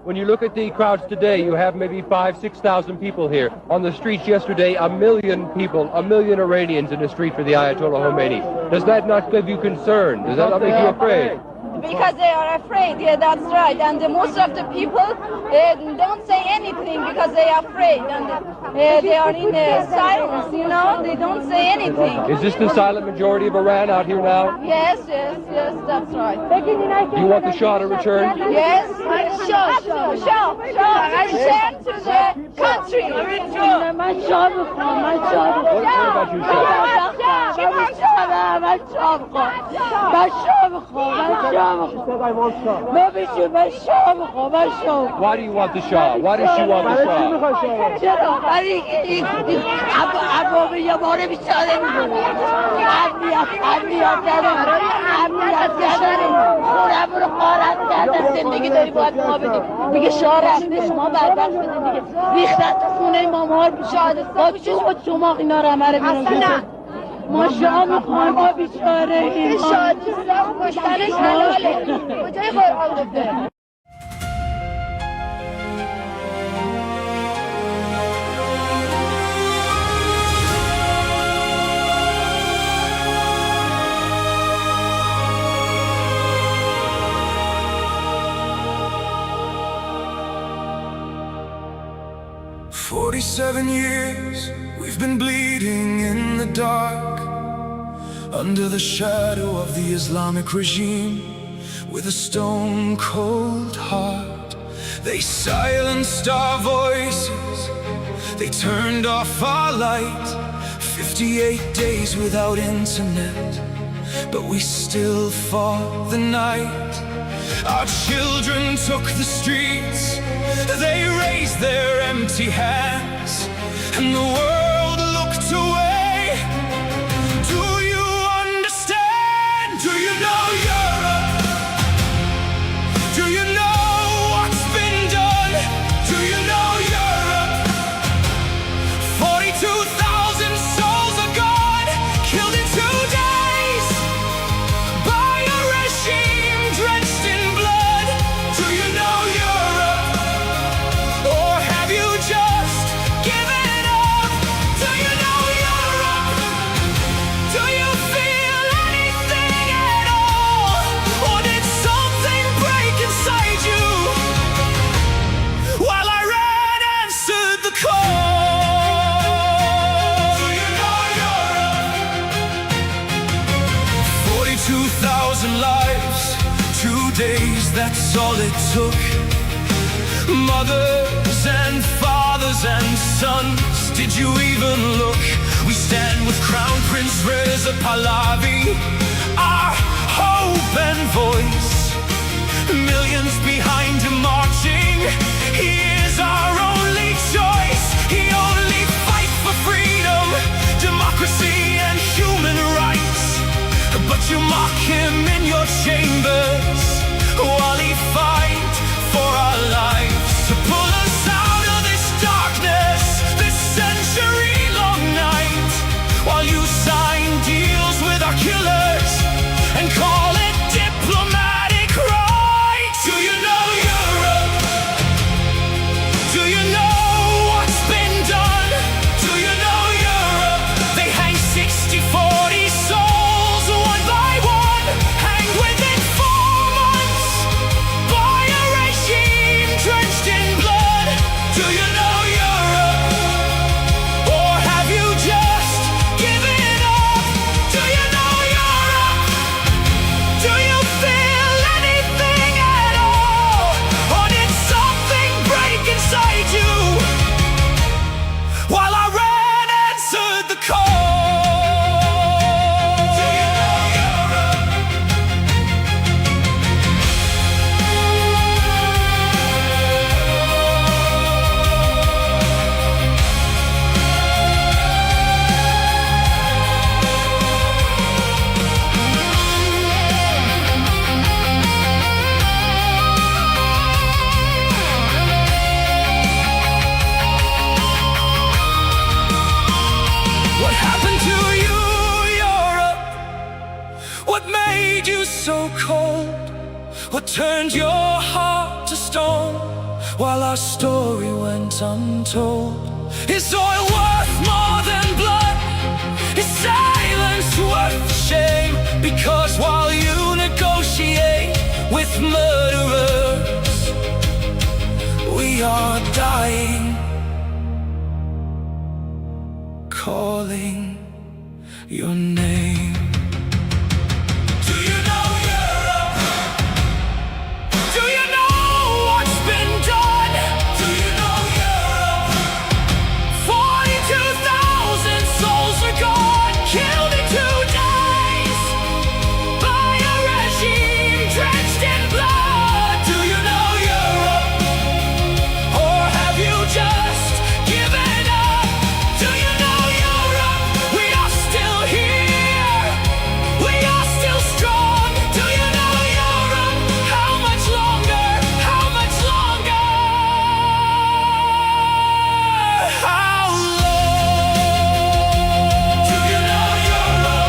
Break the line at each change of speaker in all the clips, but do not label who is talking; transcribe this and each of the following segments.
When you look at the crowds today, you have maybe 5,000–6,000 people here. On the streets yesterday, 1 million people, 1 million Iranians in the street for the Ayatollah Khomeini. Does that not give you concern? Does that not make you afraid?
Because they are afraid, yeah, that's right. And most of the people don't say anything because they are afraid. And they are in silence, you know, they don't say anything.
Is this the silent majority of Iran out here now?
Yes, that's right.
Do you want the Shah to return?
Yes, Shah, return to the country.
What about you, Shah? Why do you want the Shah? Why does she want the Shah?
ما شاه میخوایم ما بیچاره این
شادی کشتنش حلاله کجای قرآن گفته
"47 years we've been bleeding in the dark, under the shadow of the Islamic regime, with a stone-cold heart. They silenced our voices, they turned off our light. 58 days without internet, but we still fought the night. Our children took the streets, they raised their empty hands, and the world looked away. Do you understand? Do you know Europe? Do you know what's been done? Do you know Europe? 42,000 souls are gone, killed in 2 days by a regime drenched in blood. Do you know Europe? Or have you that's all it took. Mothers and fathers and sons, did you even look? We stand with Crown Prince Reza Pahlavi, our hope and voice. Millions behind him marching, he is our only choice. He only fights for freedom, democracy and human rights. But you mock him in your chambers while he fights for our lives, to pull us out of this darkness, this century-long night, while you sign deals with our killers and call it diplomatic right. Do you know Europe? Do you know what's been done? Do you know Europe? They hang 60-40 souls one by one, hanged within 4 months by a regime drenched in blood. Do you know Europe? Or have you just given up? Do you know Europe? Do you feel anything at all? Or did something break inside you while I ran answered the call? Do you know Europe? What happened to you, Europe? What made you so cold? What turned your heart to stone while our story went untold? Is oil worth more than blood? Is silence worth the shame? Because while you negotiate with murderers, we are dying, calling your name. Do you know Europe? Do you know what's been done? Do you know Europe? 42,000 souls are gone, killed in 2 days by a regime drenched in blood. Do you know Europe? Or have you just given up? Do you know Europe? We are still here, we are still strong. Do you know Europe? How much longer? How much longer? How long? Do you know Europe?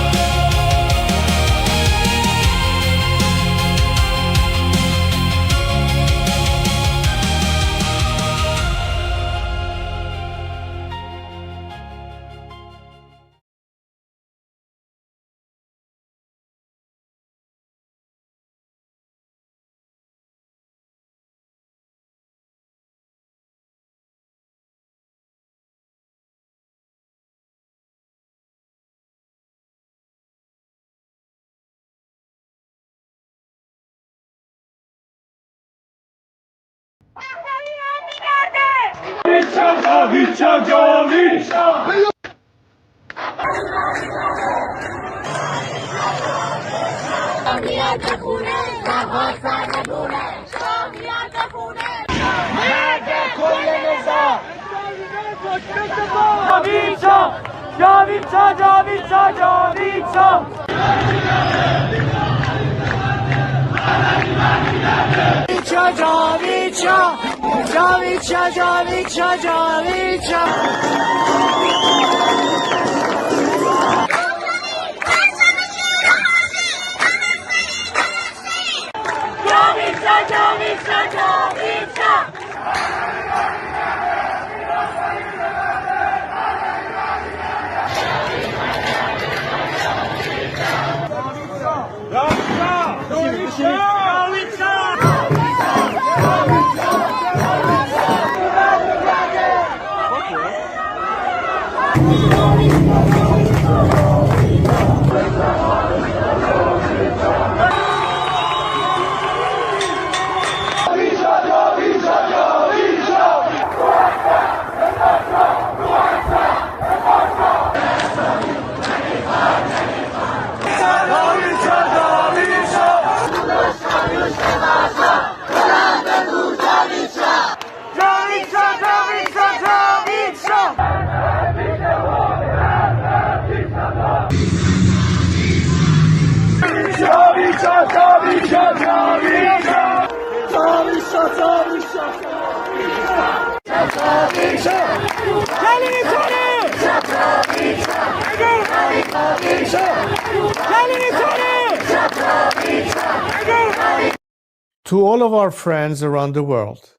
To all of our friends around the world,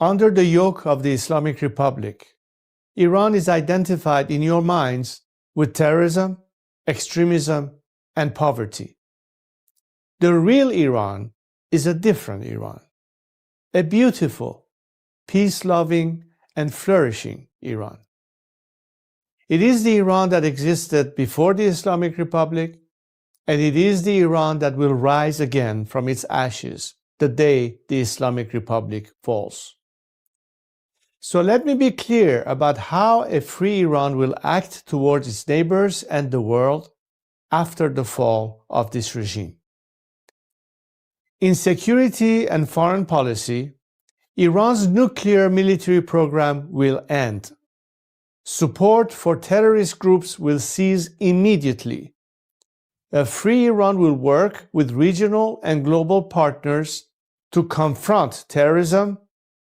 under the yoke of the Islamic Republic, Iran is identified in your minds with terrorism, extremism, and poverty. The real Iran is a different Iran, a beautiful, peace-loving, and flourishing Iran. It is the Iran that existed before the Islamic Republic, and it is the Iran that will rise again from its ashes the day the Islamic Republic falls. So let me be clear about how a free Iran will act towards its neighbors and the world after the fall of this regime. In security and foreign policy, Iran's nuclear military program will end. Support for terrorist groups will cease immediately. A free Iran will work with regional and global partners to confront terrorism,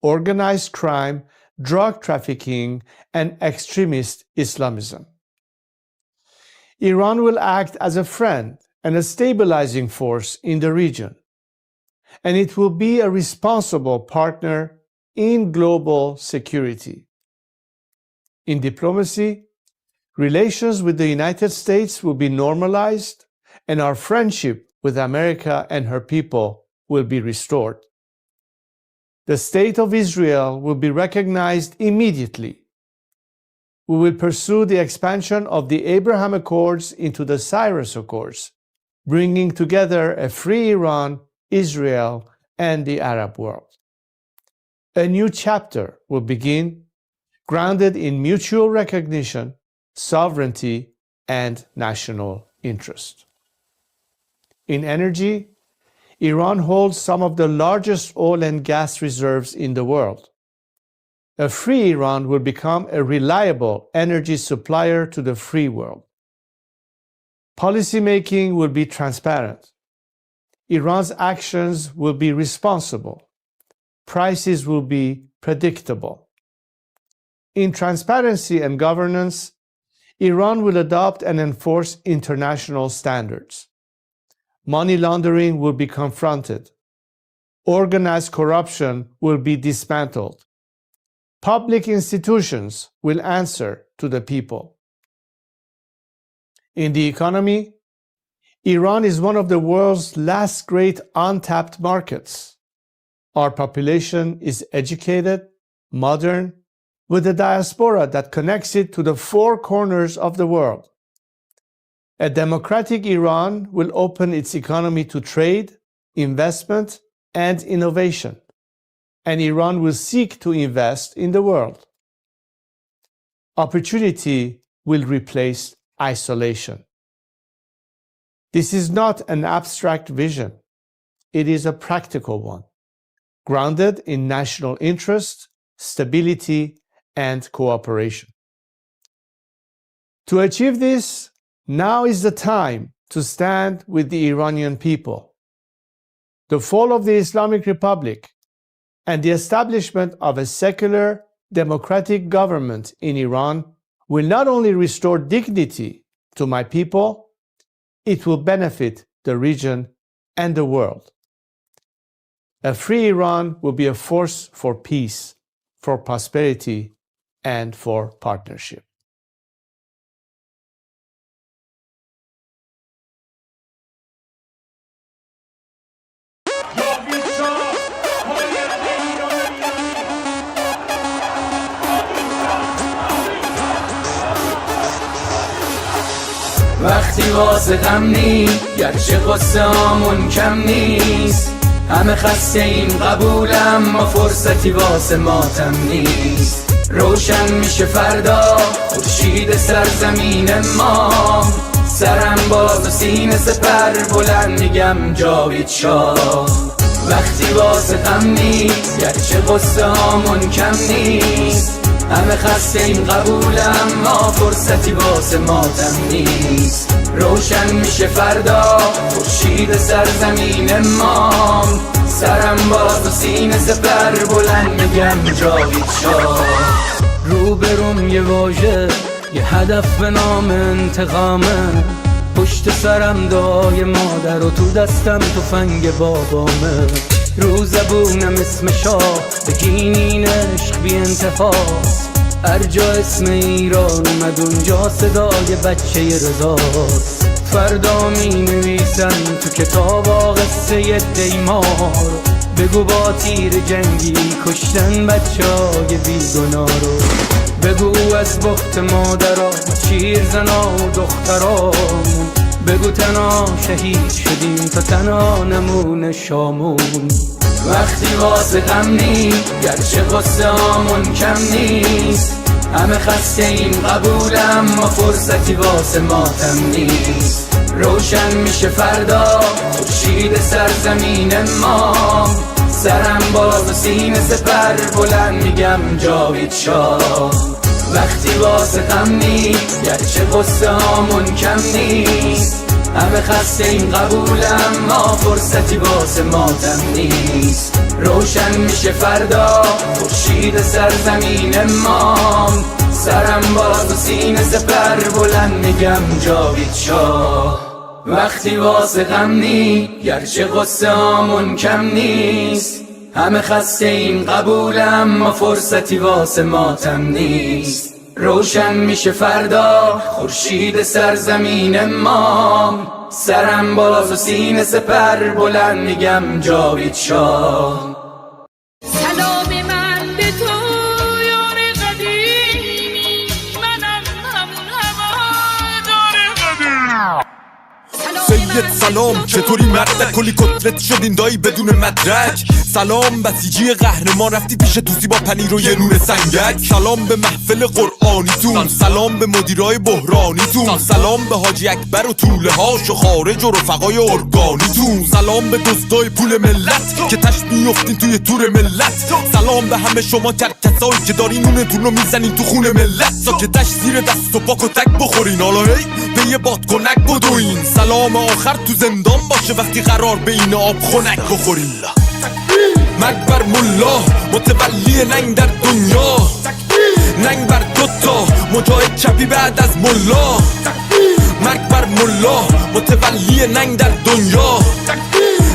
organized crime, drug trafficking, and extremist Islamism. Iran will act as a friend and a stabilizing force in the region, and it will be a responsible partner in global security. In diplomacy, relations with the United States will be normalized, and our friendship with America and her people will be restored. The State of Israel will be recognized immediately. We will pursue the expansion of the Abraham Accords into the Cyrus Accords, bringing together a free Iran, Israel, and the Arab world. A new chapter will begin, grounded in mutual recognition, sovereignty, and national interest. In energy, Iran holds some of the largest oil and gas reserves in the world. A free Iran will become a reliable energy supplier to the free world. Policymaking will be transparent. Iran's actions will be responsible. Prices will be predictable. In transparency and governance, Iran will adopt and enforce international standards. Money laundering will be confronted. Organized corruption will be dismantled. Public institutions will answer to the people. In the economy, Iran is one of the world's last great untapped markets. Our population is educated, modern, with a diaspora that connects it to the four corners of the world. A democratic Iran will open its economy to trade, investment, and innovation, and Iran will seek to invest in the world. Opportunity will replace isolation. This is not an abstract vision. It is a practical one, grounded in national interest, stability, and cooperation. To achieve this, now is the time to stand with the Iranian people. The fall of the Islamic Republic and the establishment of a secular, democratic government in Iran will not only restore dignity to my people, it will benefit the region and the world. A free Iran will be a force for peace, for prosperity, and for partnership.
وقتی واسه غم نی گرچه قصه هامون کم نیست همه خسته این قبولم ما فرصتی واسه ماتم نیست روشن میشه فردا خورشید سرزمین ما سرم باز و سینه سپر بلند میگم جاوید شاه وقتی واسه غم نی گرچه قصه هامون کم نیست همه خسته این قبولم ما فرصتی واسه ماتم نیست روشن میشه فردا خورشید سرزمین ما سرم باز و سینه سپر بلند میگم جاوید شاه روبروم یه واژه یه هدف به نام انتقامه پشت سرم دعای مادر و تو دستم تفنگ بابامه رو زبونم اسم شاه بگین عشق بی انتهاست هر جا اسم ایران اومد اونجا صدای بچه رضاست فردا می نویسن تو کتاب قصه دیمار بگو با تیر جنگی کشتن بچه های بیگناه رو بگو از بخت مادرها شیر زنا و دخترامون بگو تنها شهید شدیم تا تنها نمون شامون وقتی واسه غم نی گرچه قصه هامون کم نیست همه خسته این قبولم ما فرصتی واسه ماتم نیست روشن میشه فردا خورشید سرزمین ما سرم باز و سینه سپر بلند میگم جاوید شاه وقتی واسه غم نی گرچه قصه هامون کم نیست همه خسته این قبولم ما فرصتی واسه ماتم نیست روشن میشه فردا خورشید سرزمین ما سرم باز و سینه سپر بلند میگم جاوید شاه وقتی واسه غم نی گرچه قصه هامون کم نیست همه خسته این قبولم ما فرصتی واسه ماتم نیست روشن میشه فردا خورشید سرزمین ما سرم باز و سینه سپر بلند میگم جاوید شاه
سلام من به تو یار قدیمی منم همون هوادار قدیم
سید سلام چطوری مردک کلی کتلت شدین دایی بدون مدرک سلام بسیجی قهرمان رفتی پیش توسی با پنیر و یه نون سنگک سلام به محفل قرآنیتون سلام به مدیرای بحرانیتون سلام به حاجی اکبر و طوله هاش و خارج و رفقای ارگانیتون سلام به دزدای پول ملت که تش میفتین توی تور ملت سلام به همه شما کرکسایی که دارین نونتون رو میزنین تو خون ملت ساکتش زیر دست و پاک و تک بخورین حالا هی به یه بادکنک بدوین سلام آخر تو زندان باشه وقتی قرار به این آب خنک بخورین مرگ بر ملا متولی ننگ در دنیا ننگ بر دوتا مجاهد چپی بعد از ملا مرگ بر ملا متولی ننگ در دنیا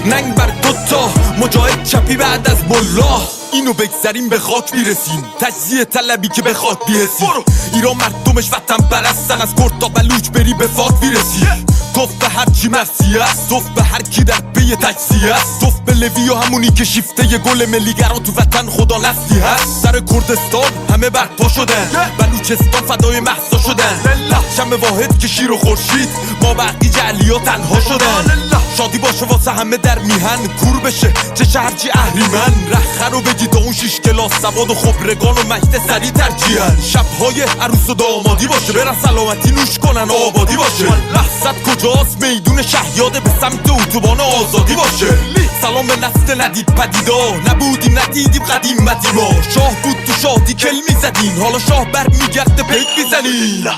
ننگ بر دوتا مجاهد چپی بعد از ملا اینو بگذاریم به خاک میرسیم تجزیه طلبی که به خاک بیرسیم ایران مردمش وطن پرستن از کرد تا بلوچ بری به فاک میرسی توف به هر کی مرسی است توف به هر کی در پی تجزیه است توف به لوی و همونی که شیفته ی گل ملیگران تو وطن خدا نستی هست سر کردستان همه برپا شدن بلوچستان فدای مهسا شدن شم واحد که شیر و خورشید ما بقی جعلیا تنها شدن شادی باشه واسه همه در میهن کور بشه چه شهرچی اهریمن رخه رو بگی تا اون 6 کلاس سواد و خبرگان و مجد سری ترجیحن شبهای عروس و دامادی باشه برن سلامتی نوش کنن و آبادی باشه لحظت کجاست میدون شهیاده به سمت اتوبان آزادی باشه سلام به نسل ندید پدیدا نبودیم ندیدیم قدیمتی ما شاه بود تو شادی کل میزدین حالا شاه بر میگرده پیک میزنین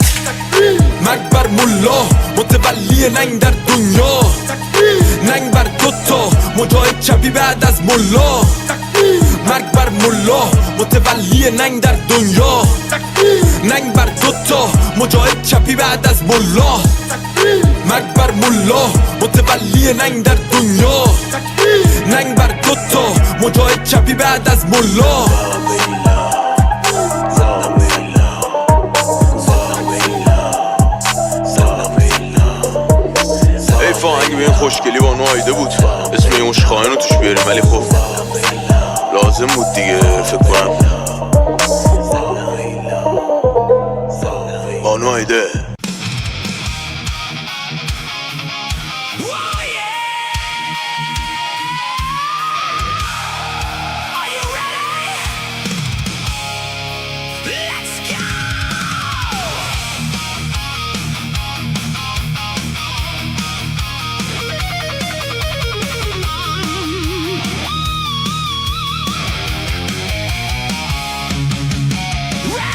مرگ بر ملا متولی ننگ در دنیا ننگ بر دوتا مجاهد چپی بعد از ملا مرگ بر ملا متولی ننگ در دنیا ننگ بر دوتا مجاهد چپی بعد از ملا مرگ بر ملا متولی ننگ در دنیا ننگ بر دوتا مجاهد چپی بعد از ملا
اگه به این خوشگلی با اونو آیده بود اسم این مشخواهن رو توش بیاریم ولی خب لازم بود دیگه فکر کنم بانو آیده
Ready!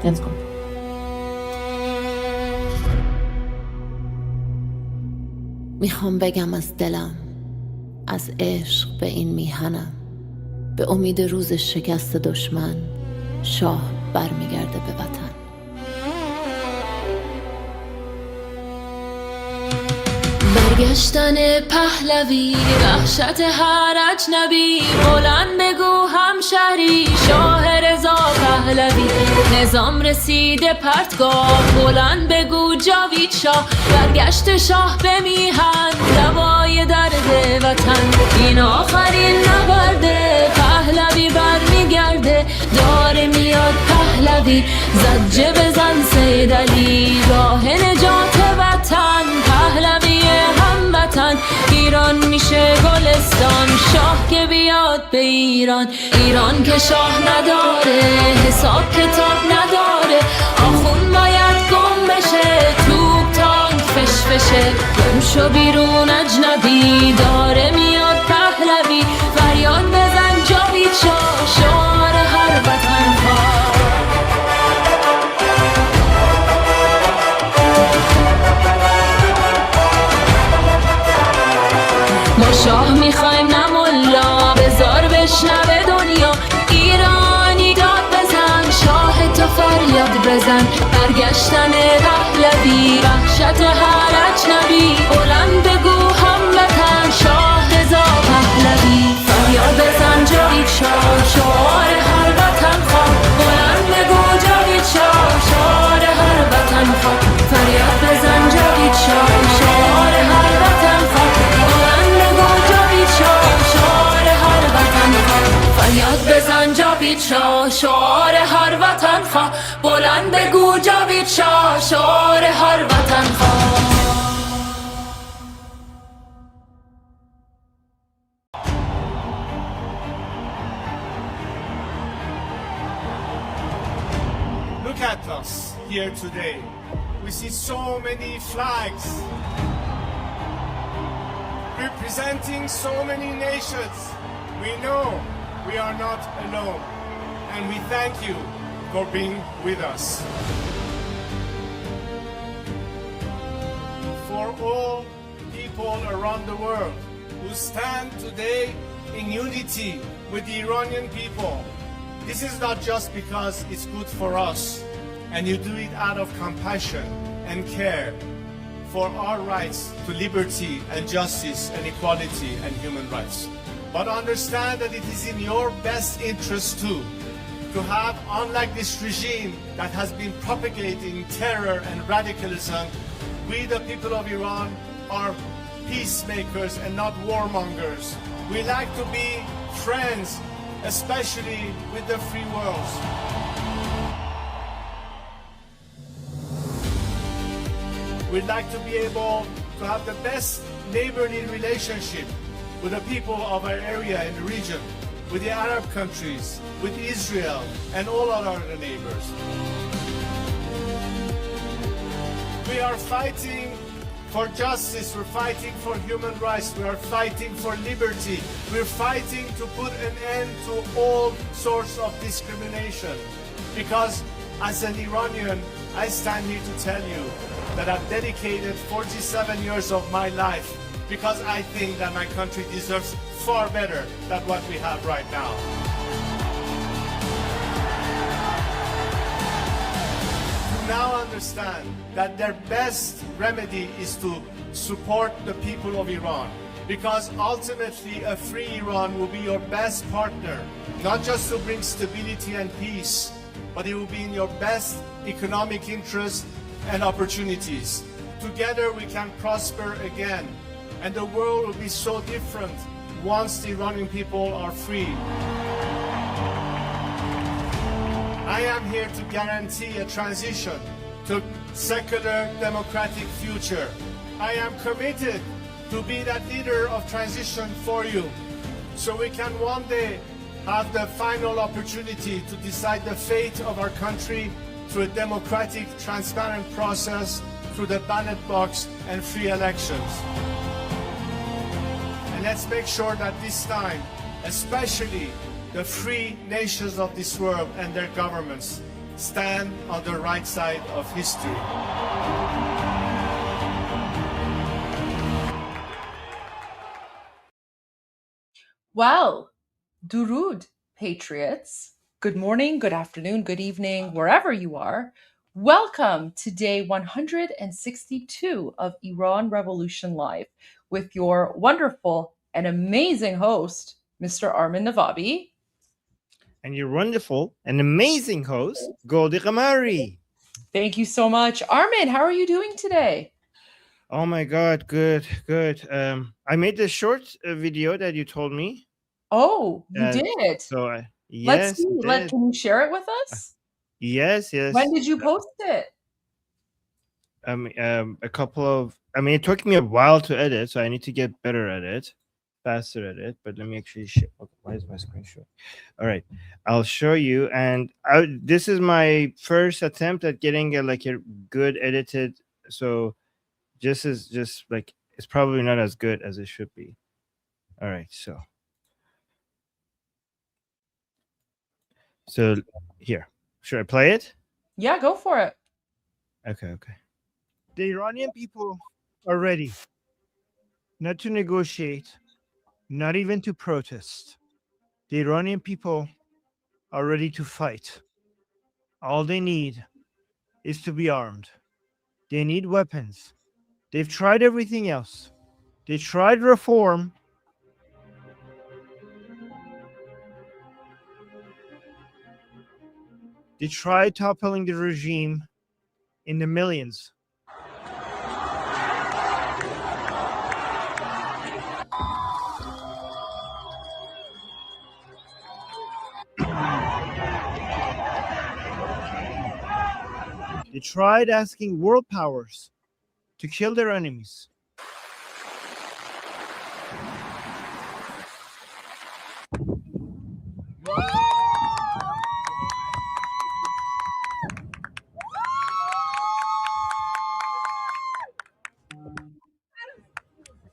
Let's go. میخوام بگم از دلم، از عشق به این میهنم، به امید روز شکست دشمن شاه برمیگرده به وطن. برگشتن پهلوی، وحشت هر اجنبی، بلند بگو همشهری شاه رضا پهلوی. نظام رسیده پرتگاه، بلند بگو جاوید شاه. برگشت شاه به میهن، دوای درد وطن. این آخرین نبرده، پهلوی برمیگرده. داره میاد پهلوی، زجه بزن سید علی، راه نجات وطن. پهلوی هموطن، ایران میشه گلستان. شاه که بیاد به ایران، ایران که شاه نداره، حساب کتاب نداره. آخون باید گم بشه، توپ تانک فشفشه. گم شو بیرون اجنبی، داره میاد پهلوی. فریاد بزن جاوید شاه، شعار هر وطن خواه. ما شاه میخوایم نه ملا، بذار بشنوه دنیا. ایرانی داد بزن، شاه تو فریاد بزن. برگشتن پهلوی، وحشت هر اجنبی، بلند بگو هموطن. شاه رضا پهلوی، فریاد بزن جاوید شاه، شعار هر وطن خواه. بلند بگو جاوید شاه، شعار هر وطن خواه. فریاد بزن جاوید شاه، شعار هر وطن خواه. فریاد بزن جاوید شاه، شعار هر وطن خواه. بلند بگو جاوید شاه، شعار هر وطن خواه.
Look at us here today. We see so many flags representing so many nations. We know we are not alone, and we thank you for being with us. For all people around the world who stand today in unity with the Iranian people, this is not just because it's good for us, and you do it out of compassion and care for our rights to liberty and justice and equality and human rights. But understand that it is in your best interest too, to have, unlike this regime that has been propagating terror and radicalism, we the people of Iran are peacemakers and not warmongers. We like to be friends, especially with the free world. We'd like to be able to have the best neighborly relationship with the people of our area and the region, with the Arab countries, with Israel, and all our other neighbors. We are fighting for justice, we're fighting for human rights, we are fighting for liberty, we're fighting to put an end to all sorts of discrimination. Because as an Iranian, I stand here to tell you that I've dedicated 47 years of my life because I think that my country deserves far better than what we have right now. To now understand that their best remedy is to support the people of Iran, because ultimately a free Iran will be your best partner, not just to bring stability and peace, but it will be in your best economic interest and opportunities. Together we can prosper again, and the world will be so different once the Iranian people are free. I am here to guarantee a transition to secular democratic future. I am committed to be that leader of transition for you, so we can one day have the final opportunity to decide the fate of our country through a democratic, transparent process, through the ballot box and free elections. And let's make sure that this time, especially the free nations of this world and their governments, stand on the right side of history.
Well, Durud, patriots. Good morning, good afternoon, good evening, wherever you are. Welcome to day 162 of Iran Revolution Live with your wonderful and amazing host, Mr. Armin Navabi.
And your wonderful and amazing host, GOLDIE GHAMARI.
Thank you so much. Armin, how are you doing today?
Oh my God, good. I made this short video that you told me.
Oh, you did?
So
Let's
yes,
see.
I did.
Can you share it with us?
Yes.
When did you post it?
A couple of. It took me a while to edit, so I need to get better at it, faster at it. But let me actually share. Okay, why is my screen showing? All right, I'll show you. And this is my first attempt at getting a good edited. So this is just like it's probably not as good as it should be. All right, so here, should I play it?
Yeah, go for it.
Okay. The Iranian people are ready, not to negotiate, not even to protest. The Iranian people are ready to fight. All they need is to be armed. They need weapons. They've tried everything else. They tried reform. They tried toppling the regime in the millions. They tried asking world powers to kill their enemies.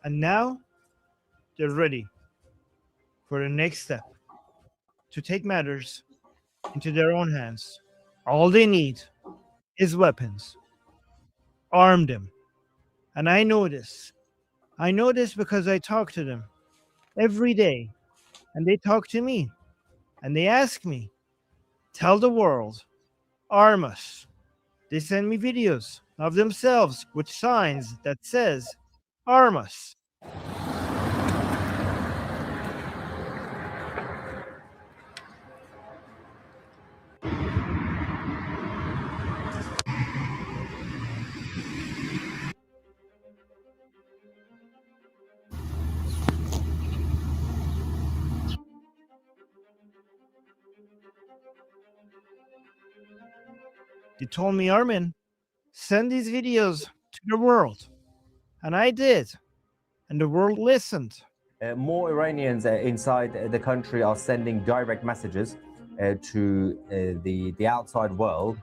And now they're ready for the next step, to take matters into their own hands. All they need is weapons. Arm them. And I know this. I know this because I talk to them every day. And they talk to me. And they ask me, tell the world, arm us. They send me videos of themselves with signs that says, arm us. They told me, Armin, send these videos to the world. And I did. And the world listened.
More Iranians inside the country are sending direct messages to the outside world,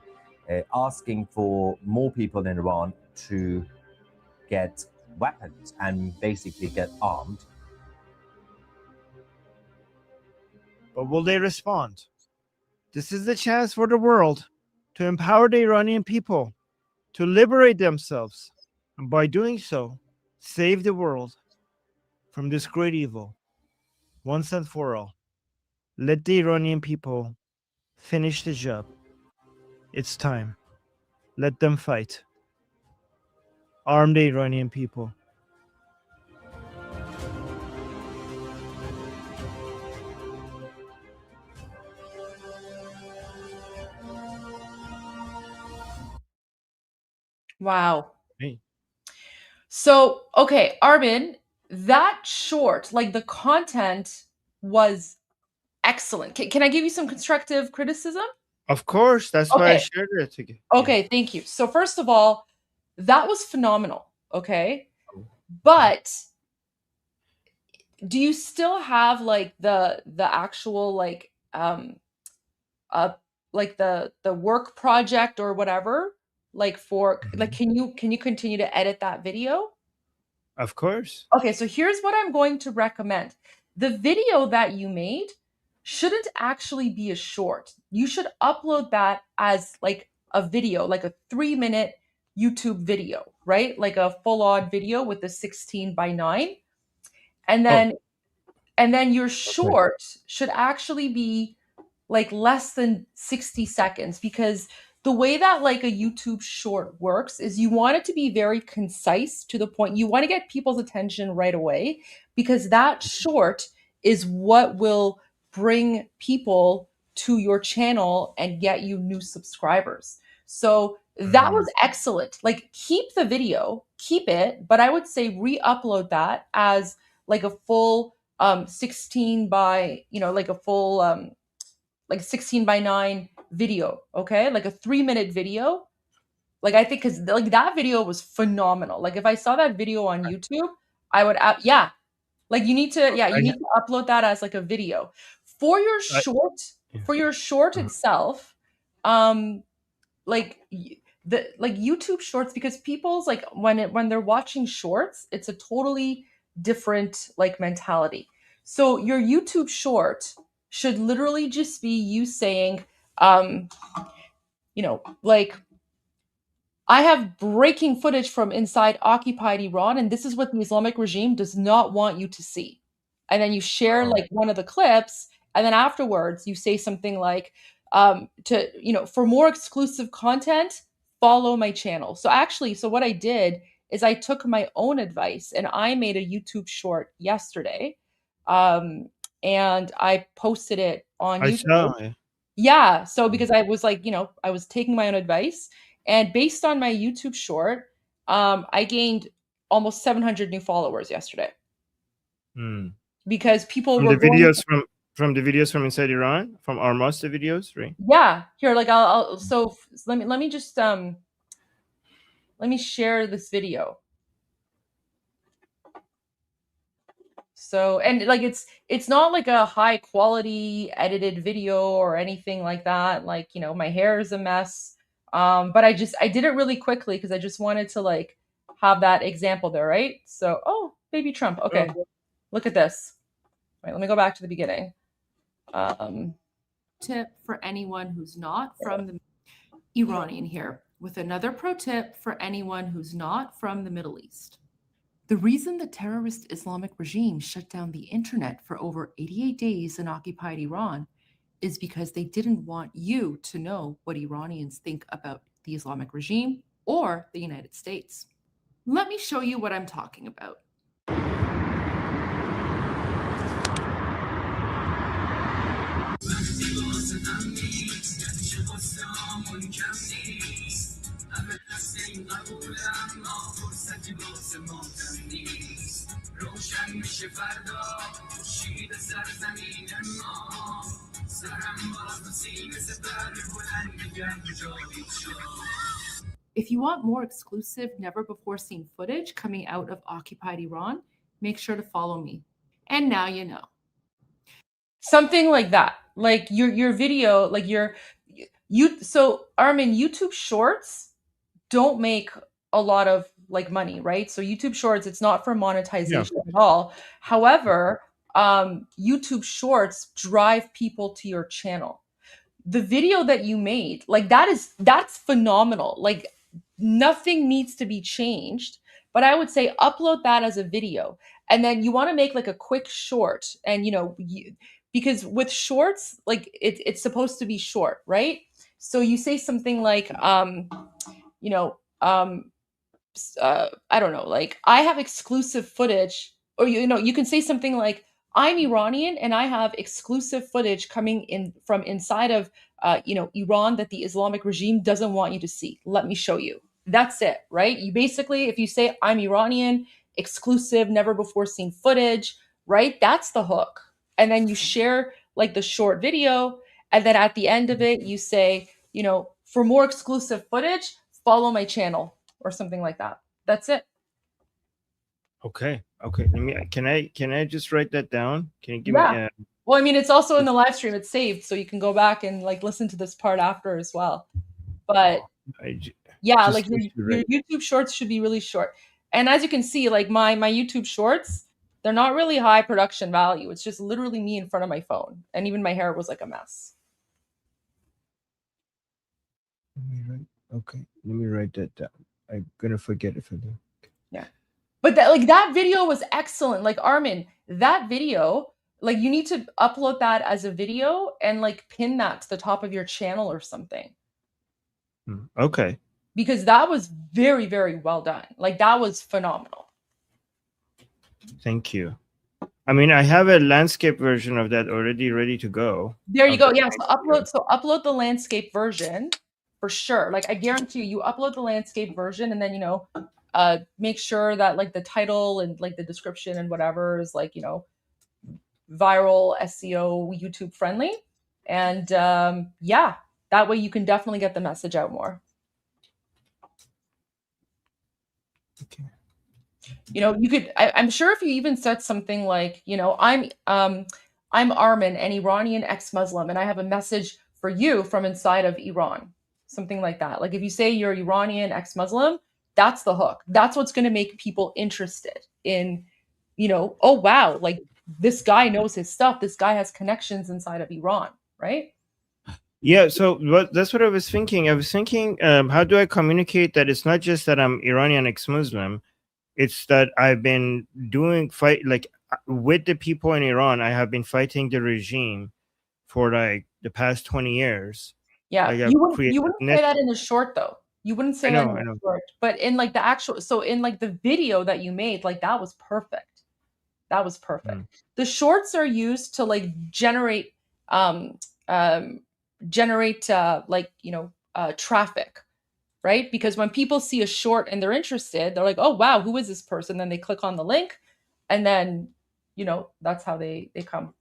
asking for more people in Iran to get weapons and basically get armed.
But will they respond? This is the chance for the world to empower the Iranian people, to liberate themselves, and by doing so, save the world from this great evil, once and for all. Let the Iranian people finish the job. It's time. Let them fight. Arm the Iranian people.
Wow.
Hey.
So, okay, Armin, that short, like the content was excellent. Can I give you some constructive criticism?
Of course, that's why I shared it again.
Okay, thank you. So first of all, that was phenomenal, okay? But do you still have like the actual like the work project or whatever? Like for like can you continue to edit that video?
Of course.
Okay, so here's what I'm going to recommend. The video that you made shouldn't actually be a short. You should upload that as like a video, like a 3-minute YouTube video, right? Like a full on video with the 16:9. And then your short should actually be like less than 60 seconds, because the way that like a YouTube short works is you want it to be very concise, to the point. You want to get people's attention right away, because that short is what will bring people to your channel and get you new subscribers. So that was excellent. Like, keep the video, keep it, but I would say re-upload that as like a full 16 by, like a full like 16:9 video, okay? Like a 3-minute video. Like, I think, because like that video was phenomenal. Like, if I saw that video on YouTube, I would yeah. Like, you need to upload that as like a video. For your short itself, like like YouTube shorts, because people's like when they're watching shorts, it's a totally different like mentality. So your YouTube short should literally just be you saying, like, I have breaking footage from inside occupied Iran, and this is what the Islamic regime does not want you to see. And then you share like one of the clips, and then afterwards you say something like, for more exclusive content, follow my channel. So what I did is I took my own advice and I made a YouTube short yesterday. And I posted it on YouTube.
saw it.
Yeah. So because I was like, I was taking my own advice, and based on my YouTube short, I gained almost 700 new followers yesterday. Because people were
from the videos from inside Iran, from Armas, the videos, right?
Yeah. Here, like so let me just let me share this video. So, and like it's not like a high quality edited video or anything like that. Like, my hair is a mess. But I did it really quickly because I just wanted to like have that example there, right? So, baby Trump. Okay. Look at this. Right, let me go back to the beginning. Tip for anyone who's not from the Iranian here, with another pro tip for anyone who's not from the Middle East. The reason the terrorist Islamic regime shut down the internet for over 88 days in occupied Iran is because they didn't want you to know what Iranians think about the Islamic regime or the United States. Let me show you what I'm talking about. If you want more exclusive, never before seen footage coming out of occupied Iran, make sure to follow me. And now you know. Something like that. Like your video, like so Armin, YouTube shorts don't make a lot of like money, right? So YouTube shorts, it's not for monetization at all. However, YouTube shorts drive people to your channel. The video that you made, like that's phenomenal. Like, nothing needs to be changed, but I would say upload that as a video. And then you want to make like a quick short, and because with shorts, like it's supposed to be short, right? So you say something like, I don't know, like, I have exclusive footage, or you can say something like, I'm Iranian and I have exclusive footage coming in from inside of Iran that the Islamic regime doesn't want you to see. Let me show you. That's it, right? You basically, if you say I'm Iranian, exclusive, never before seen footage, right? That's the hook. And then you share like the short video, and then at the end of it, you say, for more exclusive footage, follow my channel, or something like that. That's it.
Okay. Can I just write that down? Can you give me?
Well, I mean, it's also in the live stream. It's saved, so you can go back and like listen to this part after as well. But yeah, like your YouTube shorts should be really short. And as you can see, like my YouTube shorts, They're not really high production value. It's just literally me in front of my phone, and even my hair was like a mess.
Okay, let me write that down. I'm gonna forget if I do.
Yeah. But that video was excellent. Like, Armin, that video, like, you need to upload that as a video and like pin that to the top of your channel or something.
Okay.
Because that was very, very well done. Like, that was phenomenal.
Thank you. I mean, I have a landscape version of that already ready to go.
There you go. Yeah, so upload the landscape version for sure. Like, I guarantee you upload the landscape version, and then, you know, make sure that like the title and like the description and whatever is like, you know, viral, SEO, YouTube friendly. And yeah, that way you can definitely get the message out more.
Okay.
You know, you could, I'm sure if you even said something like, you know, I'm Armin, an Iranian ex-Muslim, and I have a message for you from inside of Iran. Something like that. Like, if you say you're Iranian ex-Muslim, that's the hook. That's what's going to make people interested in, you know, oh, wow, like this guy knows his stuff. This guy has connections inside of Iran, right?
Yeah, so that's what I was thinking. I was thinking, how do I communicate that it's not just that I'm Iranian ex-Muslim, it's that I've been doing with the people in Iran. I have been fighting the regime for like the past 20 years.
Yeah,
like,
you wouldn't say that in the short though. You wouldn't say that in the short, but in like the actual, so in like the video that you made, like that was perfect. That was perfect. The shorts are used to like generate like, you know, traffic, right? Because when people see a short and they're interested, they're like, oh wow, who is this person? Then they click on the link, and then, you know, that's how they come.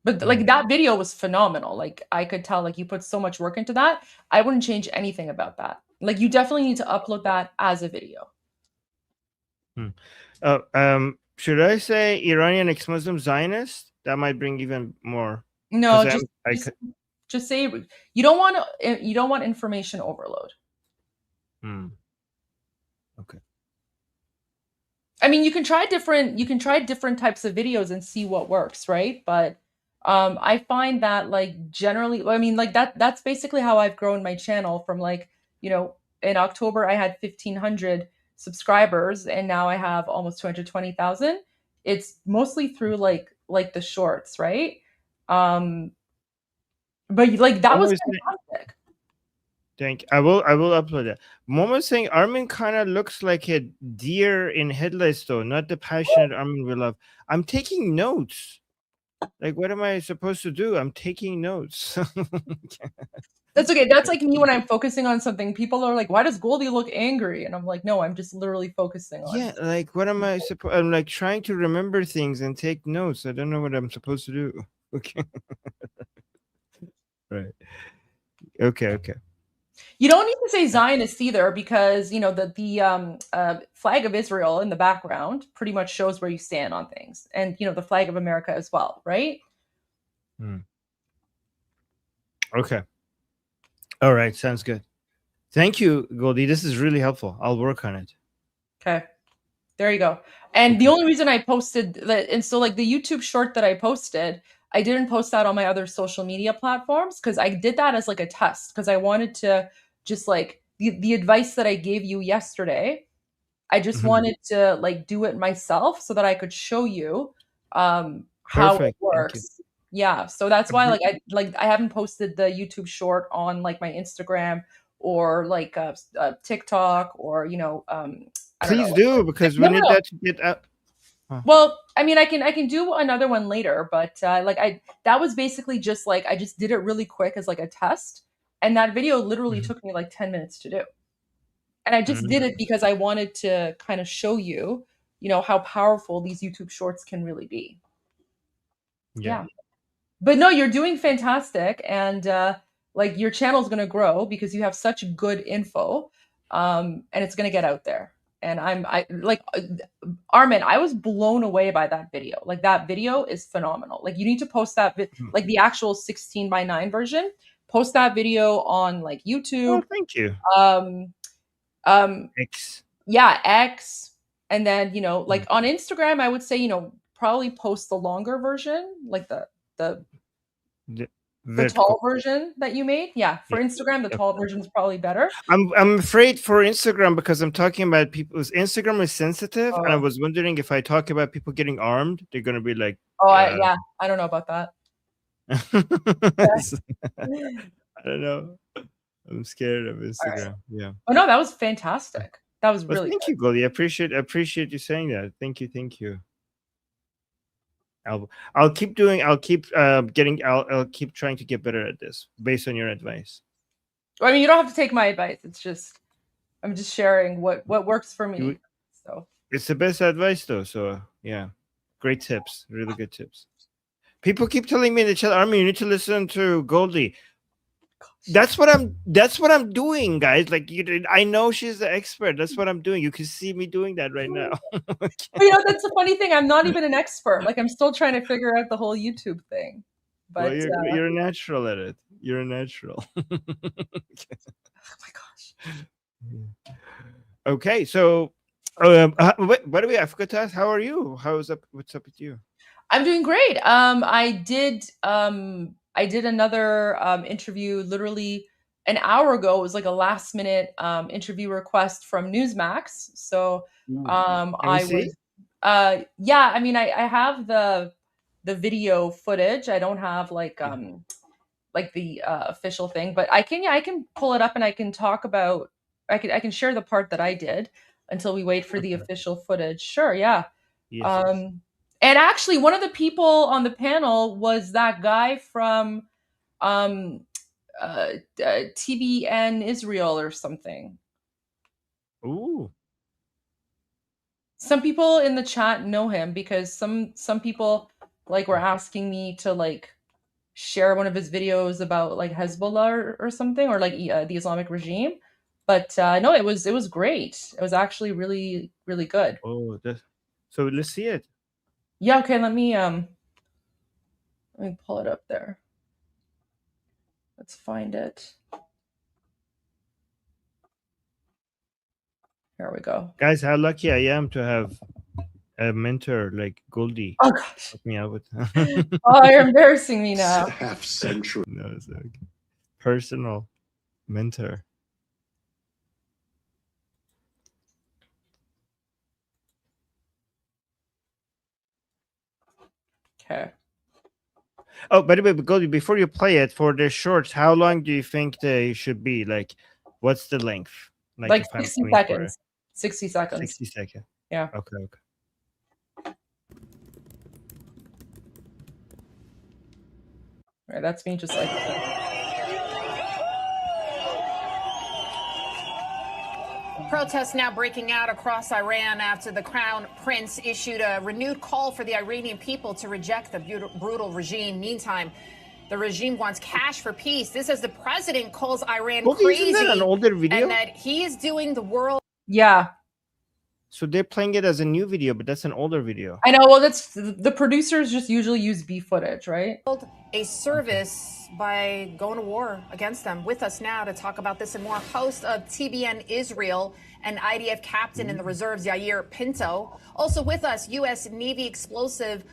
But like that video was phenomenal. Like, I could tell like you put so much work into that. I wouldn't change anything about that. Like, you definitely need to upload that as a video.
Should I say Iranian ex-Muslim Zionist? That might bring even more.
No, just say you don't want information overload.
Okay.
I mean, you can try different types of videos and see what works, right? But I find that like generally, I mean, like that's basically how I've grown my channel from like, you know, in October I had 1,500 subscribers and now I have almost 220,000. It's mostly through like the shorts, right? But like that was fantastic.
Thank you. I will upload that. Momo's saying Armin kind of looks like a deer in headlights, though, not the passionate Armin we love. I'm taking notes. Like, what am I supposed to do? I'm taking notes.
That's okay. That's like me when I'm focusing on something. People are like, why does Goldie look angry? And I'm like, no, I'm just literally focusing on
it. Like, what am I supposed? I'm like trying to remember things and take notes. I don't know what I'm supposed to do. Okay. Right. Okay.
You don't need to say Zionist either, because, you know, the flag of Israel in the background pretty much shows where you stand on things, and, you know, the flag of America as well, right?
Okay. All right. Sounds good. Thank you, Goldie. This is really helpful. I'll work on it.
Okay. There you go. And the only reason I posted that, and so like the YouTube short that I posted, I didn't post that on my other social media platforms because I did that as like a test, because I wanted to just like the advice that I gave you yesterday. I just wanted to like do it myself so that I could show you how it works. Yeah. So that's why I haven't posted the YouTube short on like my Instagram or like TikTok or, you know,
please do, because we need that to get out.
Well, I mean, I can do another one later, but that was basically just like I just did it really quick as like a test, and that video literally took me like 10 minutes to do. And I just did it because I wanted to kind of show you, you know, how powerful these YouTube shorts can really be. Yeah. But no, you're doing fantastic, and like your channel is going to grow because you have such good info, and it's going to get out there. And Armin, I was blown away by that video. Like, that video is phenomenal. Like, you need to post that, like the actual 16:9 version. Post that video on like YouTube.
Oh, thank you.
X. Yeah, X. And then, you know, like on Instagram, I would say, you know, probably post the longer version, like the tall version that you made. Yeah, for Instagram, the tall version is probably better.
I'm afraid for Instagram because I'm talking about people's Instagram is sensitive, and I was wondering if I talk about people getting armed, they're gonna be like,
I don't know about that.
I don't know. I'm scared of Instagram. Yeah.
Oh no, that was fantastic. That was
Well,
really
thank
good.
you, Goldie. I appreciate you saying that. Thank you. I'll keep doing. I'll keep I'll keep trying to get better at this based on your advice.
I mean, you don't have to take my advice. It's just I'm just sharing what works for me. So
it's the best advice, though. So yeah, great tips. Really good tips. People keep telling me in the chat, Armin, you need to listen to Goldie. That's what I'm doing, guys. Like I know she's the expert. That's what I'm doing. You can see me doing that right now.
But, you know, that's the funny thing. I'm not even an expert. Like I'm still trying to figure out the whole YouTube thing. But
well, you're a natural at it. You're a natural.
Oh my gosh.
Okay, so by the way, I forgot to ask, how are you? What's up with you?
I'm doing great. I did another interview literally an hour ago. It was like a last minute interview request from Newsmax. So I was yeah, I mean I have the video footage. I don't have like the official thing, but I can pull it up and I can talk about I can share the part that I did until we wait for the official footage. Sure, yeah.
Yes.
And actually, one of the people on the panel was that guy from TBN Israel or something.
Ooh.
Some people in the chat know him because some people like were asking me to like share one of his videos about like Hezbollah or something, or like the Islamic regime. But no, it was great. It was actually really, really good.
Oh, so let's see it.
Yeah, okay, let me pull it up there. Let's find it. Here we go.
Guys, how lucky I am to have a mentor like Goldie.
Oh gosh.
Help me out with
Oh, you're embarrassing me now.
Half century. No, it's okay. Personal mentor.
Okay.
Oh, by the way, Goldie, before you play it, for the shorts, how long do you think they should be? Like, what's the length?
Like 60 seconds. 60 seconds.
60 seconds.
Yeah.
Okay.
All right, that's me just like
Protests now breaking out across Iran after the crown prince issued a renewed call for the Iranian people to reject the brutal regime. Meantime, the regime wants cash for peace. This as the president calls Iran crazy.
Isn't that an older video?
And that he is doing the world.
Yeah.
So they're playing it as a new video, but that's an older video.
I know. Well, that's the producers just usually use B footage, right?
A service by going to war against them. With us now to talk about this and more, host of TBN Israel and IDF captain in the reserves, Yair Pinto. Also with us, U.S. Navy explosive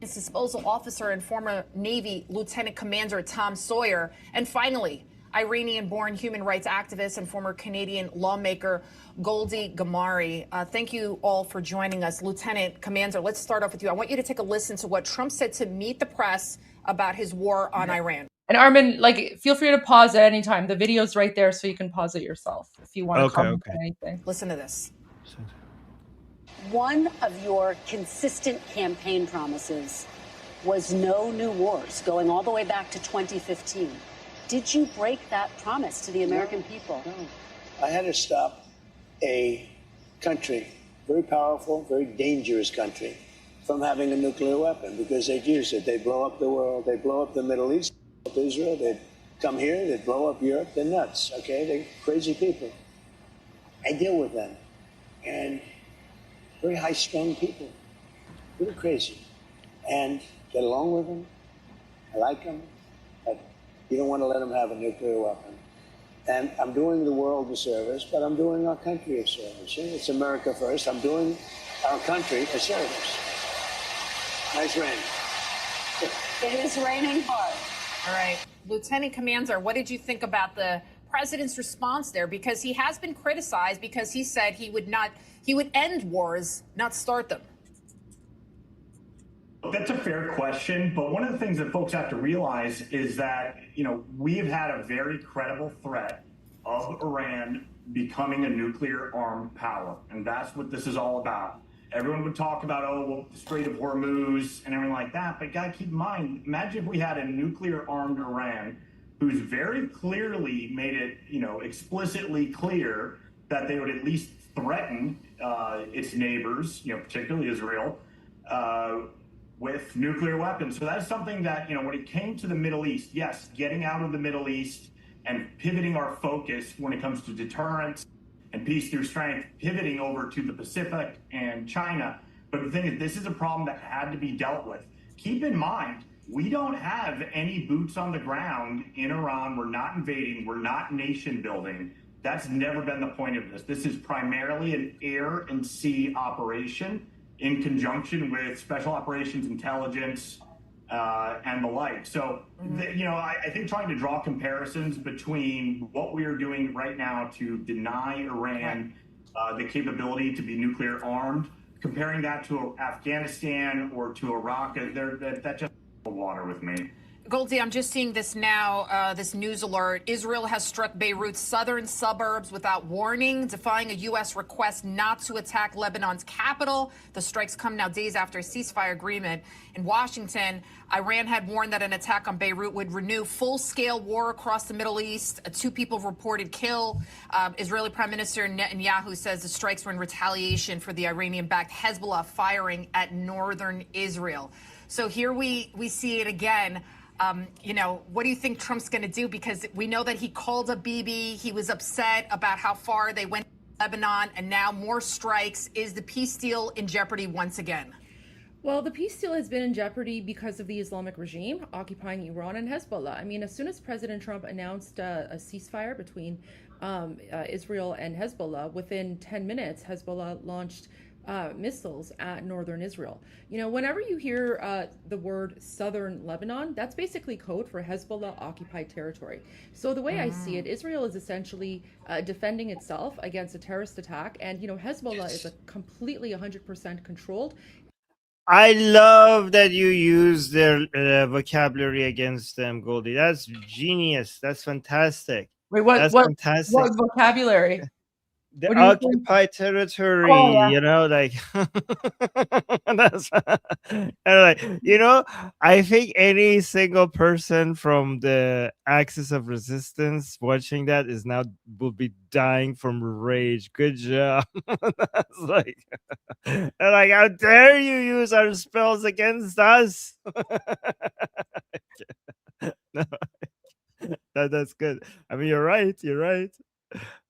disposal officer and former Navy Lieutenant Commander Tom Sawyer. And finally, Iranian-born human rights activist and former Canadian lawmaker Goldie GHAMARI. Thank you all for joining us. Lieutenant Commander, let's start off with you. I want you to take a listen to what Trump said to meet the press about his war on Iran.
And Armin, like, feel free to pause at any time. The video's right there, so you can pause it yourself if you want to comment on anything.
Listen to this.
One of your consistent campaign promises was no new wars, going all the way back to 2015. Did you break that promise to the American people?
No. I had to stop a country, very powerful, very dangerous country, from having a nuclear weapon because they'd use it. They'd blow up the world. They'd blow up the Middle East, Israel. They'd come here. They'd blow up Europe. They're nuts, okay? They're crazy people. I deal with them. And very high-strung people, really crazy. And get along with them. I like them. But you don't want to let them have a nuclear weapon. And I'm doing the world a service, but I'm doing our country a service. It's America first. I'm doing our country a service. Nice rain.
It is raining hard. All right. Lieutenant Commander, what did you think about the president's response there? Because he has been criticized because he said he would end wars, not start them.
That's a fair question, but one of the things that folks have to realize is that, we've had a very credible threat of Iran becoming a nuclear armed power, and that's what this is all about. Everyone would talk about, the Strait of Hormuz and everything like that, but you gotta keep in mind, imagine if we had a nuclear armed Iran who's very clearly made it, explicitly clear that they would at least threaten its neighbors, particularly Israel, with nuclear weapons. So that's something that, when it came to the Middle East, yes, getting out of the Middle East and pivoting our focus when it comes to deterrence and peace through strength, pivoting over to the Pacific and China. But the thing is, this is a problem that had to be dealt with. Keep in mind, we don't have any boots on the ground in Iran. We're not invading. We're not nation building. That's never been the point of this. This is primarily an air and sea operation in conjunction with special operations intelligence and the like. So, I think trying to draw comparisons between what we are doing right now to deny Iran the capability to be nuclear armed, comparing that to Afghanistan or to Iraq, that just water with me.
Goldie, I'm just seeing this now, this news alert. Israel has struck Beirut's southern suburbs without warning, defying a U.S. request not to attack Lebanon's capital. The strikes come now days after a ceasefire agreement. In Washington, Iran had warned that an attack on Beirut would renew full-scale war across the Middle East. 2 people reported killed. Israeli Prime Minister Netanyahu says the strikes were in retaliation for the Iranian-backed Hezbollah firing at northern Israel. So here we see it again. What do you think Trump's going to do? Because we know that he called up Bibi. He was upset about how far they went to Lebanon, and now more strikes. Is the peace deal in jeopardy once again?
Well, the peace deal has been in jeopardy because of the Islamic regime occupying Iran and Hezbollah. I mean, as soon as President Trump announced a ceasefire between Israel and Hezbollah, within 10 minutes, Hezbollah launched missiles at northern Israel. Whenever you hear the word southern Lebanon, that's basically code for Hezbollah occupied territory. So the way I see it, Israel is essentially defending itself against a terrorist attack, and Hezbollah is a completely 100% controlled.
I love that you use their vocabulary against them, Goldie. That's genius. That's fantastic.
Wait,
That's fantastic.
what vocabulary?
The occupied territory, like that's I think any single person from the axis of resistance watching that will be dying from rage. Good job. That's like how dare you use our spells against us? No, that's good. I mean, you're right.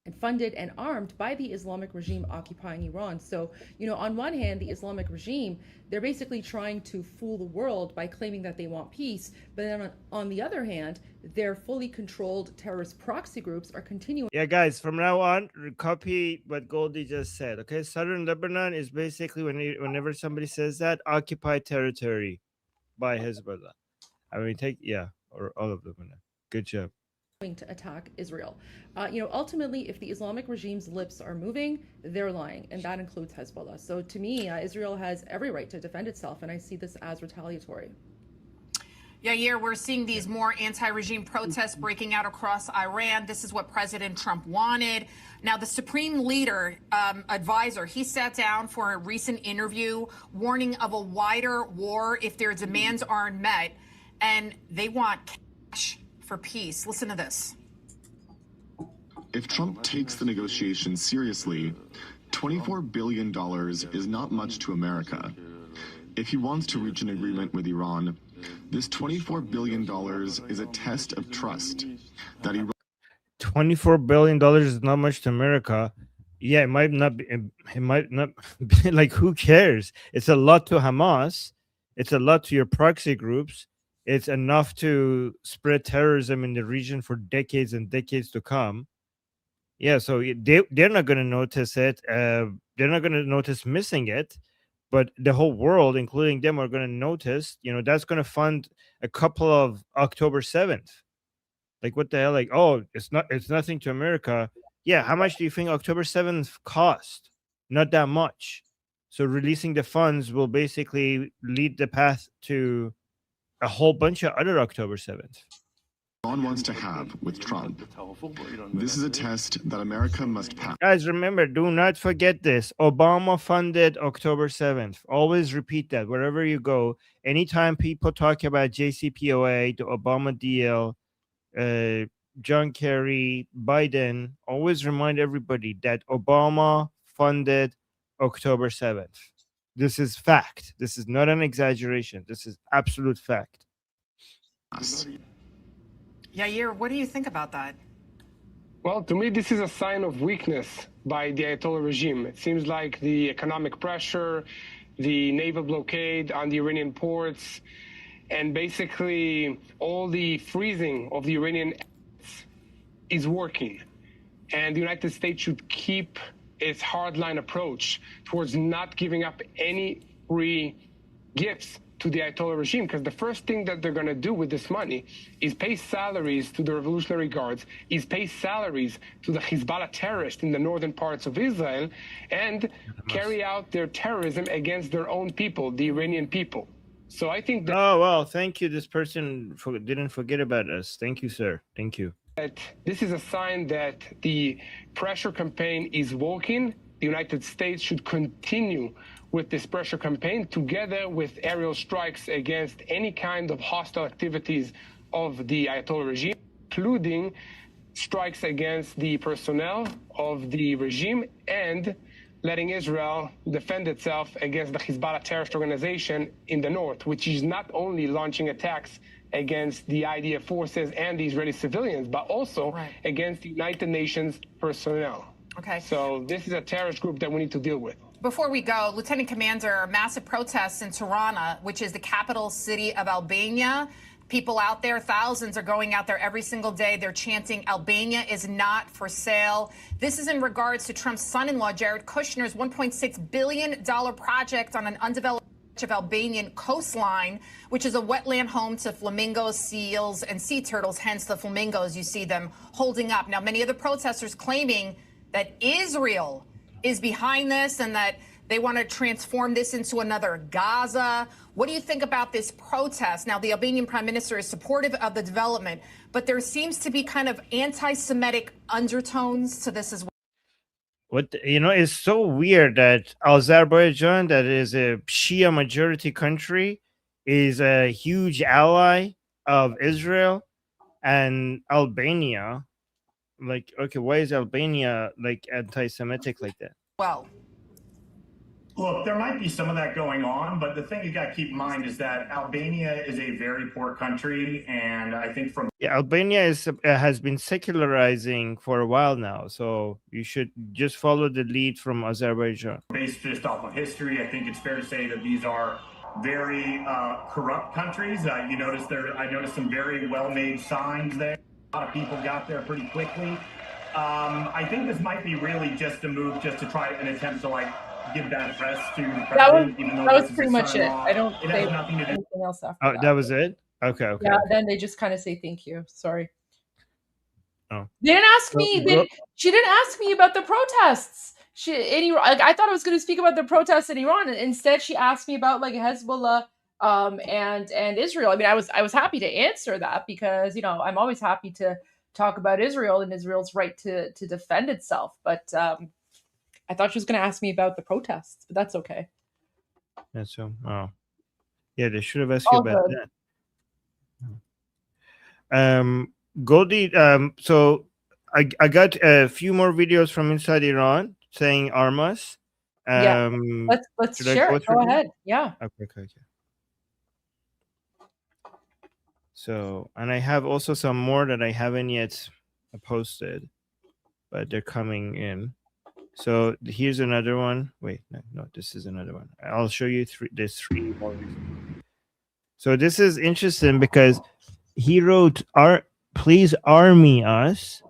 And funded and armed by the Islamic regime occupying Iran. So, on one hand, the Islamic regime, they're basically trying to fool the world by claiming that they want peace. But then on the other hand, their fully controlled terrorist proxy groups are continuing.
Yeah, guys, from now on, copy what Goldie just said. Okay, southern Lebanon is basically whenever somebody says that, occupied territory by Hezbollah. I mean, or all of Lebanon. Good job.
To attack Israel. Ultimately, if the Islamic regime's lips are moving, they're lying, and that includes Hezbollah. So to me, Israel has every right to defend itself, and I see this as retaliatory.
Yeah, we're seeing these more anti-regime protests breaking out across Iran. This is what President Trump wanted. Now, the Supreme Leader advisor, he sat down for a recent interview warning of a wider war if their demands aren't met, and they want cash for peace. Listen to this.
If Trump takes the negotiations seriously, $24 billion is not much to America. If he wants to reach an agreement with Iran, this $24 billion is a test of trust that Iran.
$24 billion is not much to America. Yeah, it might not be like, who cares? It's a lot to Hamas. It's a lot to your proxy groups. it's enough to spread terrorism in the region for decades and decades to come. Yeah, so they're not going to notice it. They're not going to notice missing it, but the whole world, including them, are going to notice. That's going to fund a couple of October 7th. Like, what the hell? Like, oh, it's nothing to America. Yeah, how much do you think October 7th cost? Not that much. So releasing the funds will basically lead the path to a whole bunch of other October 7th.
Iran wants to have with Trump. This is a test that America must pass.
Guys, remember, do not forget this. Obama funded October 7th. Always repeat that wherever you go. Anytime people talk about JCPOA, the Obama deal, John Kerry, Biden, always remind everybody that Obama funded October 7th. This is fact. This is not an exaggeration. This is absolute fact.
Yair, what do you think about that?
Well, to me, this is a sign of weakness by the Ayatollah regime. It seems like the economic pressure, the naval blockade on the Iranian ports, and basically all the freezing of the Iranian is working. And the United States should keep its hardline approach towards not giving up any free gifts to the Ayatollah regime, because the first thing that they're going to do with this money is pay salaries to the Revolutionary Guards, is pay salaries to the Hezbollah terrorists in the northern parts of Israel, and carry out their terrorism against their own people, the Iranian people. So I think that...
Oh, well, thank you. This person didn't forget about us. Thank you, sir. Thank you.
That this is a sign that the pressure campaign is working. The United States should continue with this pressure campaign, together with aerial strikes against any kind of hostile activities of the Ayatollah regime, including strikes against the personnel of the regime, and letting Israel defend itself against the Hezbollah terrorist organization in the north, which is not only launching attacks against the IDF forces and the Israeli civilians, but also against the United Nations personnel.
Okay.
So this is a terrorist group that we need to deal with.
Before we go, Lieutenant Commander, massive protests in Tirana, which is the capital city of Albania. People out there, thousands are going out there every single day. They're chanting, Albania is not for sale. This is in regards to Trump's son-in-law, Jared Kushner's $1.6 billion project on an undeveloped of Albanian coastline, which is a wetland home to flamingos, seals, and sea turtles, hence the flamingos you see them holding up. Now, many of the protesters claiming that Israel is behind this and that they want to transform this into another Gaza. What do you think about this protest? Now, the Albanian prime minister is supportive of the development, but there seems to be kind of anti-Semitic undertones to this as well.
It's so weird that Azerbaijan, that is a Shia majority country, is a huge ally of Israel, and Albania, like, okay, why is Albania like anti-Semitic like that?
Well,
look, there might be some of that going on, but the thing you got to keep in mind is that Albania is a very poor country, and I think from
Albania has been secularizing for a while now, so you should just follow the lead from Azerbaijan.
Based just off of history, I think it's fair to say that these are very corrupt countries. I noticed some very well-made signs there. A lot of people got there pretty quickly. I think this might be really just a move just to try an attempt to give that press to the president.
That was pretty much it. I don't
think
anything else after that.
That was it? Okay.
Yeah, then they just kind of say thank you. Sorry.
Oh.
They didn't ask me. She didn't ask me about the protests. I thought I was going to speak about the protests in Iran. Instead, she asked me about Hezbollah and Israel. I mean, I was happy to answer that because I'm always happy to talk about Israel and Israel's right to defend itself. But I thought she was going to ask me about the protests, but that's okay.
That's so. Oh, yeah, they should have asked you about that. Goldie. So I got a few more videos from inside Iran saying armas.
Yeah, let's share it. Go ahead. Yeah.
Okay. So, and I have also some more that I haven't yet posted, but they're coming in. So here's another one. Wait, no, this is another one. I'll show you there's three more. So this is interesting because he wrote please army us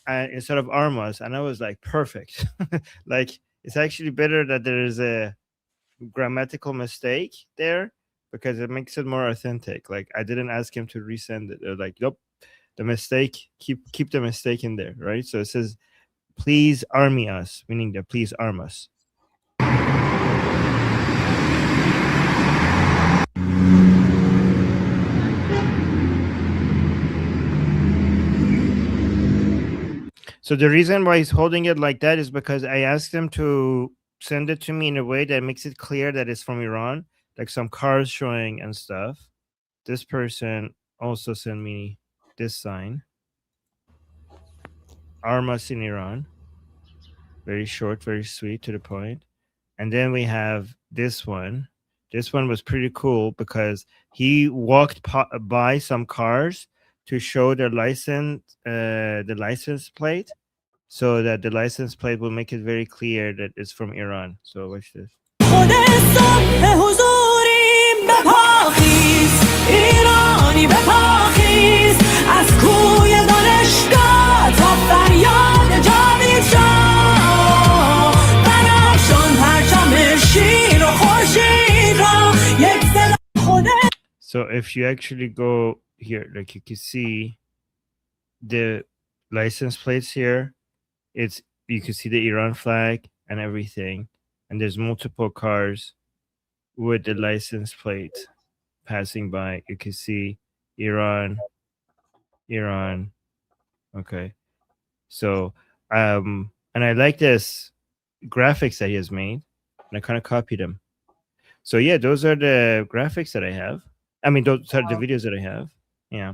instead of arm us, and I was like, perfect. Like, it's actually better that there is a grammatical mistake there because it makes it more authentic. Like, I didn't ask him to resend it. They're like, nope, the mistake, keep the mistake in there, right? So it says, please army us, meaning that please arm us. So the reason why he's holding it like that is because I asked him to send it to me in a way that makes it clear that it's from Iran, like some cars showing and stuff. This person also sent me this sign. Armas in Iran. Very short, very sweet, to the point. And then we have this one. This one was pretty cool because he walked by some cars to show the license plate, so that the license plate will make it very clear that it's from Iran. So watch this. So if you actually go here, like, you can see the license plates here. You can see the Iran flag and everything, and there's multiple cars with the license plate passing by. You can see Iran. Okay. So and I like this graphics that he has made, and I kind of copied them. So yeah, those are the graphics that I have. I mean, those are the videos that I have. Yeah.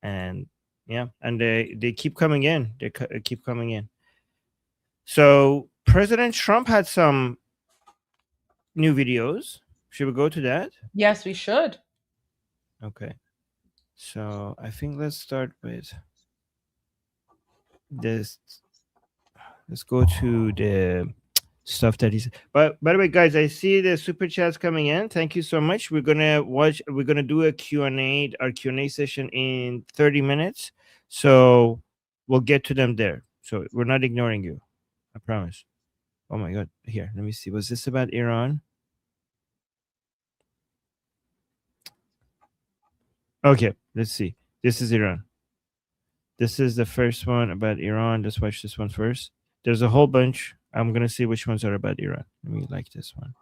And yeah, and they keep coming in. They keep coming in. So President Trump had some new videos. Should we go to that?
Yes, we should.
Okay. So I think let's start with this. Let's go to the stuff that he's. But by the way, guys, I see the super chats coming in. Thank you so much. We're gonna do a Q&A, our Q&A session in 30 minutes. So we'll get to them there. So we're not ignoring you. I promise. Oh my God. Here, let me see. Was this about Iran? Okay, let's see. This is Iran. This is the first one about Iran. Let's watch this one first. There's a whole bunch. I'm going to see which ones are about Iran. Let me like this one.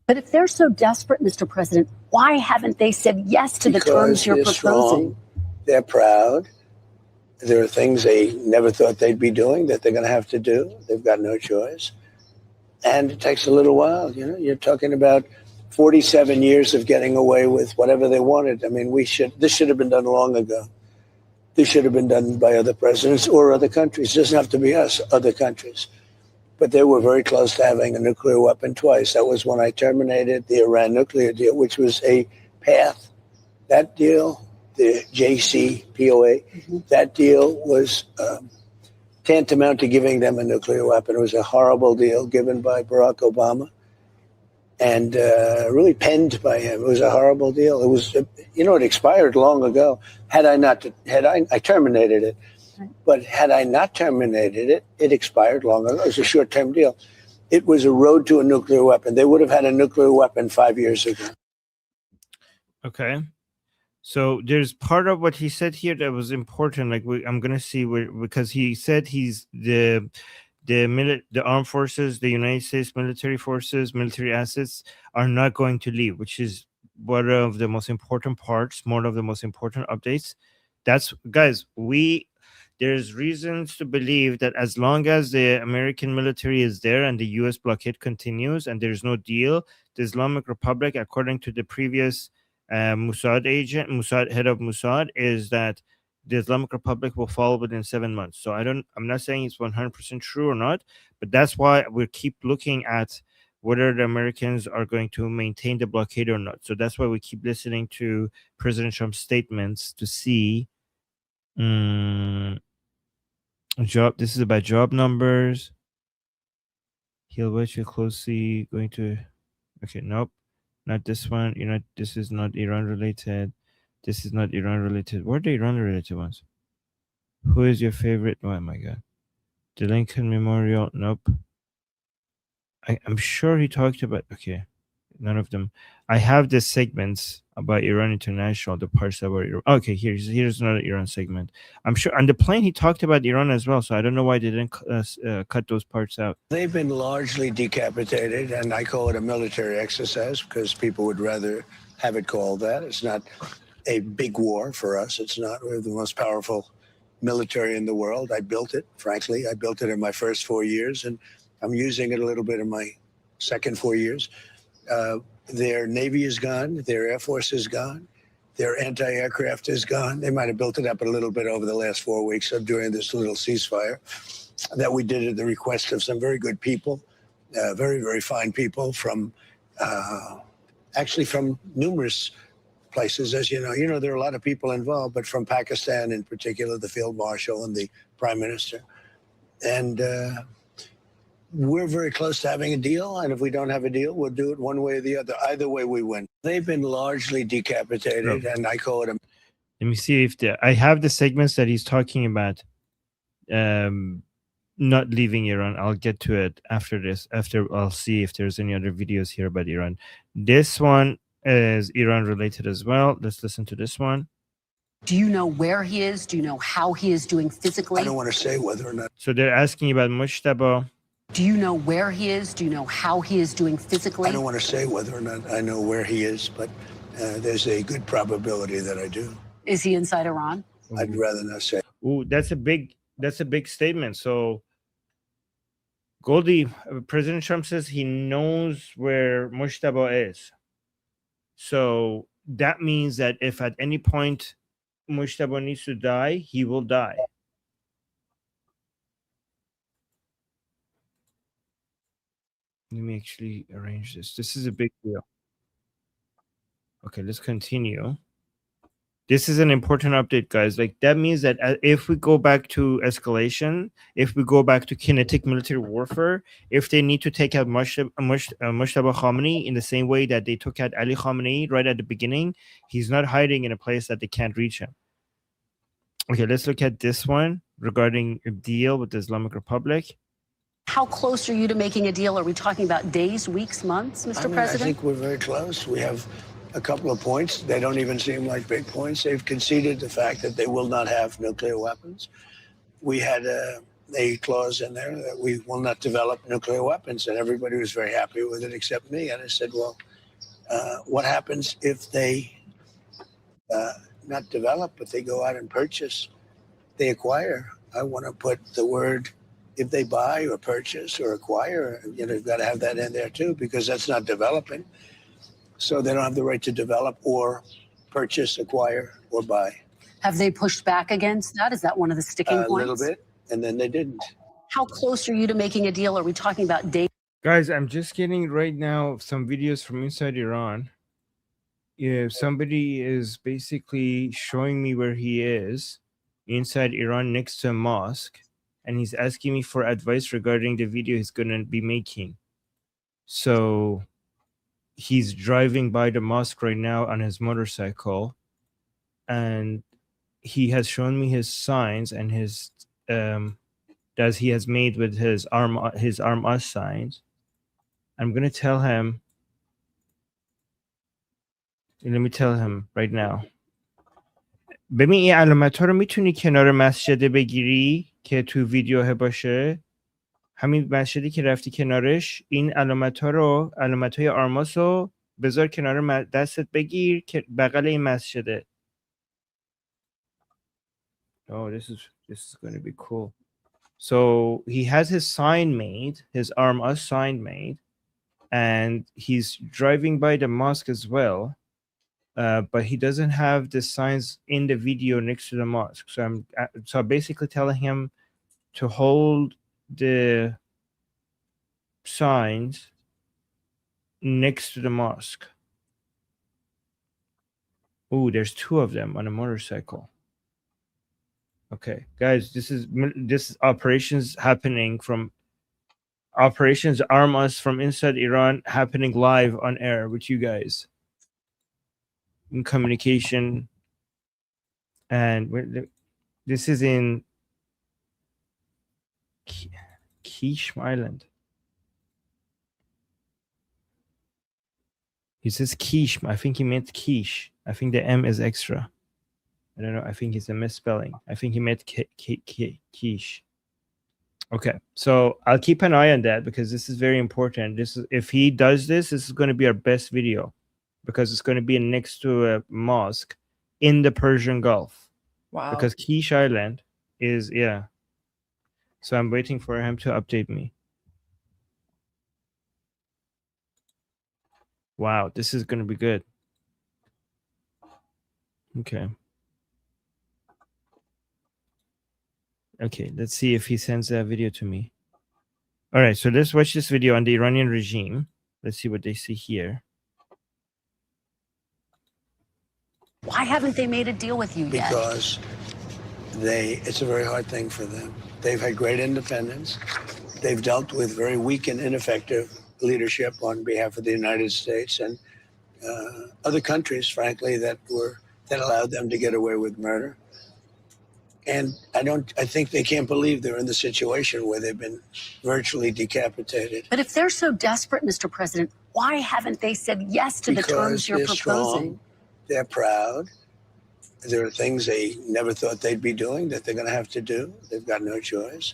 But if they're so desperate, Mr. President, why haven't they said yes to the terms you're proposing?
Strong. They're proud. There are things they never thought they'd be doing that they're going to have to do. They've got no choice. And it takes a little while. You know, you're talking about 47 years of getting away with whatever they wanted. I mean, this should have been done long ago. This should have been done by other presidents or other countries. It doesn't have to be us, other countries. But they were very close to having a nuclear weapon twice. That was when I terminated the Iran nuclear deal, which was a path. That deal, the JCPOA, that deal was tantamount to giving them a nuclear weapon. It was a horrible deal given by Barack Obama and really penned by him. It was a horrible deal. It was, it expired long ago. I terminated it. But had I not terminated it, it expired long ago. It was a short-term deal. It was a road to a nuclear weapon. They would have had a nuclear weapon 5 years ago.
Okay. So there's part of what he said here that was important. Like I'm gonna see because he said he's the armed forces, the United States military forces, military assets are not going to leave, which is one of the most important parts, one of the most important updates. That's, guys, there's reasons to believe that as long as the American military is there and the U.S. blockade continues and there's no deal, the Islamic Republic, according to the previous Mossad head of Mossad, is that the Islamic Republic will fall within 7 months. So I'm not saying it's 100% true or not, but that's why we keep looking at whether the Americans are going to maintain the blockade or not. So that's why we keep listening to President Trump's statements to see. This is about job numbers. He'll watch you closely. Okay, nope. Not this one. You know, this is not Iran related. This is not Iran related. What are the Iran related ones? Who is your favorite? Oh my god. The Lincoln Memorial. Nope. I'm sure he talked about. Okay. None of them. I have the segments about Iran International, the parts about Iran. Okay, here's another Iran segment. I'm sure on the plane he talked about Iran as well, so I don't know why they didn't cut those parts out.
They've been largely decapitated, and I call it a military exercise because people would rather have it called that. It's not a big war for us. It's not. We're the most powerful military in the world. I built it, frankly. I built it in my first 4 years, and I'm using it a little bit in my second 4 years. Their Navy is gone. Their Air Force is gone. Their anti-aircraft is gone. They might have built it up a little bit over the last 4 weeks during this little ceasefire that we did at the request of some very good people, very, very fine people from, actually from numerous places. As you know, there are a lot of people involved, but from Pakistan in particular, the Field Marshal and the Prime Minister. And we're very close to having a deal, and if we don't have a deal, we'll do it one way or the other. Either way, we win. They've been largely decapitated, and I call it a...
Let me see if I have the segments that he's talking about. Not leaving Iran. I'll get to it after this. After I'll see if there's any other videos here about Iran. This one is Iran related as well. Let's listen to this one.
Do you know where he is? Do you know how he is doing physically?
I don't want to say whether or not...
So they're asking about Mujtaba.
Do you know where he is? Do you know how he is doing physically?
I don't want to say whether or not I know where he is, but there's a good probability that I do.
Is he inside Iran?
I'd rather not say.
Ooh, that's a big statement. So Goldie, President Trump says he knows where Mujtaba is. So that means that if at any point Mujtaba needs to die, he will die. Let me actually arrange this. This is a big deal. Okay, let's continue. This is an important update, guys. Like, that means that if we go back to escalation, if we go back to kinetic military warfare, if they need to take out Mujtaba Khamenei in the same way that they took out Ali Khamenei right at the beginning, he's not hiding in a place that they can't reach him. Okay, let's look at this one regarding a deal with the Islamic Republic.
How close are you to making a deal? Are we talking about days, weeks, months, Mr. President?
I think we're very close. We have a couple of points. They don't even seem like big points. They've conceded the fact that they will not have nuclear weapons. We had a clause in there that we will not develop nuclear weapons, and everybody was very happy with it except me. And I said, well, what happens if they not develop, but they go out and purchase, they acquire? I want to put the word, if they buy or purchase or acquire, you've got to have that in there too, because that's not developing. So they don't have the right to develop or purchase, acquire, or buy.
Have they pushed back against that? Is that one of the sticking points?
A little bit, and then they didn't.
How close are you to making a deal? Are we talking about days?
Guys, I'm just getting right now some videos from inside Iran. Yeah, somebody is basically showing me where he is inside Iran next to a mosque, and he's asking me for advice regarding the video he's going to be making. So he's driving by the mosque right now on his motorcycle, and he has shown me his signs and his that he has made with his arm us signs. I'm going to tell him. Let me tell him right now. ببین این علامت ها رو میتونی کنار مسجد بگیری که تو ویدیو باشه. همین مسجدی که رفتی کنارش، این علامت ها رو، علامت های آرماس رو بذار کنار دستت، بگیر که بغل این مسجده. Oh, this is going to be cool. So he has his sign made, his arm us sign made, and he's driving by the mosque as well. But he doesn't have the signs in the video next to the mosque. So I'm basically telling him to hold the signs next to the mosque. Oh, there's two of them on a motorcycle. Okay, guys, this is operations happening from operations arm us from inside Iran happening live on air with you guys in communication. And this is in Quiche Island. He says quiche. I think he meant quiche. I think the M is extra. I don't know. I think it's a misspelling. I think he meant quiche. Okay, so I'll keep an eye on that because this is very important. This is, if he does this, this is going to be our best video because it's going to be next to a mosque in the Persian Gulf.
Wow.
Because Quiche Island is, yeah. So I'm waiting for him to update me. Wow, this is going to be good. Okay. Okay, let's see if he sends that video to me. All right, so let's watch this video on the Iranian regime. Let's see what they see here.
Why haven't they made a deal with you yet?
Because it's a very hard thing for them. They've had great independence. They've dealt with very weak and ineffective leadership on behalf of the United States and other countries, frankly, that allowed them to get away with murder. And I think they can't believe they're in the situation where they've been virtually decapitated.
But if they're so desperate, Mr. President, why haven't they said yes to the terms you're proposing?
Strong, they're proud. There are things they never thought they'd be doing that they're going to have to do. They've got no choice.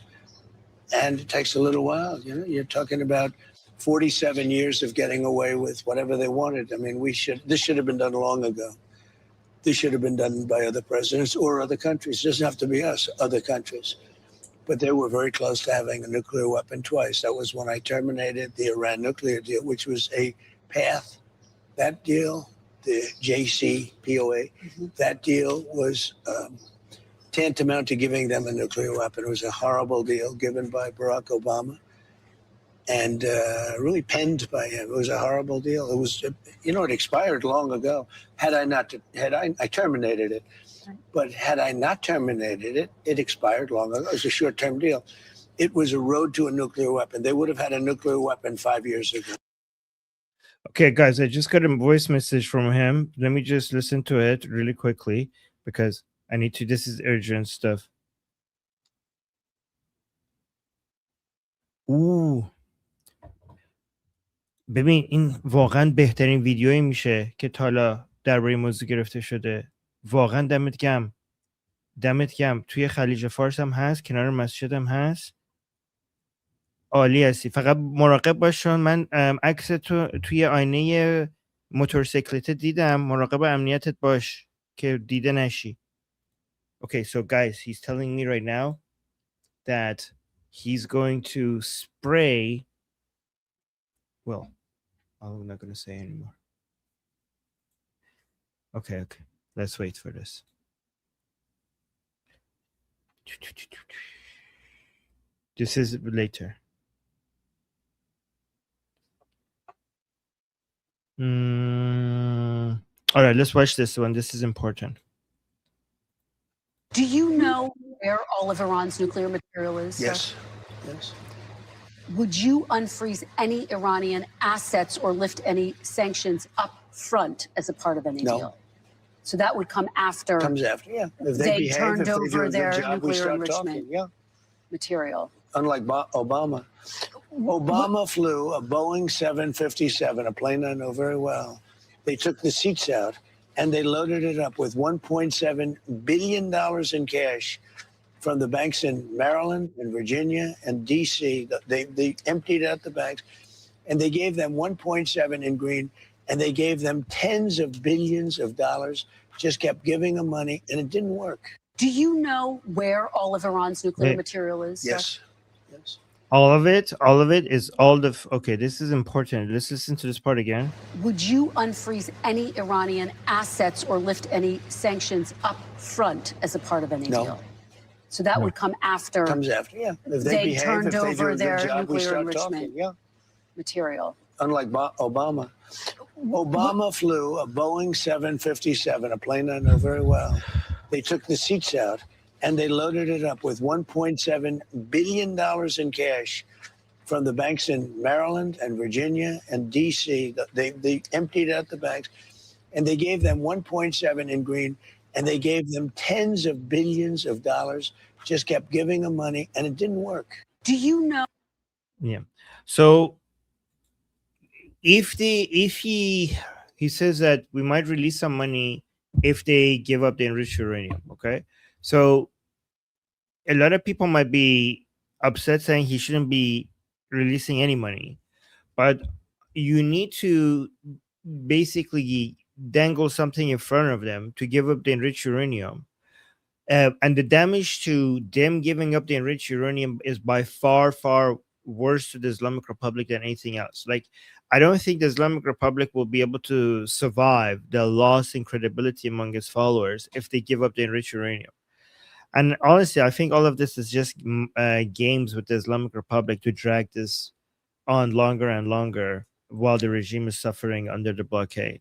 And it takes a little while. You know, you're talking about 47 years of getting away with whatever they wanted. I mean, this should have been done long ago. This should have been done by other presidents or other countries. It doesn't have to be us, other countries. But they were very close to having a nuclear weapon twice. That was when I terminated the Iran nuclear deal, which was a path. That deal, the JCPOA, that deal was tantamount to giving them a nuclear weapon. It was a horrible deal given by Barack Obama and really penned by him. It was a horrible deal. It was, it expired long ago. I terminated it. But had I not terminated it, it expired long ago. It was a short-term deal. It was a road to a nuclear weapon. They would have had a nuclear weapon 5 years ago.
Okay, guys, I just got a voice message from him. Let me just listen to it really quickly because I need to. This is urgent stuff. ببین این واقعا بهترین ویدیویی میشه که تا حالا درباره موضوع گرفته شده. واقعا دمت گرم. دمت گرم. توی خلیج فارس هم هست، کنار مسجد هم هست. عالی هستی. فقط مراقب باش چون من عکس تو توی آینه موتورسیکلت دیدم. مراقب امنیتت باش که دیده نشی. Okay, so guys, he's telling me right now that he's going to spray. Well, I'm not going to say anymore. Okay. Let's wait for this. This is later. All right, let's watch this one. This is important.
Do you know where all of Iran's nuclear material is?
Yes. Yes.
Would you unfreeze any Iranian assets or lift any sanctions up front as a part of any deal? So that would come after.
Comes after, yeah. If
they turned over their nuclear enrichment material.
Unlike Obama. Obama flew a Boeing 757, a plane I know very well. They took the seats out and they loaded it up with $1.7 billion in cash from the banks in Maryland and Virginia and D.C. They emptied out the banks and they gave them 1.7 in green and they gave them tens of billions of dollars, just kept giving them money and it didn't work.
Do you know where all of Iran's nuclear material is?
Yes. Yes.
All of it is all the. Okay, this is important. Let's listen to this part again.
Would you unfreeze any Iranian assets or lift any sanctions up front as a part of any deal? So that would come after.
Comes after, yeah. If
they turned over their nuclear enrichment material.
Unlike Obama. Obama flew a Boeing 757, a plane I know very well. They took the seats out and they loaded it up with $1.7 billion in cash from the banks in Maryland and Virginia and D.C. They emptied out the banks, and they gave them 1.7 in green, and they gave them tens of billions of dollars, just kept giving them money, and it didn't work.
Do you know?
Yeah. So if he says that we might release some money if they give up the enriched uranium, okay? So a lot of people might be upset saying he shouldn't be releasing any money, but you need to basically dangle something in front of them to give up the enriched uranium. And the damage to them giving up the enriched uranium is by far, far worse to the Islamic Republic than anything else. Like, I don't think the Islamic Republic will be able to survive the loss in credibility among its followers if they give up the enriched uranium. And honestly, I think all of this is just games with the Islamic Republic to drag this on longer and longer while the regime is suffering under the blockade.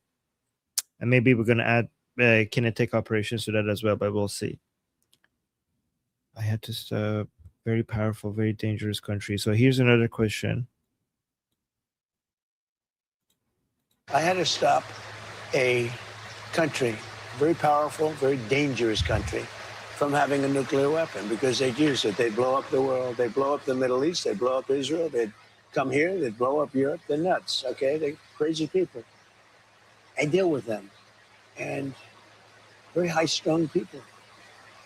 And maybe we're going to add kinetic operations to that as well, but we'll see. I had to stop. Very powerful, very dangerous country. So here's another question.
I had to stop a country, very powerful, very dangerous country, from having a nuclear weapon because they'd use it. They'd blow up the world. They'd blow up the Middle East. They'd blow up Israel. They'd come here. They'd blow up Europe. They're nuts, okay? They're crazy people. I deal with them. And very high-strung people,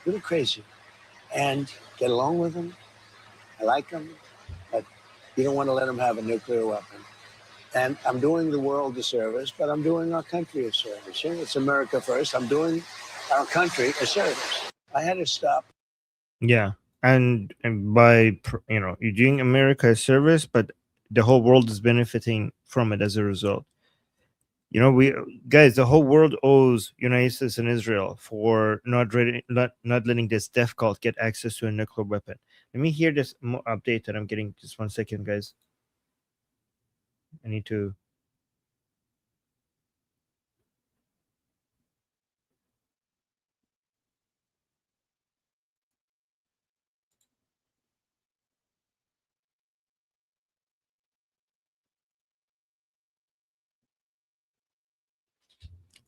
really crazy. And get along with them. I like them. But you don't want to let them have a nuclear weapon. And I'm doing the world a service, but I'm doing our country a service. It's America first. I'm doing our country a service. I had to stop.
Yeah. And by, you're doing America a service, but the whole world is benefiting from it as a result. The whole world owes United States and Israel for not letting this death cult get access to a nuclear weapon. Let me hear this update that I'm getting. Just 1 second, guys. I need to.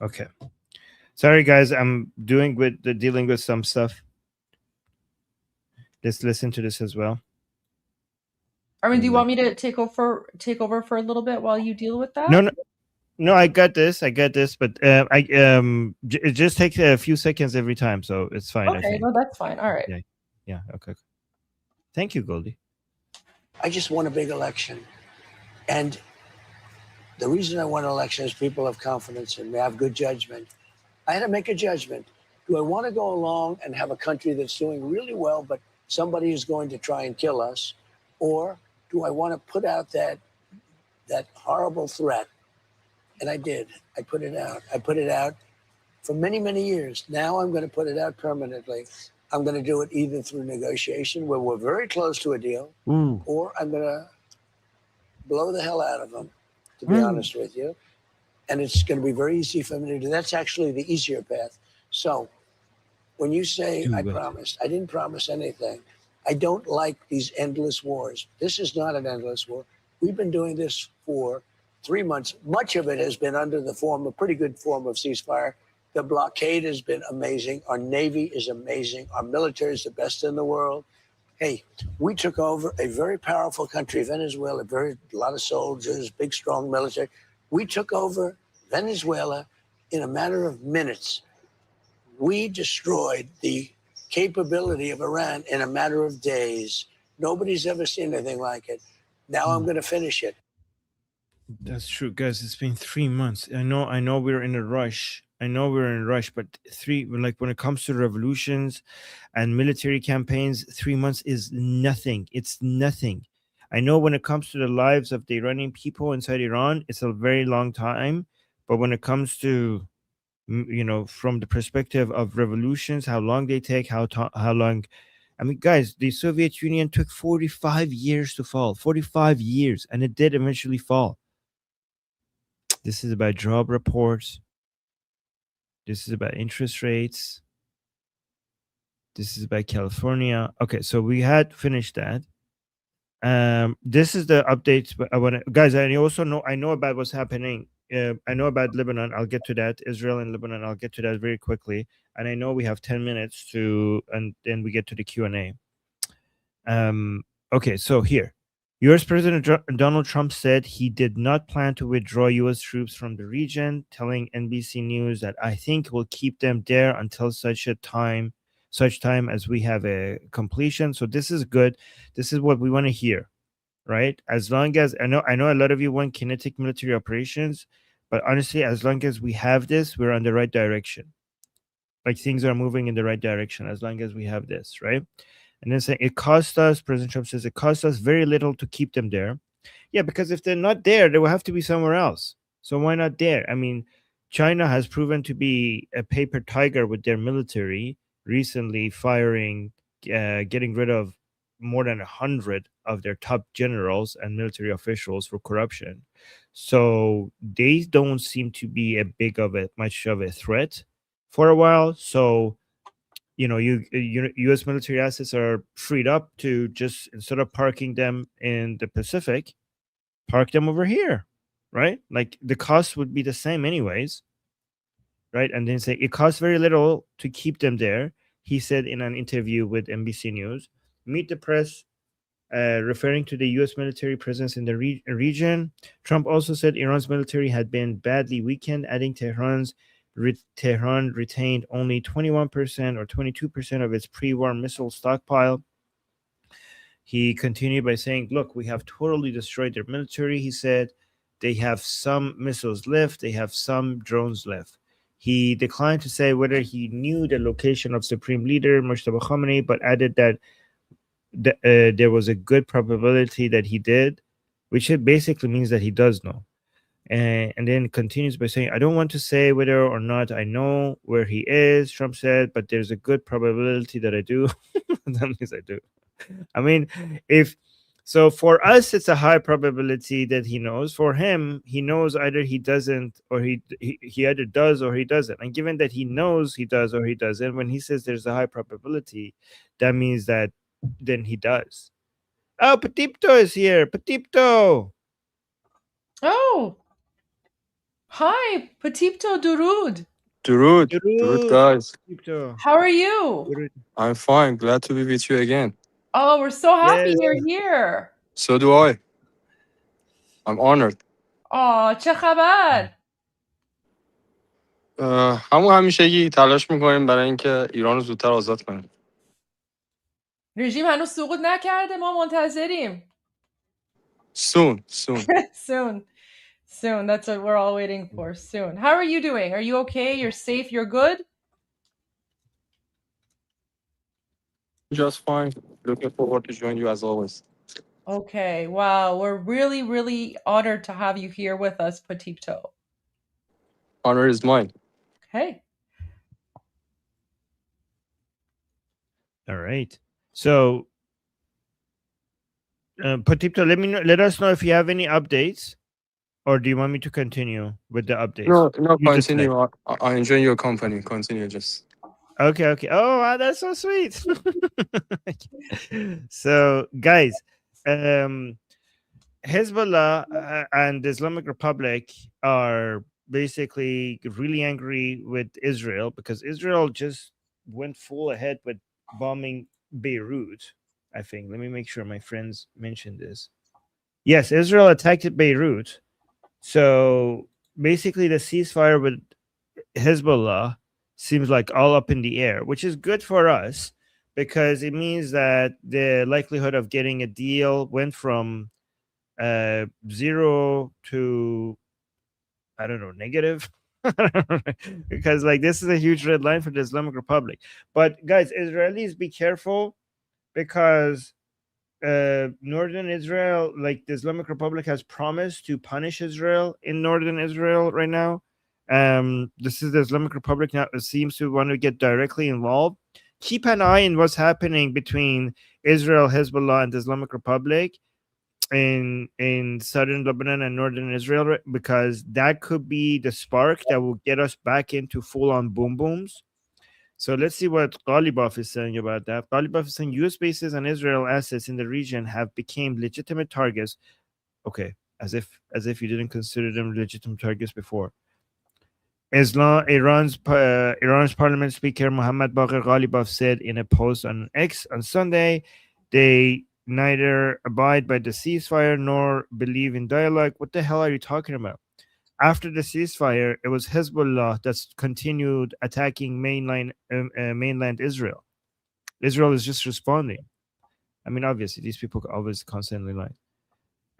Okay. Sorry, guys. I'm dealing with some stuff. Let's listen to this as well.
Armin, do you want me to take over for a little bit while you deal with that?
No. I got this. But it just takes a few seconds every time, so it's fine.
Okay,
I think.
no, that's fine. All right.
Yeah. Okay. Thank you, Goldie.
I just won a big election. And the reason I won an election is people have confidence in me, I have good judgment. I had to make a judgment. Do I want to go along and have a country that's doing really well, but somebody is going to try and kill us? Or do I want to put out that horrible threat? And I did. I put it out. I put it out for many, many years. Now I'm going to put it out permanently. I'm going to do it either through negotiation, where we're very close to a deal, or I'm going to blow the hell out of them, to be honest with you. And it's going to be very easy for me to do. That's actually the easier path. So when you say I promised, I didn't promise anything. I don't like these endless wars. This is not an endless war. We've been doing this for 3 months. Much of it has been under the form, a pretty good form of ceasefire. The blockade has been amazing. Our Navy is amazing. Our military is the best in the world. Hey, we took over a very powerful country, Venezuela, a lot of soldiers, big, strong military. We took over Venezuela in a matter of minutes. We destroyed the capability of Iran in a matter of days. Nobody's ever seen anything like it. Now I'm going to finish it.
That's true, guys. It's been 3 months. I know we're in a rush. But when it comes to revolutions and military campaigns, 3 months is nothing. It's nothing. I know when it comes to the lives of the Iranian people inside Iran, it's a very long time. But when it comes to, from the perspective of revolutions, how long they take, how long. I mean, guys, the Soviet Union took 45 years to fall. 45 years, and it did eventually fall. This is about job reports. This is about interest rates. This is about California. Okay, so we had finished that. This is the updates. But I want to, guys. I know about what's happening. I know about Lebanon. I'll get to that. Israel and Lebanon. I'll get to that very quickly. And I know we have 10 minutes and then we get to the Q&A. Okay, so here, U.S. President Donald Trump said he did not plan to withdraw U.S. troops from the region, telling NBC News that I think we'll keep them there until such time as we have a completion. So this is good. This is what we want to hear, right? As long as I know a lot of you want kinetic military operations, but honestly, as long as we have this, we're on the right direction. Like things are moving in the right direction as long as we have this, right? And then saying it cost us, President Trump says it cost us very little to keep them there. Yeah, because if they're not there, they will have to be somewhere else. So why not there? I mean, China has proven to be a paper tiger with their military, recently getting rid of more than 100 of their top generals and military officials for corruption. So they don't seem to be much of a threat for a while. So U.S. military assets are freed up to just, instead of parking them in the Pacific, park them over here, right? Like the cost would be the same anyways, right? And then say it costs very little to keep them there. He said in an interview with NBC News, Meet the Press, referring to the U.S. military presence in the region. Trump also said Iran's military had been badly weakened, adding Tehran retained only 21% or 22% of its pre-war missile stockpile. He continued by saying, look, we have totally destroyed their military. He said they have some missiles left, they have some drones left. He declined to say whether he knew the location of Supreme Leader Mojtaba Khamenei, but added that there was a good probability that he did, which it basically means that he does know. And then continues by saying, I don't want to say whether or not I know where he is, Trump said, but there's a good probability that I do. That means I do. I mean, so for us, it's a high probability that he knows. For him, he knows either he doesn't, or he either does or he doesn't. And given that he knows he does or he doesn't, when he says there's a high probability, that means that then he does. Oh, Petipto is here. Petipto.
Oh, hi, Petipto Durud.
Durud, guys.
Petipto.
How are you?
I'm fine. Glad to be with you again.
Oh, we're so happy you're here.
So do I. I'm honored.
Oh, چه خبر؟
همون همیشگی تلاش میکنیم برای اینکه ایران رو زودتر آزاد کنیم.
رژیم هنوز سقوط نکرده، ما منتظریم.
Soon.
Soon. That's what we're all waiting for. Soon. How are you doing? Are you okay? You're safe? You're good?
Just fine. Looking forward to join you as always.
Okay. Wow. We're really, really honored to have you here with us, Petipto.
Honor is mine.
Okay.
All right. So, Petipto, let us know if you have any updates, or do you want me to continue with the updates?
No,
You just
continue. I enjoy your company. Continue, just.
Okay. Oh, wow, that's so sweet. So, guys, Hezbollah and the Islamic Republic are basically really angry with Israel because Israel just went full ahead with bombing Beirut, I think. Let me make sure my friends mentioned this. Yes, Israel attacked Beirut. So basically the ceasefire with Hezbollah seems like all up in the air, which is good for us because it means that the likelihood of getting a deal went from 0 to, I don't know, negative. Because like this is a huge red line for the Islamic Republic. But guys, Israelis, be careful because northern Israel, like the Islamic Republic has promised to punish Israel in northern Israel right now. This is the Islamic Republic now seems to want to get directly involved. Keep an eye on what's happening between Israel, Hezbollah, and the Islamic Republic in southern Lebanon and northern Israel, because that could be the spark that will get us back into full-on boom booms. So let's see what Ghalibaf is saying about that. Ghalibaf is saying U.S. bases and Israel assets in the region have become legitimate targets. Okay, as if you didn't consider them legitimate targets before. Iran's parliament speaker Mohammad Bagher Ghalibaf said in a post on X on Sunday, they neither abide by the ceasefire nor believe in dialogue. What the hell are you talking about? After the ceasefire, it was Hezbollah that's continued attacking mainland Israel. Israel is just responding. I mean, obviously, these people always constantly lie.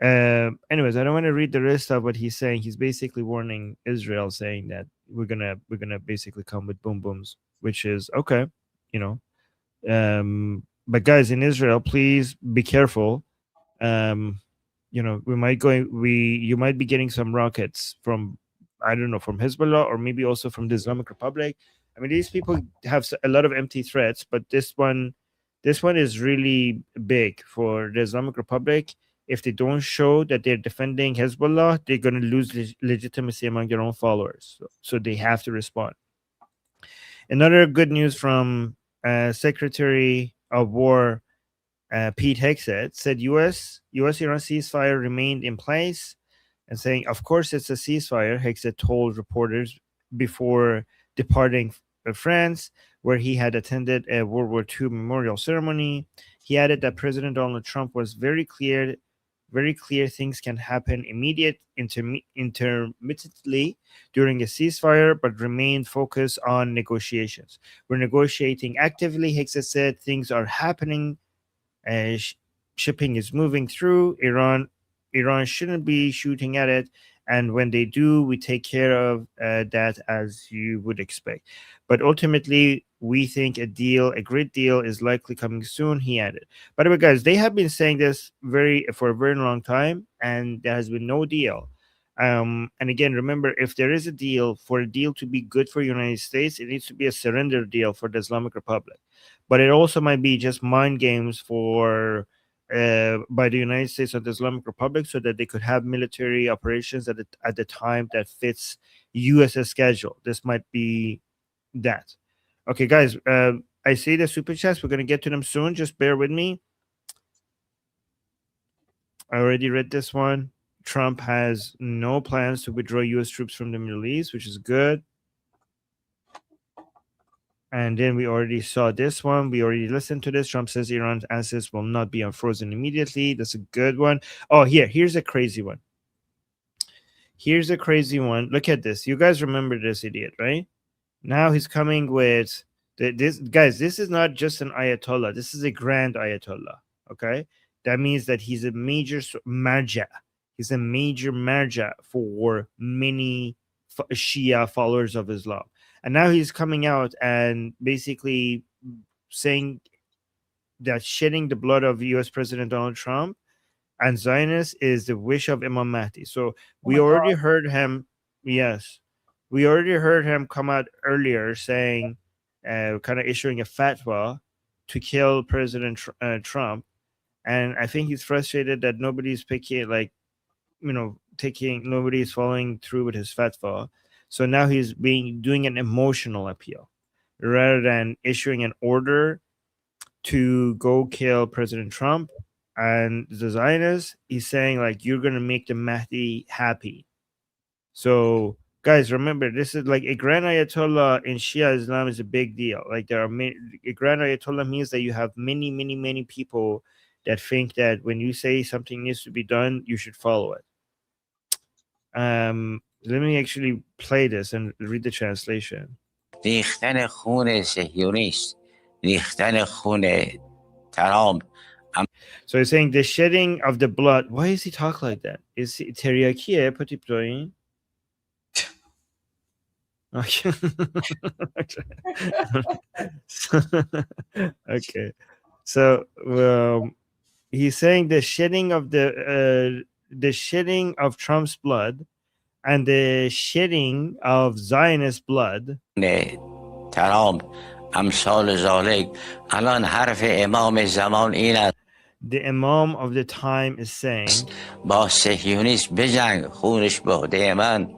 Anyways, I don't want to read the rest of what he's saying. He's basically warning Israel, saying that we're gonna basically come with boom booms, which is okay, you know. But guys in Israel, please be careful. You know, you might be getting some rockets from, I don't know, from Hezbollah or maybe also from the Islamic Republic. I mean, these people have a lot of empty threats, but this one is really big for the Islamic Republic. If they don't show that they're defending Hezbollah, they're going to lose legitimacy among their own followers. So they have to respond. Another good news from Secretary of War Pete Hegseth said U.S.-Iran ceasefire remained in place, and saying, of course, it's a ceasefire, Hegseth told reporters before departing France, where he had attended a World War II memorial ceremony. He added that President Donald Trump was very clear things can happen intermittently during a ceasefire, but remained focused on negotiations. We're negotiating actively, Hegseth said. Things are happening. Shipping is moving through. Iran shouldn't be shooting at it, and when they do, we take care of that, as you would expect. But ultimately, we think a great deal is likely coming soon, he added. By the way, guys, they have been saying this for a very long time, and there has been no deal. And again, remember, if there is a deal, for a deal to be good for the United States, it needs to be a surrender deal for the Islamic Republic. But it also might be just mind games by the United States and the Islamic Republic, so that they could have military operations at the time that fits US's schedule. This might be that. Okay, guys, I see the super chats. We're going to get to them soon. Just bear with me. I already read this one. Trump has no plans to withdraw U.S. troops from the Middle East, which is good. And then we already saw this one. We already listened to this. Trump says Iran's assets will not be unfrozen immediately. That's a good one. Oh, here's a crazy one. Here's a crazy one. Look at this. You guys remember this idiot, right? Now he's coming with this. Guys, this is not just an Ayatollah. This is a grand Ayatollah. Okay? That means that he's a major marja. He's a major marja for many Shia followers of Islam. And now he's coming out and basically saying that shedding the blood of U.S. President Donald Trump and Zionists is the wish of Imam Mahdi. So we already heard him. Yes. We already heard him come out earlier saying, kind of issuing a fatwa to kill President Trump. And I think he's frustrated that nobody's picking, nobody's following through with his fatwa. So now he's doing an emotional appeal rather than issuing an order to go kill President Trump and the Zionists. He's saying, like, you're going to make the Mahdi happy. So, guys, remember, this is like a Grand Ayatollah in Shia Islam is a big deal. Like, a Grand Ayatollah means that you have many, many, many people that think that when you say something needs to be done, you should follow it. Let me actually play this and read the translation.
ریختن خون صهیونیست، ریختن خون ترام.
So he's saying the shedding of the blood. Why is he talk like that? Is he teriyaki pati ployin? Okay. So he's saying the shedding of Trump's blood and the shedding of Zionist blood.
ترام امثال ذلك الان حرف امام زمان این است.
The Imam of the time is saying
با صهیونیست بجنگ خونش باده من.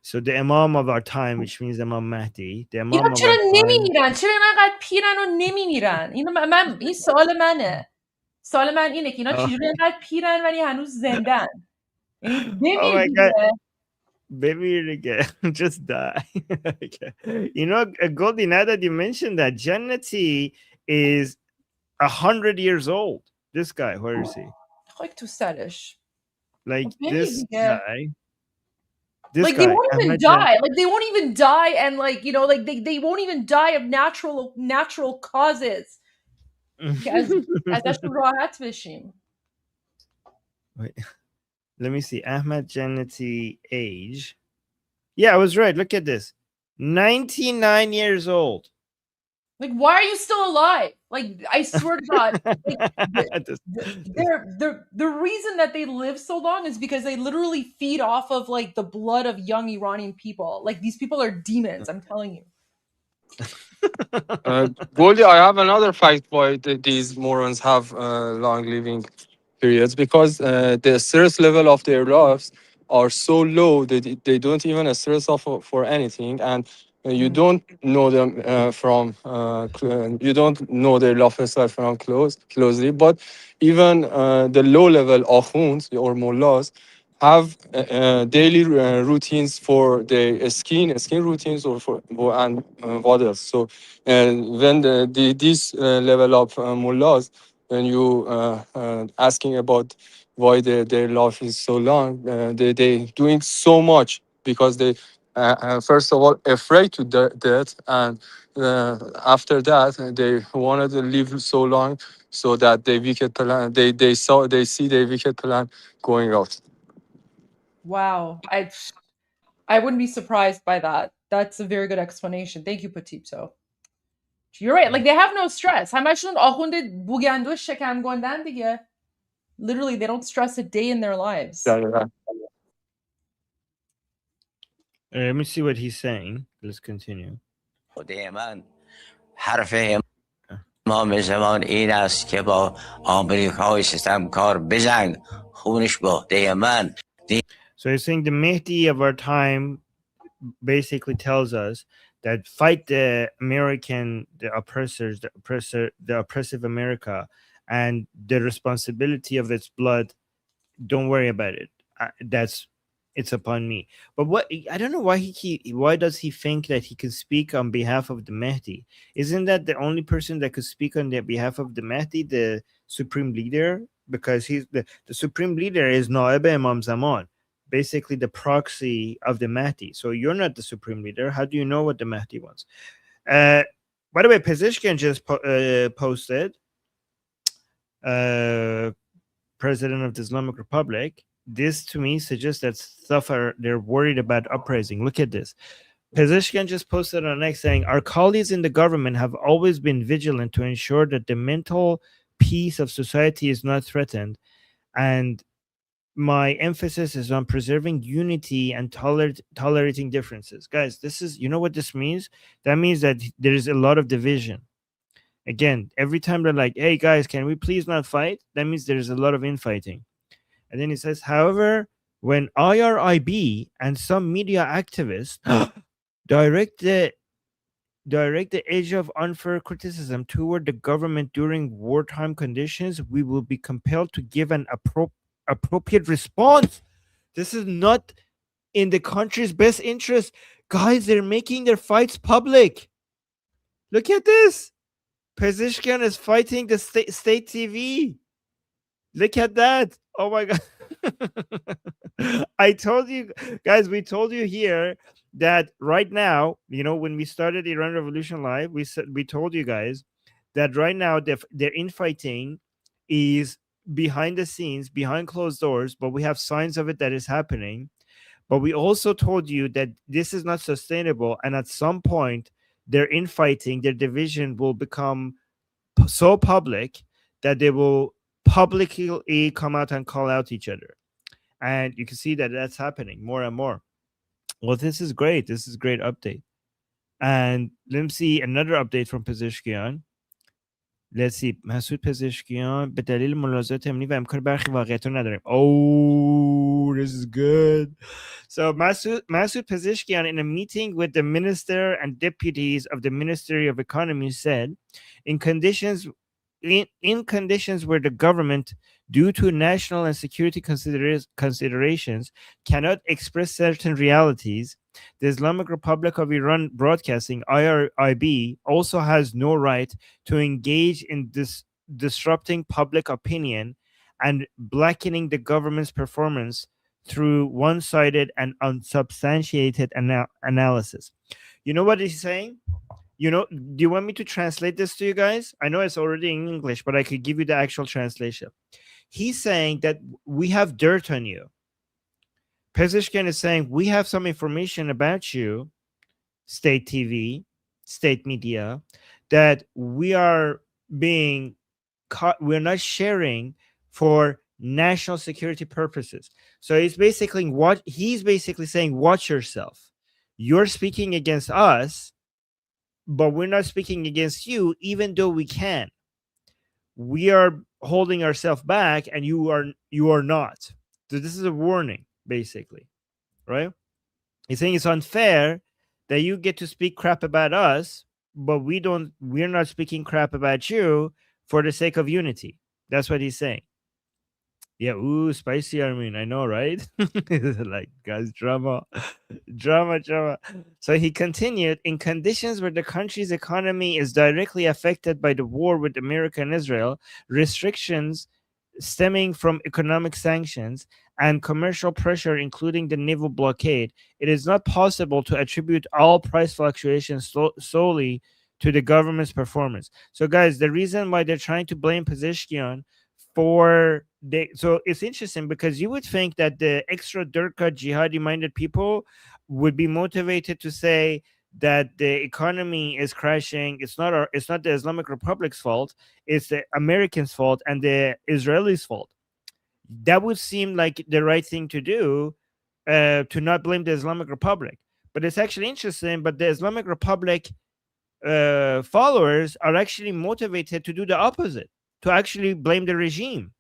So the Imam of our time, which means Imam Mahdi, the
اینا
Imam of
چرا
our time.
نمیمیرن؟ چرا اینقدر پیرن و نمیمیرن؟ این سوال منه. سوال من اینه که اینا
Oh,
چجوری اینقدر پیرن ولی هنوز زندن؟ یعنی
oh
بمیر
my God.
دیگه.
Baby, again, just die. Okay. You know, Goldie, now that you mentioned that, Jannati is 100 years old. This guy, where is he?
خاک تو سرش.
Like
بمیر
this
دیگه.
guy. This
Like they
guy.
won't even
Ahmad Jan-
die. Like they won't even die, and like you know, like they won't even die of natural causes. ازش راحت بشیم.
Wait, let me see. Ahmad Jannati age. Yeah, I was right. Look at this. 99 years old.
Like, why are you still alive? Like, I swear to God, like, the reason that they live so long is because they literally feed off of like the blood of young Iranian people. Like, these people are demons. I'm telling you.
Goldie, I have another fact why these morons have long living periods, because the stress level of their lives are so low that they don't even stress off for anything, and you don't know them you don't know their lifestyle from closely, but even the low level akhuns or mullahs have daily routines for their skin routines or for and what else. So when this level of mullahs, when you asking about why their life is so long, they doing so much because they first of all afraid to death, and after that they wanted to live so long so that the wicked plan they see the wicked plan going out.
Wow, I wouldn't be surprised by that. That's a very good explanation. Thank you, Patipso. You're right. Like they have no stress. همشون آخوند بوگندو شکم گندن دیگه. Literally, they don't stress a day in their lives.
Let me see what he's saying. Let's continue.
خدای من حرف امام زمان این است که با آمریکای ستمکار بجنگ خونش به عهده من.
So he's saying the Mehdi of our time basically tells us that fight the American, the oppressors, the oppressive America, and the responsibility of its blood. Don't worry about it. It's upon me. But what, I don't know why does he think that he can speak on behalf of the Mahdi? Isn't that the only person that could speak on the behalf of the Mahdi, the supreme leader? Because he's the supreme leader is Naib Imam Zaman, basically the proxy of the Mahdi. So you're not the supreme leader. How do you know what the Mahdi wants? By the way, Pezeshkian just posted, President of the Islamic Republic. This to me suggests that they're worried about uprising. Look at this. Pezeshkian just posted on X saying, our colleagues in the government have always been vigilant to ensure that the mental peace of society is not threatened. And my emphasis is on preserving unity and tolerating differences. Guys, this is, you know what this means? That means that there is a lot of division. Again, every time they're like, hey guys, can we please not fight? That means there's a lot of infighting. And then he says, however, when IRIB and some media activists direct the edge of unfair criticism toward the government during wartime conditions, we will be compelled to give an appropriate response. This is not in the country's best interest. Guys, they're making their fights public. Look at this. Pezeshkian is fighting the state TV. Look at that. Oh my God. I told you guys, we told you here that right now, you know, when we started Iran Revolution Live, we told you guys that right now their infighting is behind the scenes, behind closed doors, but we have signs of it that is happening. But we also told you that this is not sustainable, and at some point their infighting, their division will become so public that they will publicly come out and call out each other. And you can see that that's happening more and more. Well, this is great. This is a great update. And let me see another update from Pezeshkian. Let's see. مسعود پزشکیان به دلیل ملاحظات امنی و امکان برخی واقعیت رو نداریم. Oh, this is good. So Masoud Pezeshkian, in a meeting with the minister and deputies of the Ministry of Economy, said, in conditions where the government, due to national and security considerations, cannot express certain realities, the Islamic Republic of Iran Broadcasting (IRIB) also has no right to engage in disrupting public opinion and blackening the government's performance through one-sided and unsubstantiated analysis. You know what he's saying? You know, do you want me to translate this to you guys? I know it's already in English, but I could give you the actual translation. He's saying that we have dirt on you. Pezeshkian is saying we have some information about you, state TV, state media, that we are being caught, we're not sharing for national security purposes. So he's basically saying, watch yourself. You're speaking against us, but we're not speaking against you, even though we can. We are holding ourselves back, and you are not. So this is a warning, basically, right? He's saying it's unfair that you get to speak crap about us, but we're not speaking crap about you for the sake of unity. That's what he's saying. Yeah, ooh, spicy Armin. I know, right? Like, guys, drama. So he continued, in conditions where the country's economy is directly affected by the war with America and Israel, restrictions stemming from economic sanctions and commercial pressure, including the naval blockade, it is not possible to attribute all price fluctuations solely to the government's performance. So, guys, the reason why they're trying to blame Pezeshkian so it's interesting, because you would think that the extra Durka jihadi minded people would be motivated to say that the economy is crashing. It's not the Islamic Republic's fault. It's the Americans' fault and the Israelis' fault. That would seem like the right thing to do, to not blame the Islamic Republic. But it's actually interesting. But the Islamic Republic followers are actually motivated to do the opposite, to actually blame the regime,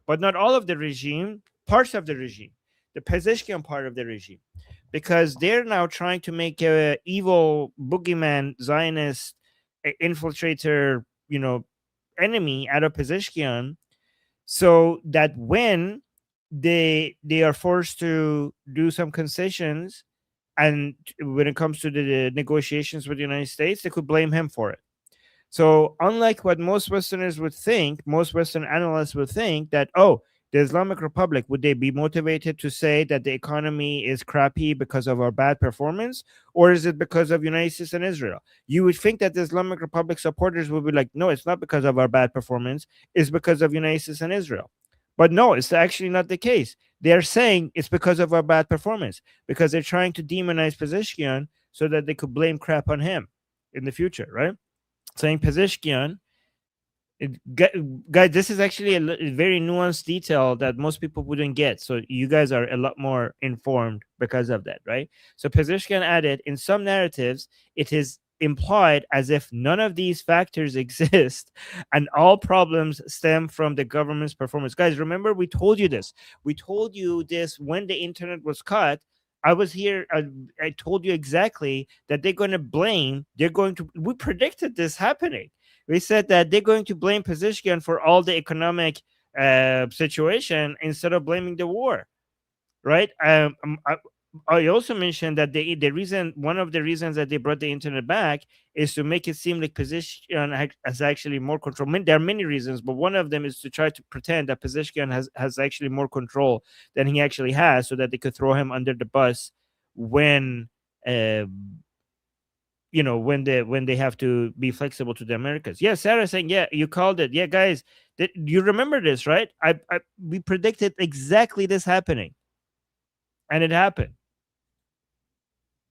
but not all of the regime, parts of the regime, the Pezeshkian part of the regime, because they're now trying to make a evil boogeyman Zionist infiltrator, enemy out of Pezeshkian, so that when they are forced to do some concessions, and when it comes to the negotiations with the United States, they could blame him for it. So unlike what most Westerners would think, most Western analysts would think that, oh, the Islamic Republic, would they be motivated to say that the economy is crappy because of our bad performance? Or is it because of United States and Israel? You would think that the Islamic Republic supporters would be like, no, it's not because of our bad performance. It's because of United States and Israel. But no, it's actually not the case. They're saying it's because of our bad performance, because they're trying to demonize Pezeshkian so that they could blame crap on him in the future, right? Saying Pezeshkian, guys, this is actually a very nuanced detail that most people wouldn't get. So you guys are a lot more informed because of that, right? So Pezeshkian added, in some narratives, it is implied as if none of these factors exist and all problems stem from the government's performance. Guys, remember we told you this. We told you this when the internet was cut. I was here. I told you exactly that they're going to we predicted this happening. We said that they're going to blame Pezeshkian for all the economic situation instead of blaming the war, right? I also mentioned that one of the reasons that they brought the internet back is to make it seem like Pezeshkian has actually more control. There are many reasons, but one of them is to try to pretend that Pezeshkian has actually more control than he actually has, so that they could throw him under the bus when when they have to be flexible to the Americans. Yeah, Sarah saying, yeah, you called it. Yeah, guys, you remember this, right? We predicted exactly this happening, and it happened.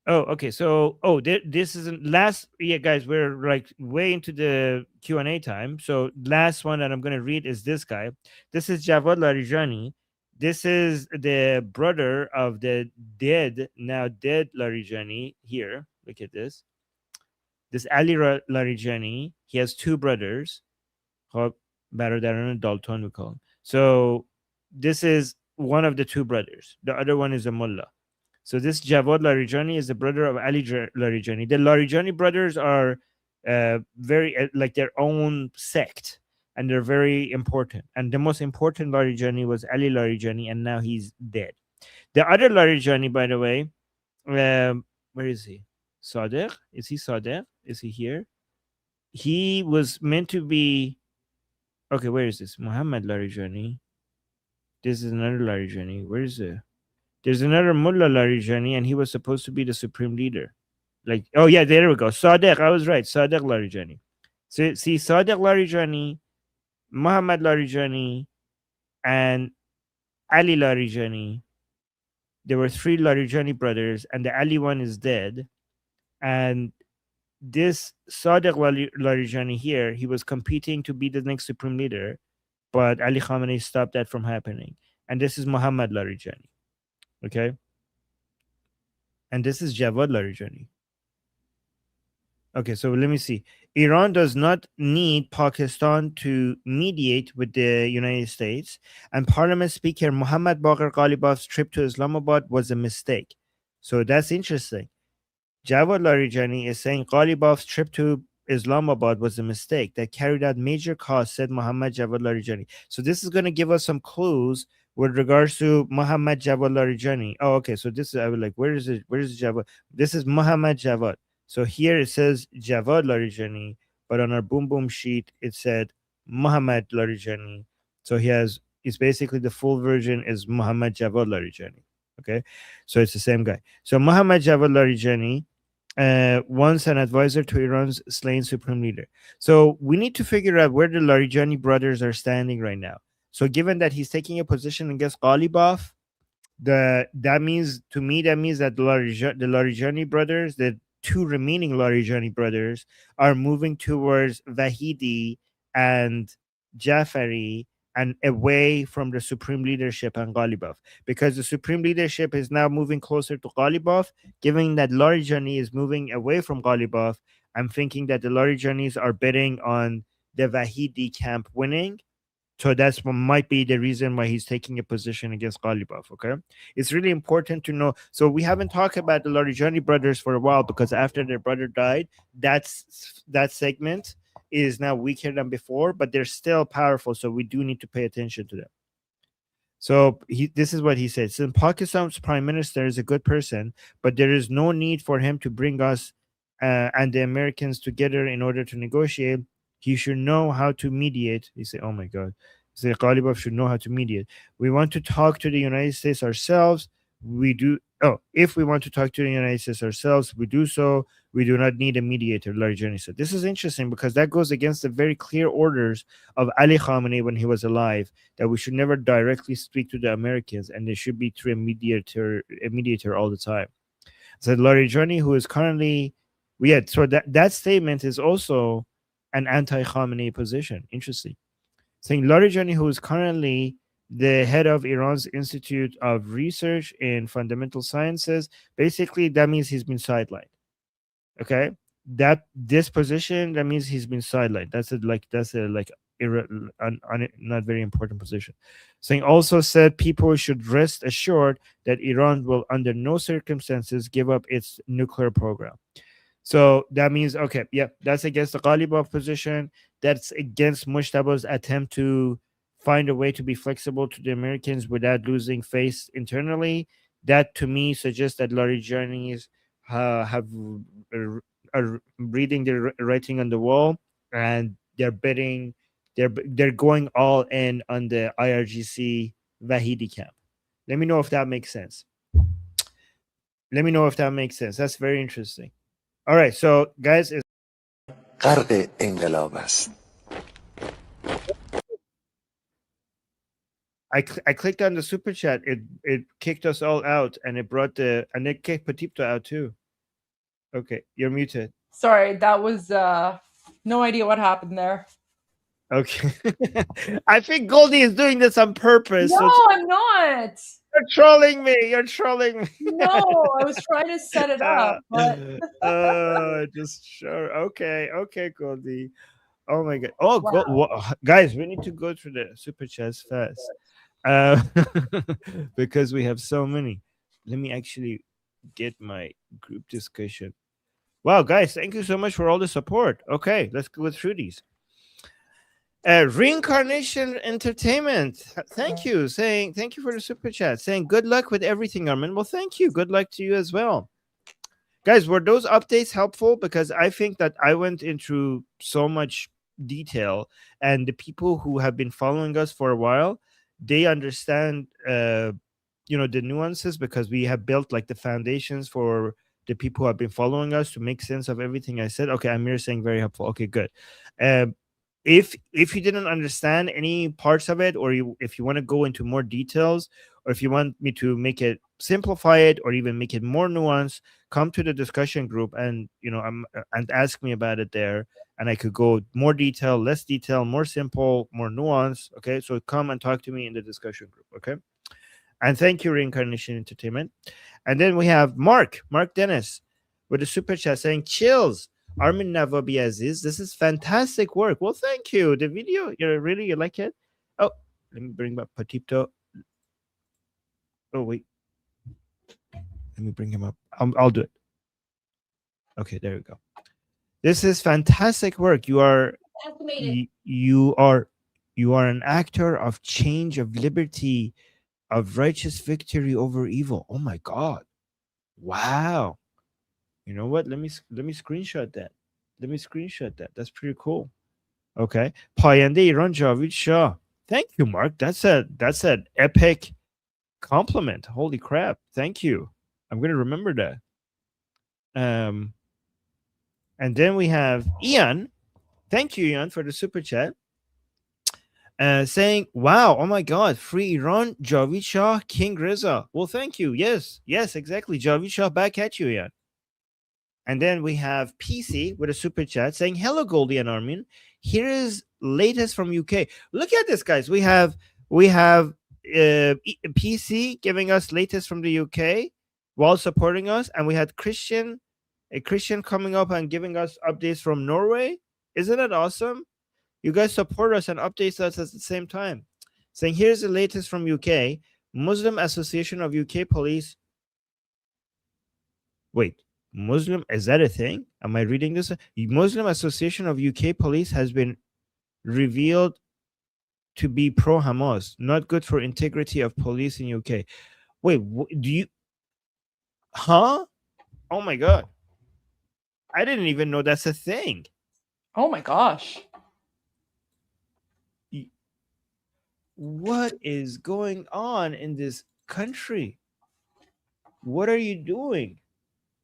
Oh, okay. So, this isn't last. Yeah, guys, we're like way into the Q&A time. So, last one that I'm going to read is this guy. This is Javad Larijani. This is the brother of the now dead Larijani here. Look at this. This Ali Larijani. He has two brothers. خب برادران دالتون we call them. So this is one of the two brothers. The other one is a mullah. So this Javad Larijani is the brother of Ali Larijani. The Larijani brothers are very like their own sect, and they're very important. And the most important Larijani was Ali Larijani, and now he's dead. The other Larijani, by the way, where is he? Sadiq? Is he Sadiq? Is he here? He was meant to be. Okay, where is this? Muhammad Larijani. This is another Larijani. Where is it? There's another Mullah Larijani, and he was supposed to be the supreme leader. Like, oh yeah, there we go. Sadiq, I was right. Sadiq Larijani. So see, Sadiq Larijani, Muhammad Larijani, and Ali Larijani. There were three Larijani brothers, and the Ali one is dead. And this Sadiq Larijani here, he was competing to be the next supreme leader, but Ali Khamenei stopped that from happening. And this is Muhammad Larijani. Okay. And this is Javad Larijani. Okay, so let me see. Iran does not need Pakistan to mediate with the United States, and Parliament Speaker Muhammad Baqir Ghalibaf's trip to Islamabad was a mistake. So that's interesting. Javad Larijani is saying Ghalibaf's trip to Islamabad was a mistake that carried out major costs, said Muhammad Javad Larijani. So this is going to give us some clues with regards to Muhammad Javad Larijani. Oh, okay. So this is, I was like, where is it? Where is Javad? This is Muhammad Javad. So here it says Javad Larijani, but on our Boom Boom sheet, it said Muhammad Larijani. So it's basically the full version is Muhammad Javad Larijani. Okay. So it's the same guy. So Muhammad Javad Larijani, once an advisor to Iran's slain supreme leader. So we need to figure out where the Larijani brothers are standing right now. So given that he's taking a position against Ghalibaf, that means that the Larijani brothers, the two remaining Larijani brothers, are moving towards Vahidi and Jafari and away from the supreme leadership and Ghalibaf, because the supreme leadership is now moving closer to Ghalibaf. Given that Larijani is moving away from Ghalibaf, I'm thinking that the Larijanis are betting on the Vahidi camp winning. So that's what might be the reason why he's taking a position against Ghalibaf. Okay, it's really important to know. So we haven't talked about the Larijani brothers for a while, because after their brother died, that segment is now weaker than before, but they're still powerful. So we do need to pay attention to them. So this is what he said. So Pakistan's prime minister is a good person, but there is no need for him to bring us and the Americans together in order to negotiate. He should know how to mediate. He said, oh my God. He said, Ghalibaf should know how to mediate. We want to talk to the United States ourselves. We do. Oh, if we want to talk to the United States ourselves, we do so. We do not need a mediator, Larijani said. This is interesting because that goes against the very clear orders of Ali Khamenei when he was alive, that we should never directly speak to the Americans, and there should be through a mediator all the time. So Larijani, who is currently, so that statement is also an anti-Khamenei position. Interesting. Saying Larijani, who is currently the head of Iran's Institute of Research in Fundamental Sciences, basically that means he's been sidelined. Okay, this position, that means he's been sidelined. That's a not very important position. Saying also said people should rest assured that Iran will under no circumstances give up its nuclear program. So that means, okay, yeah, that's against the Ghalibaf position. That's against Mushtaba's attempt to find a way to be flexible to the Americans without losing face internally. That to me suggests that Larijanis are reading the writing on the wall, and they're betting, they're going all in on the IRGC Vahidi camp. Let me know if that makes sense. That's very interesting. All right, so guys,
غرق انقلاب است.
I clicked on the super chat. It kicked us all out, and it kicked Patipto out too. Okay, you're muted.
Sorry, that was no idea what happened there.
Okay. I think Goldie is doing this on purpose.
No, I'm not.
You're trolling me.
No, I was trying to set it up. But...
just sure. Okay, Goldie. Oh my god. Oh, guys, we need to go through the super chats fast, uh, because we have so many. Let me actually get my group discussion. Wow, guys, thank you so much for all the support. Okay, let's go through these. Reincarnation Entertainment, thank you. Saying thank you for the super chat. Saying good luck with everything, Armin. Well, thank you. Good luck to you as well. Guys, were those updates helpful? Because I think that I went into so much detail, and the people who have been following us for a while, they understand the nuances, because we have built like the foundations for the people who have been following us to make sense of everything I said. Okay, Amir saying very helpful. Okay, good. If you didn't understand any parts of it, or if you want to go into more details, or if you want me to make it simplify it, or even make it more nuanced, come to the discussion group and and ask me about it there, and I could go more detail, less detail, more simple, more nuance. Okay, so come and talk to me in the discussion group. Okay, and thank you, Reincarnation Entertainment. And then we have Mark Dennis with a super chat saying chills. Armin Navabi Aziz, this is fantastic work. Well, thank you. The video, you like it? Oh, let me bring up Patito. Oh, wait. Let me bring him up. I'll do it. Okay, there we go. This is fantastic work. You are an actor of change, of liberty, of righteous victory over evil. Oh my God. Wow. You know what? Let me screenshot that. That's pretty cool. Okay. Payende Iran Javid Shah. Thank you, Mark. That's an epic compliment. Holy crap. Thank you. I'm gonna remember that. And then we have Ian. Thank you, Ian, for the super chat. Saying, wow, oh my God, free Iran, Javid Shah, King Reza. Well, thank you. Yes, exactly. Javid Shah, back at you, Ian. And then we have PC with a super chat saying, hello, Goldie and Armin. Here is latest from UK. Look at this, guys. We have PC giving us latest from the UK while supporting us. And we had a Christian coming up and giving us updates from Norway. Isn't it awesome? You guys support us and update us at the same time. Saying, here's the latest from UK. Muslim Association of UK Police. Wait. Muslim, is that a thing? Am I reading this? Muslim Association of UK Police has been revealed to be pro-Hamas, not good for integrity of police in UK. Wait, do you? Huh? Oh my God! I didn't even know that's a thing.
Oh my gosh!
What is going on in this country? What are you doing?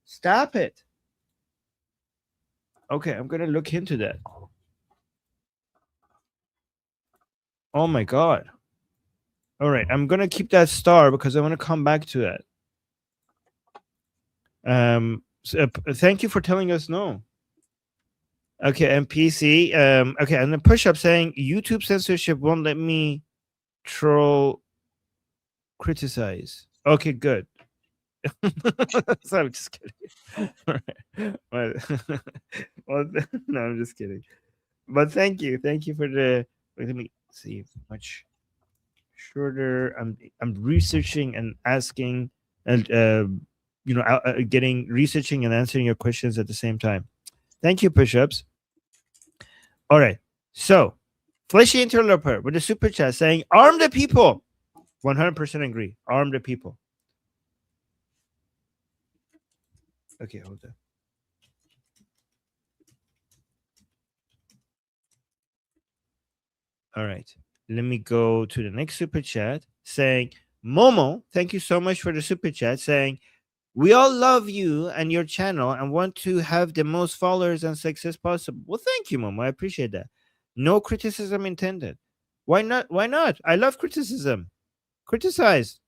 Stop it. Okay, I'm gonna look into that. Oh my God. All right, I'm gonna keep that star because I want to come back to that. Thank you for telling us no. Okay, MPC. Okay, and then push up saying YouTube censorship won't let me troll criticize. Okay, good. So I'm just kidding. Well, no, I'm just kidding. But thank you for the. Wait, let me see much shorter. I'm researching and asking, and getting researching and answering your questions at the same time. Thank you, push-ups. All right, so Fleshy Interloper with a super chat saying, "Arm the people." 100% agree. Arm the people. Okay, hold on. All right. Let me go to the next super chat saying, Momo, thank you so much for the super chat saying, we all love you and your channel and want to have the most followers and success possible. Well, thank you, Momo. I appreciate that. No criticism intended. Why not? Why not? I love criticism. Criticize.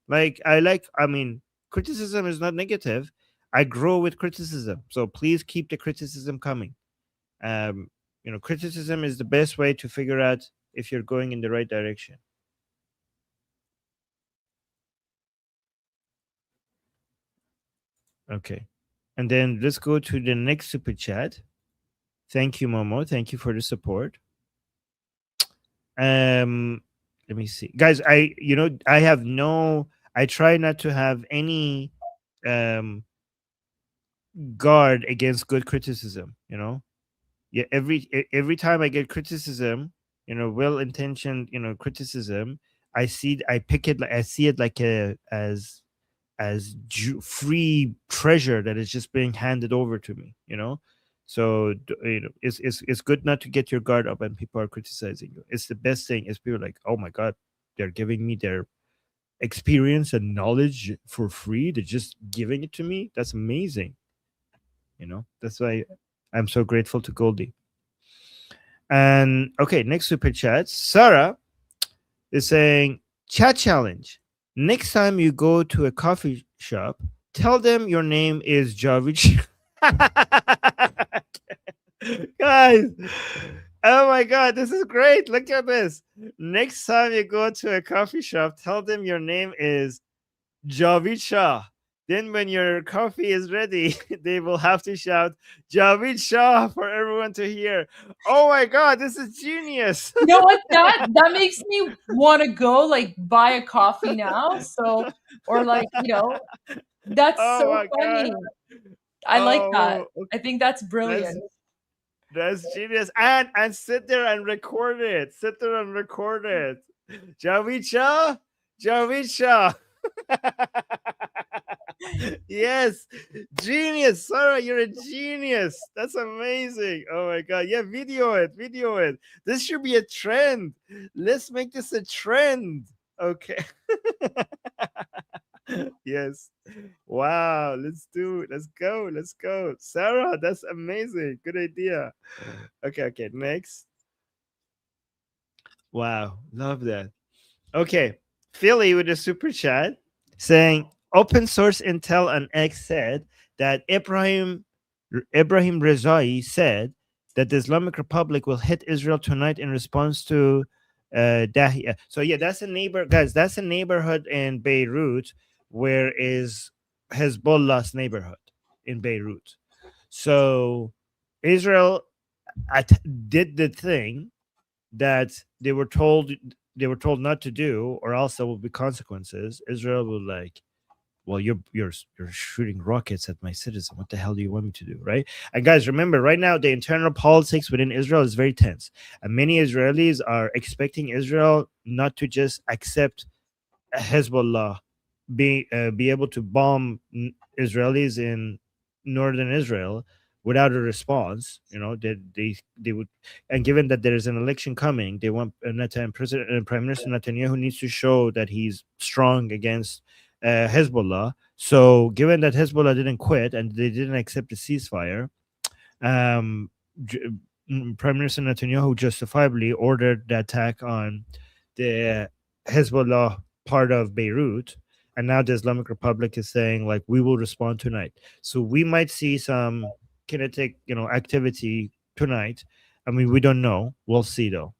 Criticism is not negative. I grow with criticism. So please keep the criticism coming. Criticism is the best way to figure out if you're going in the right direction. Okay. And then let's go to the next super chat. Thank you, Momo. Thank you for the support. Let me see, guys. I try not to have any guard against good criticism. Yeah, every time I get criticism, well-intentioned, criticism, I see it like as free treasure that is just being handed over to me. So it's good not to get your guard up when people are criticizing you. It's the best thing. Is people like, oh my god, they're giving me their experience and knowledge for free. They're just giving it to me. That's amazing. That's why I'm so grateful to Goldie. And okay, next super chat. Sarah is saying, chat challenge. Next time you go to a coffee shop, tell them your name is Javid. Guys, oh my god, this is great. Look at this. Next time you go to a coffee shop, tell them your name is Javid Shah. Then when your coffee is ready, they will have to shout Javid Shah for everyone to hear. Oh my god, this is genius.
You know what? That makes me want to go like buy a coffee now. So, or like, that's
Oh
so
my
funny.
God.
I like that.
Oh,
I think that's brilliant.
That's genius. And sit there and record it. Sit there and record it. Javid Shah. Javid Shah. Yes, genius. Sarah, you're a genius. That's amazing. Oh my god. Yeah, video it. This should be a trend. Let's make this a trend. Okay. Yes. Wow, let's do it. Let's go. Sarah, that's amazing. Good idea. Okay, next. Wow, love that. Okay, Philly with a super chat saying open source intel on X said that Ibrahim Rezai said that the Islamic Republic will hit Israel tonight in response to Dahia. So yeah, that's a neighbor, guys. That's a neighborhood in Beirut where is Hezbollah's neighborhood in Beirut. So Israel did the thing that they were told not to do, or else there will be consequences. Israel will like, well, you're shooting rockets at my citizen. What the hell do you want me to do, right? And guys, remember, right now the internal politics within Israel is very tense, and many Israelis are expecting Israel not to just accept Hezbollah be able to bomb Israelis in northern Israel without a response. They would, and given that there is an election coming, they want Prime Minister Netanyahu needs to show that he's strong against Hezbollah. So given that Hezbollah didn't quit and they didn't accept the ceasefire, Prime Minister Netanyahu justifiably ordered the attack on the Hezbollah part of Beirut, and now the Islamic Republic is saying like, we will respond tonight. So we might see some kinetic activity tonight. I mean, we don't know. We'll see though.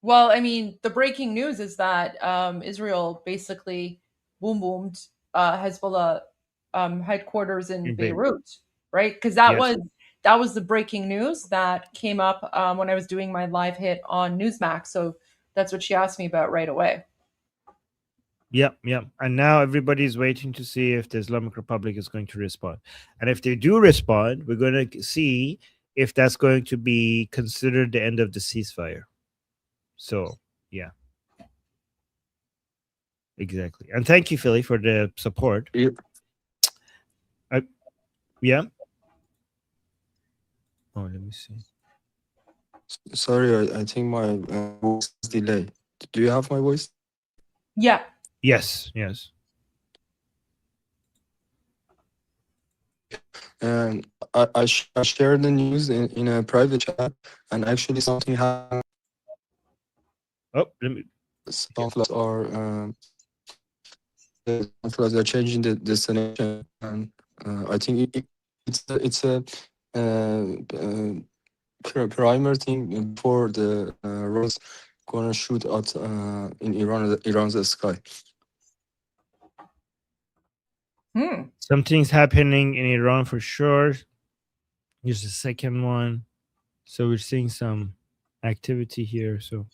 Well, I mean, the breaking news is that Israel basically boomed Hezbollah headquarters in Beirut, right? Because that was the breaking news that came up when I was doing my live hit on Newsmax. So that's what she asked me about right away.
Yep. And now everybody's waiting to see if the Islamic Republic is going to respond. And if they do respond, we're going to see if that's going to be considered the end of the ceasefire. So, yeah. Exactly. And thank you, Philly, for the support. Yeah. Oh, let me see.
Sorry, I think my voice is delayed. Do you have my voice?
Yeah.
Yes.
And I shared the news in a private chat, and actually something happened.
Oh, let me.
Some flags are changing the destination, and I think it's a primer thing for the roads gonna shoot at in Iran's sky.
Something's happening in Iran for sure. Here's the second one. So we're seeing some activity here. So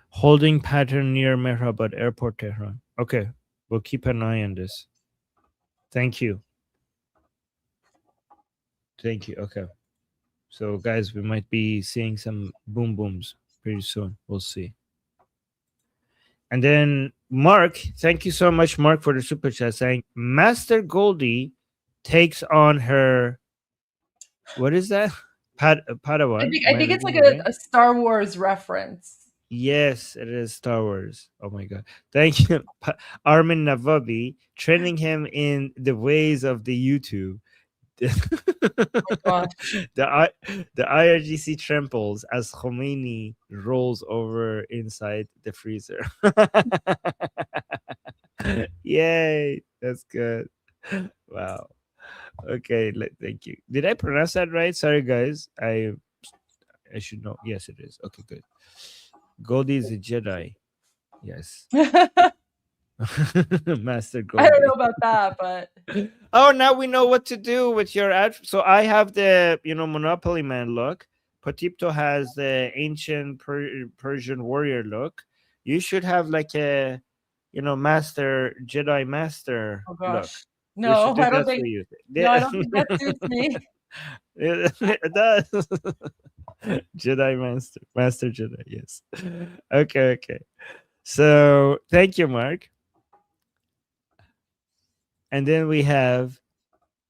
holding pattern near Mehrabad Airport, Tehran. Okay, we'll keep an eye on this. Thank you. Thank you. Okay. So guys, we might be seeing some boom booms pretty soon. We'll see. And then Mark, thank you so much, Mark, for the super chat saying Master Goldie takes on her, what is that? Padawan.
I think it's like a Star Wars reference.
Yes, it is Star Wars. Oh my god. Thank you. Armin Navabi, training him in the ways of the YouTube.
Oh
the IRGC trembles as Khomeini rolls over inside the freezer. Yay, that's good. Wow. Okay, thank you. Did I pronounce that right? Sorry, guys. I should know. Yes, it is. Okay, good. Goldie is a Jedi. Yes. Master Goldie.
I don't know about that, but
oh, now we know what to do with your ad. So I have the Monopoly Man look. Potipto has the ancient Persian warrior look. You should have like a master Jedi master
oh
look.
gosh. No, I don't think
No,
I don't think that suits me.
It does. Jedi master Jedi, yes. Okay. So thank you, Mark. And then we have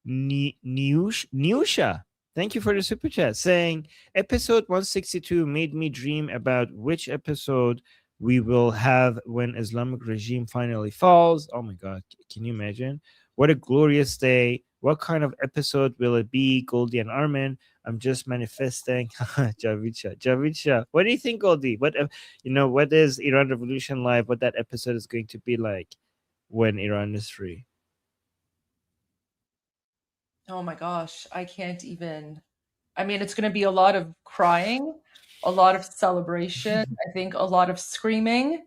Niusha. Thank you for the super chat saying episode 162 made me dream about which episode we will have when Islamic regime finally falls. Oh my God. Can you imagine? What a glorious day. What kind of episode will it be, Goldie and Armin? I'm just manifesting. Javidsha. What do you think, Goldie? What is Iran Revolution Live? What that episode is going to be like when Iran is free?
Oh my gosh, I can't even. I mean, it's going to be a lot of crying, a lot of celebration, I think a lot of screaming,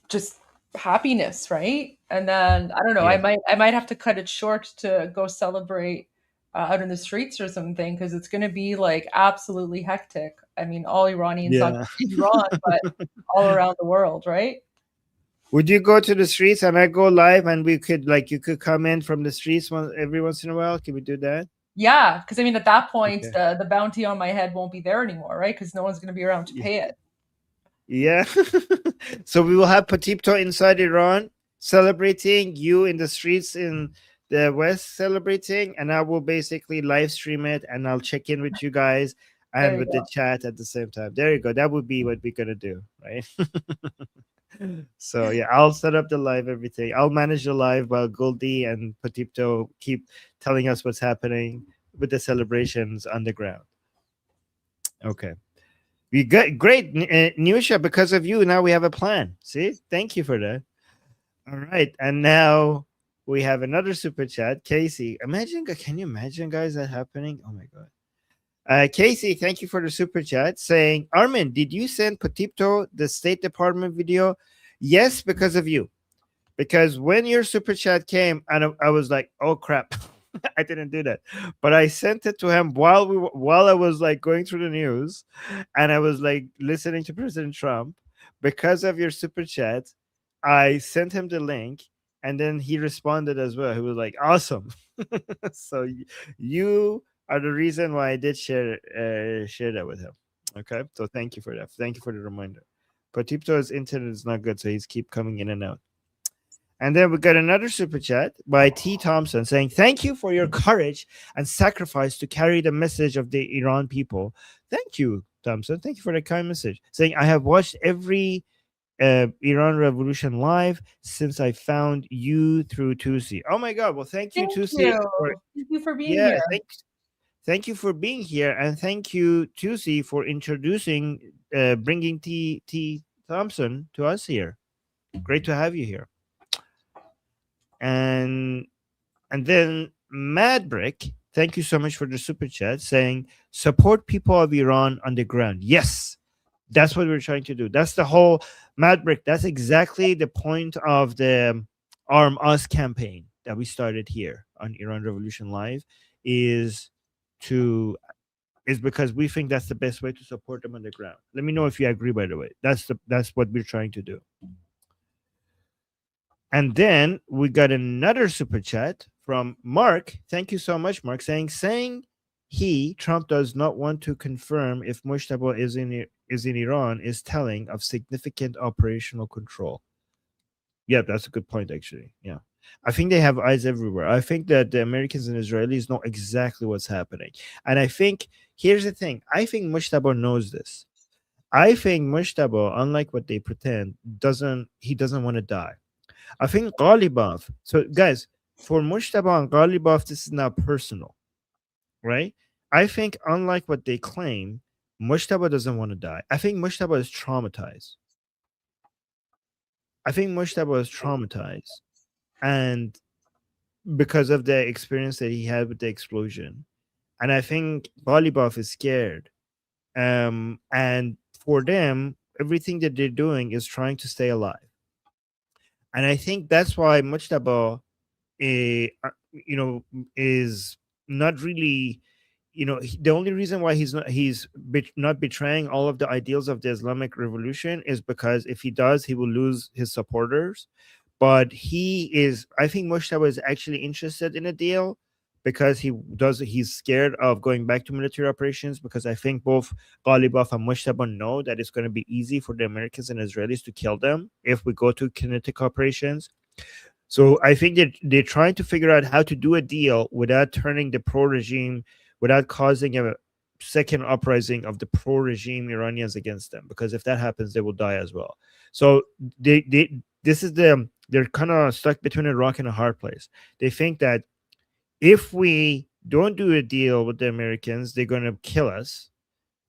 just happiness, right? And then I don't know,
Yeah.
I might have to cut it short to go celebrate out in the streets or something because it's going to be like absolutely hectic. I mean, all Iranians, not just in Iran, but all around the world, right?
Would you go to the streets and I go live and we could you could come in from the streets every once in a while? Can we do that?
Yeah, because I mean, at that point, the bounty on my head won't be there anymore, right? Because no one's going to be around to pay it.
Yeah. So we will have Potipto inside Iran celebrating, you in the streets in the West celebrating, and I will basically live stream it and I'll check in with you guys and with the chat at the same time. There you go. That would be what we're going to do, right? So yeah, I'll set up the live, everything. I'll manage the live while Goldie and Potipto keep telling us what's happening with the celebrations on the ground. Okay. We got great, Nusha. Because of you, now we have a plan. See, thank you for that. All right, and now we have another super chat. Casey, can you imagine, guys, that happening? Oh my God. Casey, thank you for the super chat saying, Armin, did you send Potipto the State Department video? Yes, because of you. Because when your super chat came, and I was like, oh crap, I didn't do that. But I sent it to him while I was like going through the news, and I was like listening to President Trump. Because of your super chat, I sent him the link, and then he responded as well. He was like, awesome. So you are the reason why I did share that with him. Okay, so thank you for that. Thank you for the reminder. Potipto's internet is not good, so he's keep coming in and out. And then we got another super chat by T. Thompson saying, thank you for your courage and sacrifice to carry the message of the Iran people. Thank you, Thompson. Thank you for the kind message. Saying, I have watched every Iran Revolution live since I found you through Tusi. Oh my God. Well, thank you, Tusi.
Thank you for being here.
Thank you for being here. And thank you, Tusi, for introducing, bringing T. Thompson to us here. Great to have you here. And then Madbrick, thank you so much for the super chat saying, support people of Iran on the ground. Yes, that's what we're trying to do. That's the whole Madbrick. That's exactly the point of the Arm Us campaign that we started here on Iran Revolution Live, is to is because we think that's the best way to support them on the ground. Let me know if you agree, by the way. That's what we're trying to do. And then we got another super chat from Mark. Thank you so much, Mark, saying Trump does not want to confirm if Mujtaba is in Iran is telling of significant operational control. Yeah, that's a good point, actually. Yeah. I think they have eyes everywhere. I think that the Americans and Israelis know exactly what's happening. And I think, here's the thing. I think Mujtaba knows this. I think Mujtaba, unlike what they pretend, doesn't want to die. I think Ghalibaf. So, guys, for Mujtaba and Ghalibaf, this is not personal, right? I think, unlike what they claim, Mujtaba doesn't want to die. I think Mujtaba is traumatized. And because of the experience that he had with the explosion. And I think Ghalibaf is scared. And for them, everything that they're doing is trying to stay alive. And I think that's why Mujtaba, is not really, the only reason why he's not betraying all of the ideals of the Islamic Revolution is because if he does, he will lose his supporters. But I think Mujtaba is actually interested in a deal because he's scared of going back to military operations, because I think both Ghalibaf and Mujtaba know that it's going to be easy for the Americans and Israelis to kill them if we go to kinetic operations. So I think that they're trying to figure out how to do a deal without turning the pro-regime, without causing a second uprising of the pro-regime Iranians against them, because if that happens, they will die as well. So they're kind of stuck between a rock and a hard place. They think that if we don't do a deal with the Americans, they're going to kill us.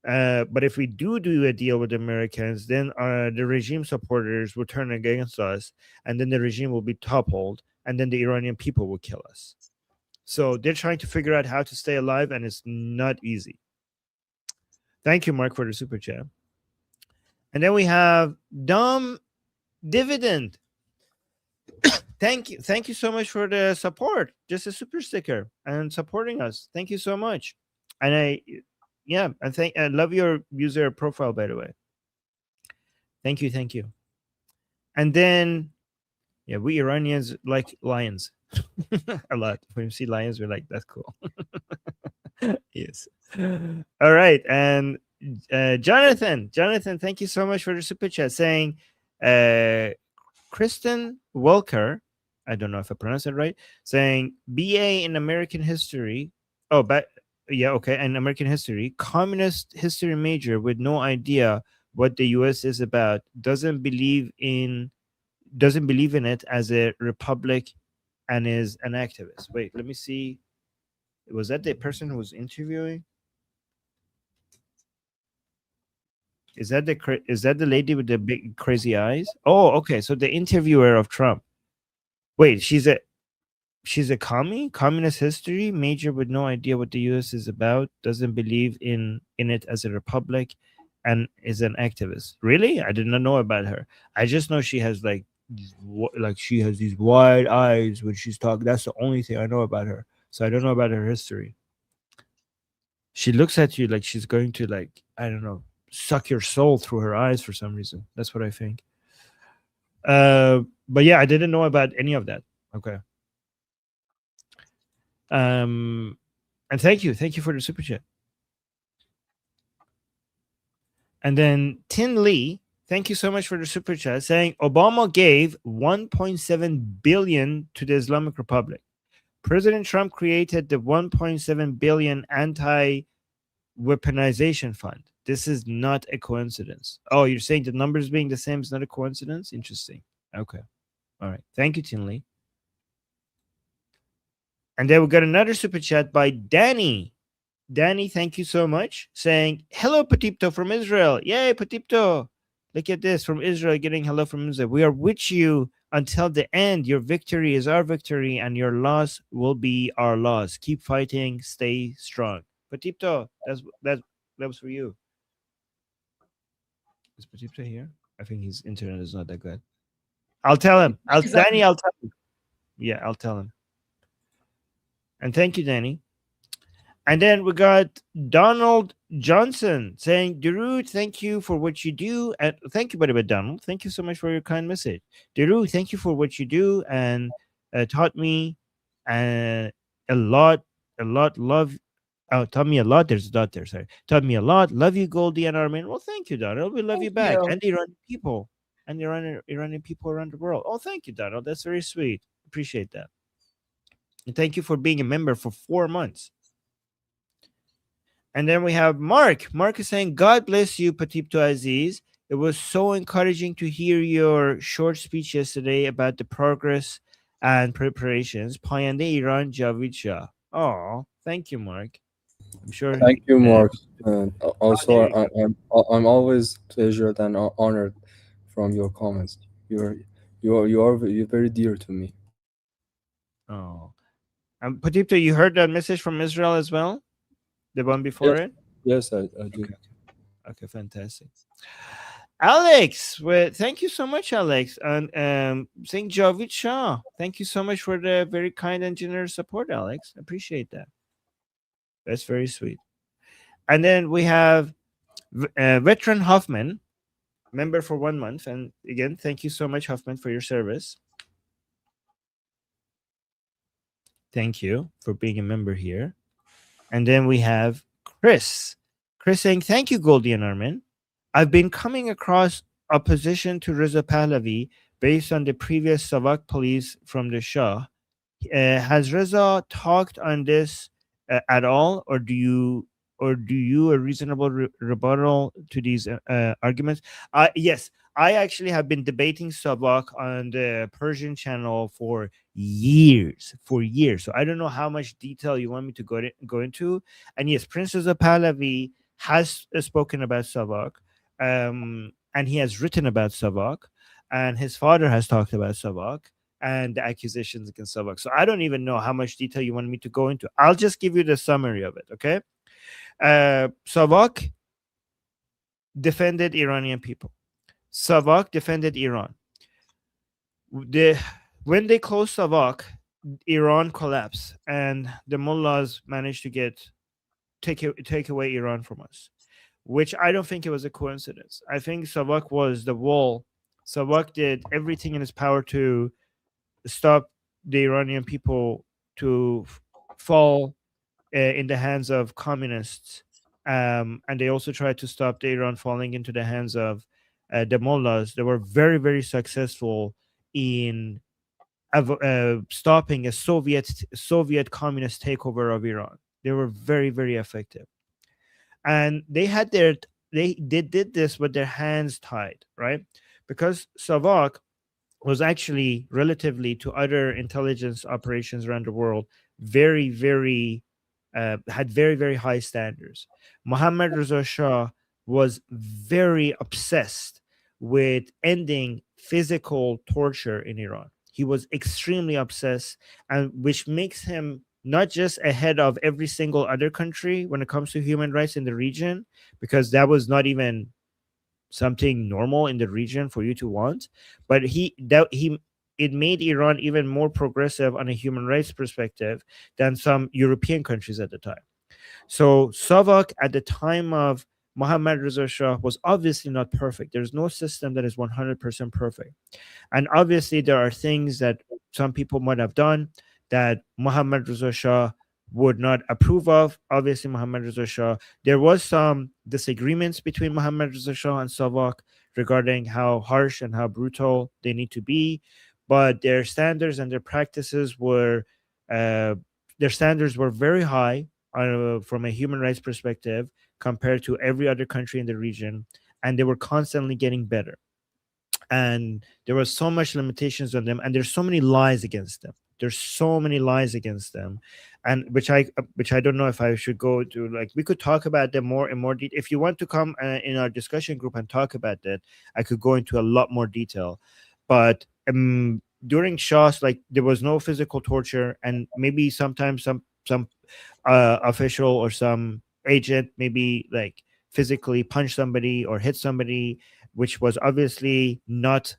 But if we do a deal with the Americans, then the regime supporters will turn against us, and then the regime will be toppled, and then the Iranian people will kill us. So they're trying to figure out how to stay alive, and it's not easy. Thank you, Mark, for the super chat. And then we have Dom Dividend. Thank you so much for the support. Just a super sticker and supporting us. Thank you so much. And I love your user profile, by the way. Thank you. And then, yeah, we Iranians like lions a lot. When we see lions, we're like, that's cool. Yes. All right. And Jonathan, thank you so much for the super chat, saying Kristen Welker, I don't know if I pronounced it right, saying BA in American history. Oh, but yeah, okay. And American history, communist history major with no idea what the US is about, doesn't believe in it as a republic, and is an activist. Wait, let me see. Was that the person who was interviewing? Is that the lady with the big crazy eyes? Oh, okay. So the interviewer of Trump. Wait, she's a communist history major with no idea what the US is about, doesn't believe in it as a republic, and is an activist. Really? I did not know about her. I just know she has she has these wide eyes when she's talking. That's the only thing I know about her. So I don't know about her history. She looks at you like she's going to, like, I don't know, suck your soul through her eyes for some reason. That's what I think. But yeah, I didn't know about any of that. Okay. And thank you for the super chat. And then Tin Lee, thank you so much for the super chat, saying Obama gave 1.7 billion to the Islamic Republic. President Trump created the 1.7 billion anti-weaponization fund. This is not a coincidence. Oh, you're saying the numbers being the same is not a coincidence? Interesting. Okay. All right. Thank you, Tin Lee. And then we got another super chat by Danny. Danny, thank you so much, saying, hello, Patipto from Israel. Yay, Patipto. Look at this, from Israel, getting hello from Israel. We are with you until the end. Your victory is our victory, and your loss will be our loss. Keep fighting. Stay strong. Patipto, that was for you. Is Patipto here? I think his internet is not that good. I'll tell him. Danny, I'll tell him. Yeah, I'll tell him. And thank you, Danny. And then we got Donald Johnson saying, Darude, thank you for what you do. And thank you, buddy, Donald. Thank you so much for your kind message. Darude, thank you for what you do and taught me a lot, love. Oh, taught me a lot. There's a dot there. Sorry. Taught me a lot. Love you, Goldie and Armin. Well, thank you, Donald. We love you back. And the Iranian people. And the Iranian people around the world. Oh, thank you, Donald. That's very sweet. Appreciate that. And thank you for being a member for 4 months. And then we have Mark. Mark is saying, God bless you, Patipto Aziz. It was so encouraging to hear your short speech yesterday about the progress and preparations. Payande Iran Javid Shah. Oh, thank you, Mark. I'm sure.
Thank you, Mark. And also, I'm always pleasured and honored from your comments. You're very dear to me.
Oh, Patipto, you heard that message from Israel as well? The one before it?
Yes, I do.
Okay, fantastic. Alex, well, thank you so much, Alex. And saying Javid Shah, thank you so much for the very kind and generous support, Alex. Appreciate that. That's very sweet. And then we have veteran Hoffman, member for 1 month. And again, thank you so much, Hoffman, for your service. Thank you for being a member here. And then we have Chris. Chris saying, thank you, Goldie and Armin. I've been coming across opposition to Reza Pahlavi based on the previous Savak police from the Shah. Has Reza talked on this at all, or do you a reasonable rebuttal to these arguments? Yes, I actually have been debating Savak on the Persian channel for years. So I don't know how much detail you want me to go into. And yes, Prince Reza Pahlavi has spoken about Savak, and he has written about Savak, and his father has talked about Savak and the accusations against Savak. So I don't even know how much detail you want me to go into. I'll just give you the summary of it, okay? Savak defended Iranian people. Savak defended Iran. When they closed Savak, Iran collapsed, and the mullahs managed to take away Iran from us, which I don't think it was a coincidence. I think Savak was the wall. Savak did everything in his power to stop the Iranian people to fall in the hands of communists. And they also tried to stop the Iran falling into the hands of the mullahs. They were very, very successful in stopping a Soviet communist takeover of Iran. They were very, very effective. And they did this with their hands tied, right? Because Savak was actually, relatively to other intelligence operations around the world, very, very had very, very high standards. Mohammad Reza Shah was very obsessed with ending physical torture in Iran. He was extremely obsessed, and which makes him not just ahead of every single other country when it comes to human rights in the region, because that was not even something normal in the region for you to want, but it made Iran even more progressive on a human rights perspective than some European countries at the time. So Savak at the time of Mohammad Reza Shah was obviously not perfect. There's no system that is 100% perfect. And obviously there are things that some people might have done that Mohammad Reza Shah would not approve of. Obviously, Mohammad Reza Shah, there was some disagreements between Mohammad Reza Shah and Savak regarding how harsh and how brutal they need to be, but their standards and their practices were very high from a human rights perspective compared to every other country in the region, and they were constantly getting better. And there was so much limitations on them, and there's so many lies against them. And which I don't know if I should go to. Like, we could talk about them more and more detail. If you want to come in our discussion group and talk about that, I could go into a lot more detail. But during Shah's, like, there was no physical torture, and maybe sometimes some official or some agent maybe like physically punch somebody or hit somebody, which was obviously not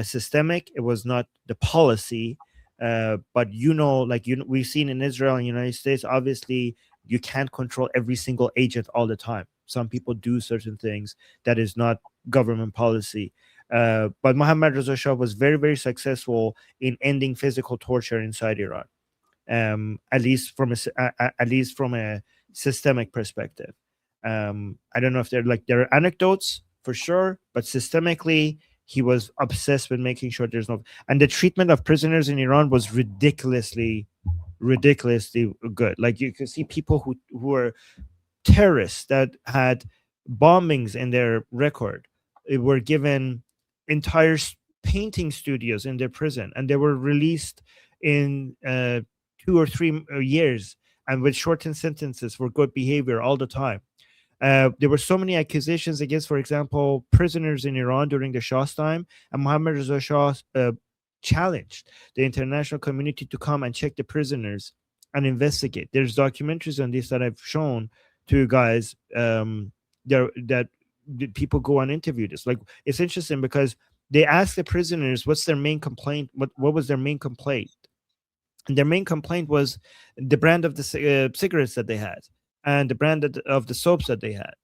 systemic. It was not the policy. But we've seen in Israel and United States, obviously you can't control every single agent all the time. Some people do certain things that is not government policy. But Mohammad Reza Shah was very, very successful in ending physical torture inside Iran, at least from a systemic perspective. I don't know if there are anecdotes for sure, but systemically, he was obsessed with making sure there's no. And the treatment of prisoners in Iran was ridiculously good. Like, you could see people who were terrorists that had bombings in their record, were given entire painting studios in their prison, and they were released in 2 or 3 years, and with shortened sentences for good behavior all the time. There were so many accusations against, for example, prisoners in Iran during the Shah's time, and Mohammad Reza Shah challenged the international community to come and check the prisoners and investigate. There's documentaries on this that I've shown to you guys. That people go and interview this. Like, it's interesting because they ask the prisoners what's their main complaint. What was their main complaint? And their main complaint was the brand of the cigarettes that they had, and the brand of the soaps that they had.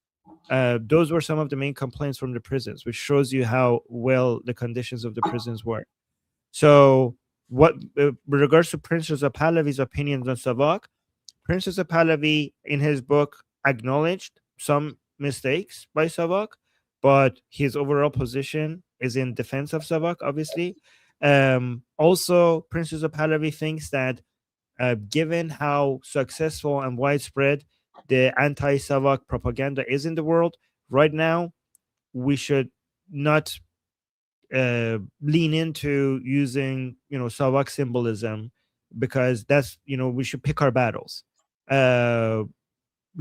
Those were some of the main complaints from the prisons, which shows you how well the conditions of the prisons were. So, what with regards to Prince Reza Pahlavi's opinions on Savak, Prince Reza Pahlavi in his book acknowledged some mistakes by Savak, but his overall position is in defense of Savak, obviously. Also, Prince Reza Pahlavi thinks that given how successful and widespread the anti-Savak propaganda is in the world right now, we should not lean into using Savak symbolism, because that's we should pick our battles.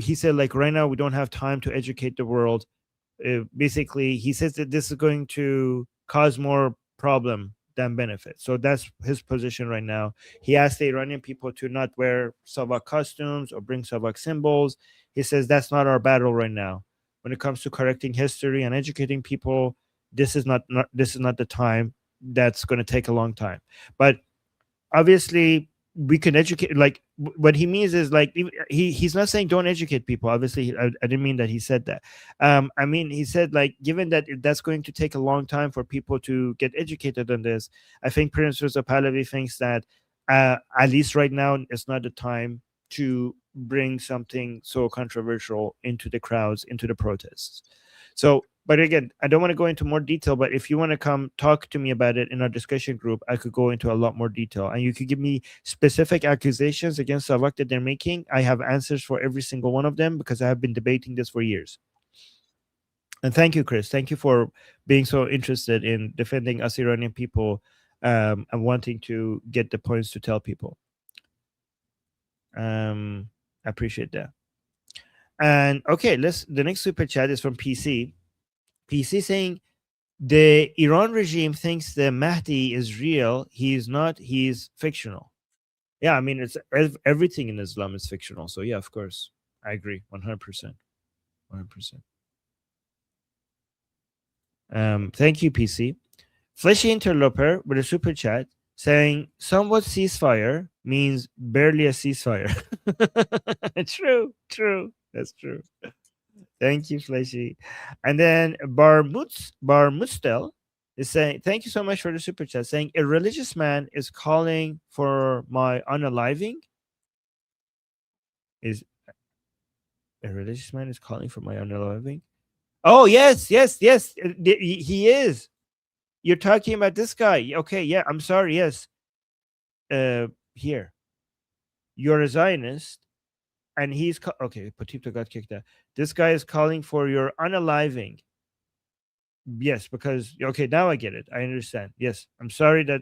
He said, like, right now we don't have time to educate the world. Basically, he says that this is going to cause more problem than benefit. So that's his position right now. He asked the Iranian people to not wear Savak costumes or bring Savak symbols. He says that's not our battle right now. When it comes to correcting history and educating people, this is not the time. That's going to take a long time. But obviously, we can educate. Like, what he means is, like, he's not saying don't educate people. Obviously, I didn't mean that he said that. I mean, he said, like, given that that's going to take a long time for people to get educated on this, I think Prince Reza Pahlavi thinks that at least right now it's not the time to bring something so controversial into the crowds, into the protests. So, but again, I don't want to go into more detail, but if you want to come talk to me about it in our discussion group, I could go into a lot more detail, and you could give me specific accusations against Savak that they're making. I have answers for every single one of them, because I have been debating this for years. And thank you, Chris. Thank you for being so interested in defending us Iranian people, and wanting to get the points to tell people. I appreciate that. And okay, the next super chat is from PC. PC saying, the Iran regime thinks the Mahdi is real. He is not. He is fictional. Yeah, I mean, it's everything in Islam is fictional. So yeah, of course, I agree, 100%, 100%. Thank you, PC. Fleshy Interloper with a super chat saying, somewhat ceasefire means barely a ceasefire. True. That's true. Thank you, Fleshy. And then Bar Mustel is saying, thank you so much for the super chat, saying, a religious man is calling for my unaliving. Is a religious man is calling for my unaliving? Oh, yes. He is. You're talking about this guy. Okay, yeah, I'm sorry. Yes. Here. You're a Zionist. And he's okay. Patipto got kicked out. This guy is calling for your unaliving. Yes, because okay, now I get it. I understand. Yes, I'm sorry that,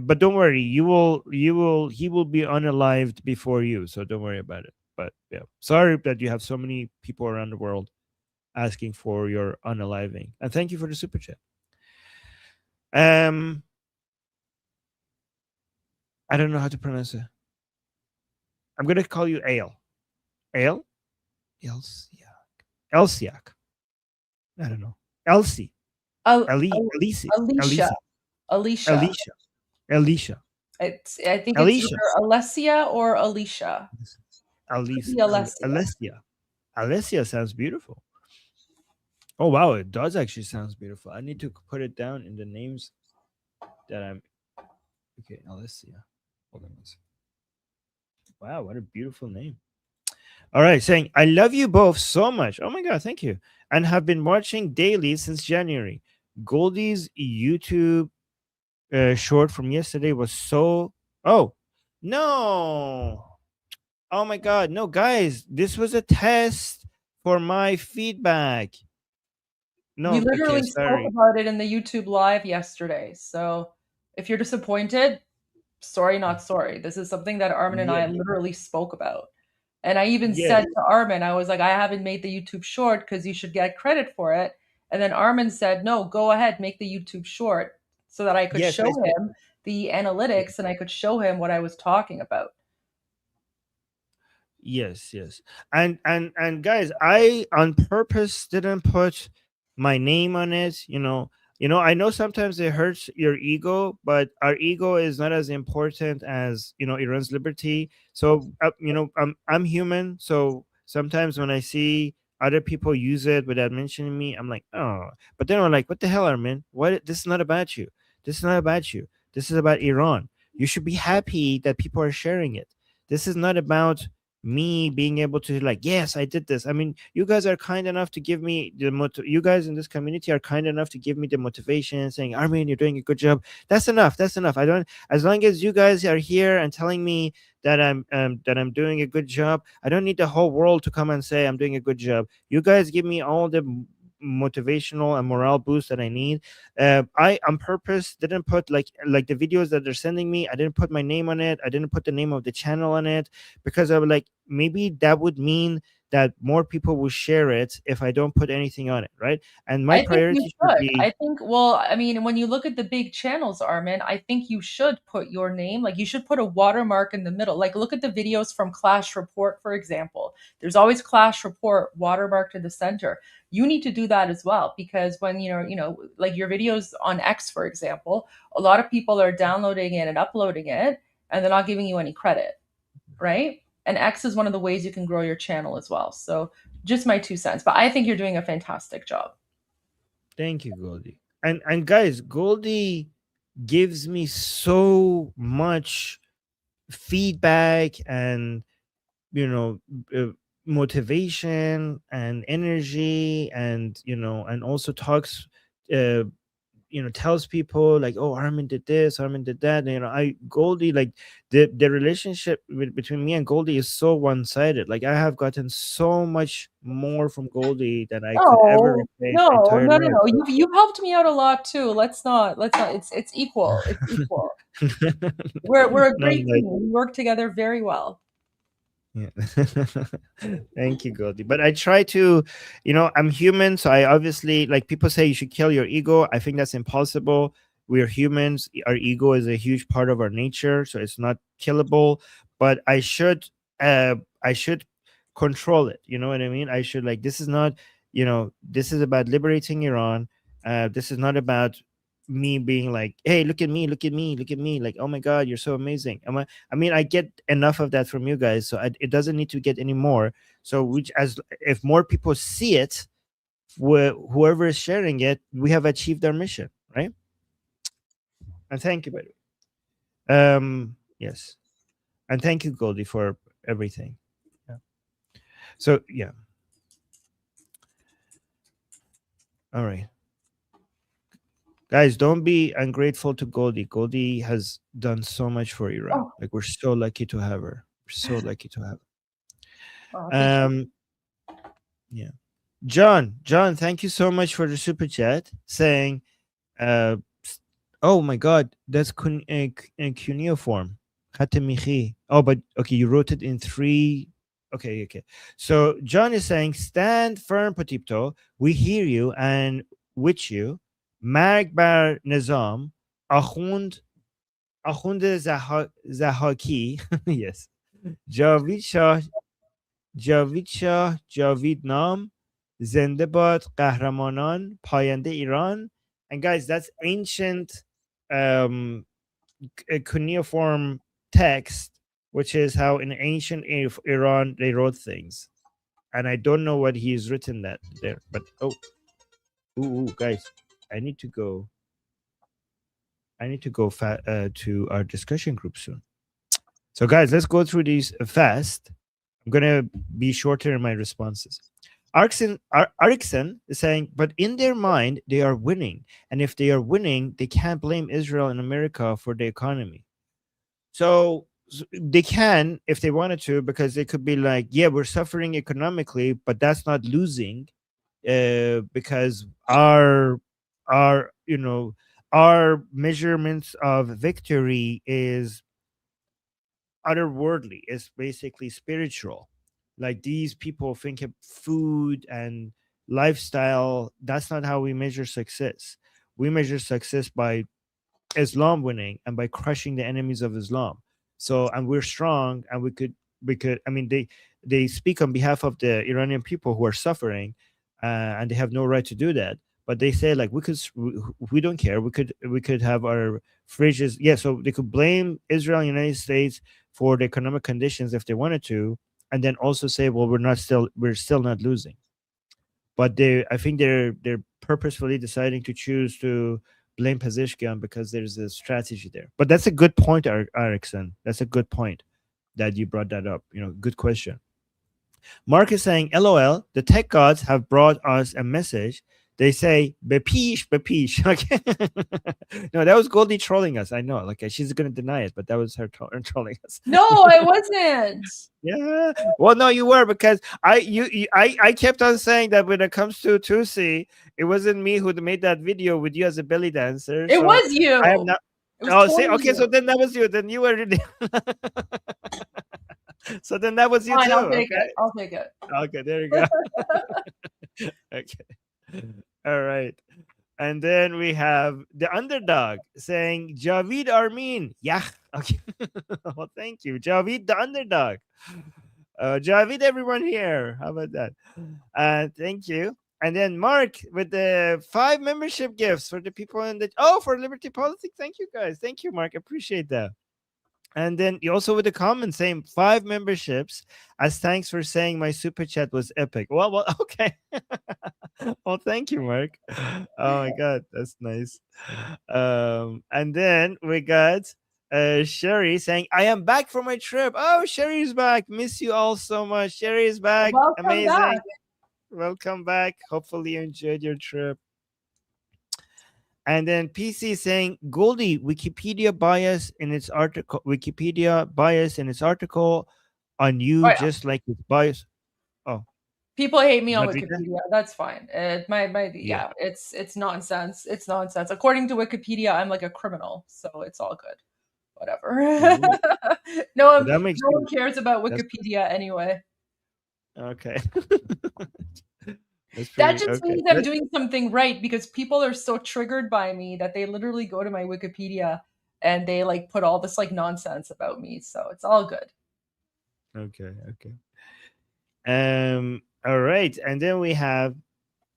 but don't worry. He will be unalived before you. So don't worry about it. But yeah, sorry that you have so many people around the world asking for your unaliving. And thank you for the super chat. I don't know how to pronounce it. I'm going to call you Ale. Ale? Elsiak. I don't know. Elsie. Alicia.
I think it's either Alessia or Alicia.
Alice,
Be Alessia.
Alessia. Alessia sounds beautiful. Oh wow, it does actually sounds beautiful. I need to put it down in the names that I'm. Okay, Alessia. Hold on one second. Wow, what a beautiful name. All right, saying I love you both so much. Oh my god, thank you. And have been watching daily since January. Goldie's YouTube short from yesterday was so. Oh no! Oh my god, no, guys, this was a test for my feedback. No,
We
okay,
literally spoke
sorry.
about it in the YouTube live yesterday. So if you're disappointed, sorry, not sorry. This is something that Armin and I
Yeah.
literally spoke about. And I even
Yes.
said to Armin, I was like, I haven't made the YouTube short because you should get credit for it. And then Armin said, no, go ahead, make the YouTube short so that I could
Yes,
show him the analytics and I could show him what I was talking about.
Yes, and guys, I on purpose didn't put my name on it. I know sometimes it hurts your ego, but our ego is not as important as Iran's liberty. So I'm human, so sometimes when I see other people use it without mentioning me, I'm like, oh. But then I'm like, what the hell, Armin? What? This is not about you. This is not about you. This is about Iran. You should be happy that people are sharing it. This is not about me being able to like, yes, I did this. I mean, you guys are kind enough to give me you guys in this community are kind enough to give me the motivation, saying, Armin, you're doing a good job. That's enough. I don't, as long as you guys are here and telling me that I'm doing a good job, I don't need the whole world to come and say I'm doing a good job. You guys give me all the motivational and morale boost that I need. I on purpose didn't put like the videos that they're sending me, I didn't put my name on it. I didn't put the name of the channel on it because I was like, maybe that would mean that more people will share it if I don't put anything on it, right? And my
I think you
priority should
should.
be.
I think, well, I mean, when you look at the big channels, Armin, I think you should put your name, like you should put a watermark in the middle. Like look at the videos from Clash Report, for example. There's always Clash Report watermarked in the center. You need to do that as well because when like your videos on X, for example, a lot of people are downloading it and uploading it and they're not giving you any credit, right? And X is one of the ways you can grow your channel as well. So just my 2 cents, but I think you're doing a fantastic job.
Thank you, Goldie. And guys, Goldie gives me so much feedback and motivation and energy, and and also talks tells people like, oh, Armin did this, Armin did that. I Goldie, like the relationship between me and Goldie is so one-sided. Like I have gotten so much more from Goldie than I could ever repay in my entire life.
No. You've helped me out a lot too. Let's not. It's equal. It's equal. We're a
No,
great
like,
team. We work together very well.
yeah. Thank you, Goldie. But I try to, I'm human, so I obviously, like, people say you should kill your ego. I think that's impossible. We're humans. Our ego is a huge part of our nature, so it's not killable. But I should control it. You know what I mean? I should, like, this is not, this is about liberating Iran. This is not about me being like, hey, look at me, look at me, look at me, like, oh my god, you're so amazing. I mean, I get enough of that from you guys, so it doesn't need to get any more. So if more people see it, whoever is sharing it, we have achieved our mission, right? And thank you, by the way. Yes, and thank you, Goldie, for everything. Yeah. So yeah. All right. Guys, don't be ungrateful to Goldie. Goldie has done so much for Iran.
Oh.
Like, we're so lucky to have her. We're so lucky to have
Oh,
her. Yeah. John, thank you so much for the super chat saying, oh my god, that's cuneiform. Khatemichi. Oh, but okay, you wrote it in 3. Okay. So John is saying, stand firm, Potipto. We hear you and with you. مرگ بر نظام آخوند زهاکی yes جاوید شاه جاوید نام زنده باد قهرمانان پاینده ایران. And guys, that's ancient cuneiform text which is how in ancient Iran they wrote things. And I don't know what he's written that there, but ooh, guys, I need to go. To our discussion group soon. So, guys, let's go through these fast. I'm gonna be shorter in my responses. Erickson is saying, but in their mind, they are winning, and if they are winning, they can't blame Israel and America for the economy. So they can if they wanted to, because they could be like, yeah, we're suffering economically, but that's not losing, because our measurements of victory is otherworldly. It's basically spiritual. Like, these people think of food and lifestyle. That's not how we measure success. We measure success by Islam winning and by crushing the enemies of Islam. So, and we're strong, and we could. I mean, they speak on behalf of the Iranian people who are suffering, and they have no right to do that. But they say, like, we don't care. We could have our fridges. Yeah, so they could blame Israel and United States for the economic conditions if they wanted to, and then also say, well, we're still not losing. But I think they're purposefully deciding to choose to blame Pezeshkian because there's a strategy there. But that's a good point, Erickson. That's a good point that you brought that up. Good question. Mark is saying, LOL, the tech gods have brought us a message. They say, bepish, bepish. Okay. No, that was Goldie trolling us. I know. Like, she's going to deny it, but that was her trolling us.
No, I wasn't.
Yeah. Well, no, you were, because I kept on saying that when it comes to Tusi, it wasn't me who made that video with you as a belly dancer.
It was you.
I am not. See, okay, so then that was you. Then you were really. So then that was you
Fine,
too.
I'll take it. I'll take it.
Okay, there you go. Okay. All right. And then we have the underdog saying, Javid Armin. Yeah. Okay. Well, thank you. Javid the underdog. Javid, everyone here. How about that? Thank you. And then Mark with the 5 membership gifts for the people in the for Liberty Politics. Thank you, guys. Thank you, Mark. Appreciate that. And then you also with the comment saying 5 memberships as thanks for saying my super chat was epic. Well, okay. Well, thank you, Mark. Oh my God, that's nice. And then we got Sherry saying, I am back from my trip. Oh, Sherry's back. Miss you all so much. Sherry is back.
Welcome
Amazing.
back.
Welcome back. Hopefully you enjoyed your trip. And then PC saying, Goldie, Wikipedia bias in its article on you, just like it's bias. Oh,
people hate me on
Not read that?
Wikipedia. That's fine. Yeah, it's nonsense. It's nonsense. According to Wikipedia, I'm like a criminal, so it's all good. Whatever. No one cares about Wikipedia anyway.
Okay.
That just means I'm doing something right, because people are so triggered by me that they literally go to my Wikipedia and they like put all this like nonsense about me. So it's all good.
Okay. All right. And then we have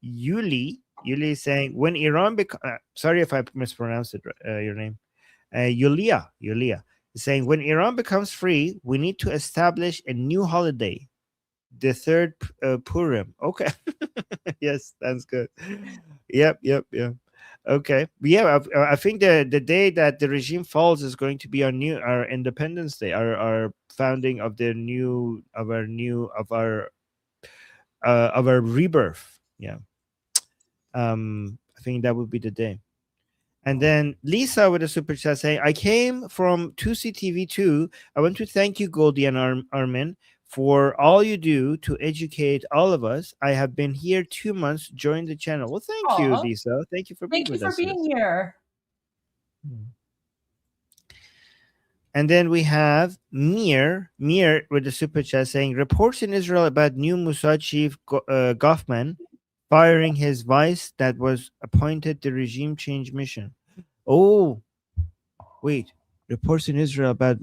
Yuli. Yuli saying, when Iran sorry if I mispronounced it, your name. Yulia saying, when Iran becomes free, we need to establish a new holiday, the third Purim. Okay. Yes, that's good. Yep. Okay. Yeah, I think the day that the regime falls is going to be our Independence Day, our founding of our rebirth. Yeah. I think that would be the day. And then Lisa with a super chat saying, I came from 2CTV2. I want to thank you, Goldie and Armin, for all you do to educate all of us. I have been here 2 months, joined the channel. Well, thank you, Lisa. Thank you for being with us.
Thank you for being here.
And then we have Mir with the super chat saying, reports in Israel about new Mossad chief Goffman firing his vice that was appointed the regime change mission. Oh, wait. Reports in Israel about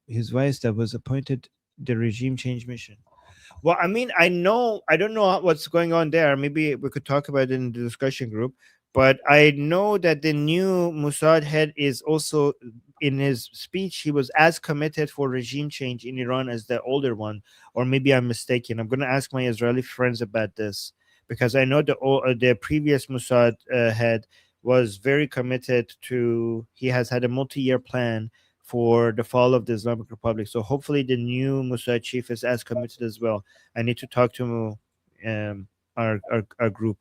his vice that was appointed the regime change mission. Well, I mean, I don't know what's going on there. Maybe we could talk about it in the discussion group. But I know that the new Mossad head is also in his speech, he was as committed for regime change in Iran as the older one, or maybe I'm mistaken. I'm going to ask my Israeli friends about this, because I know the previous Mossad head was very committed to. He has had a multi-year plan for the fall of the Islamic Republic. So hopefully the new Mossad chief is as committed as well. I need to talk to our group.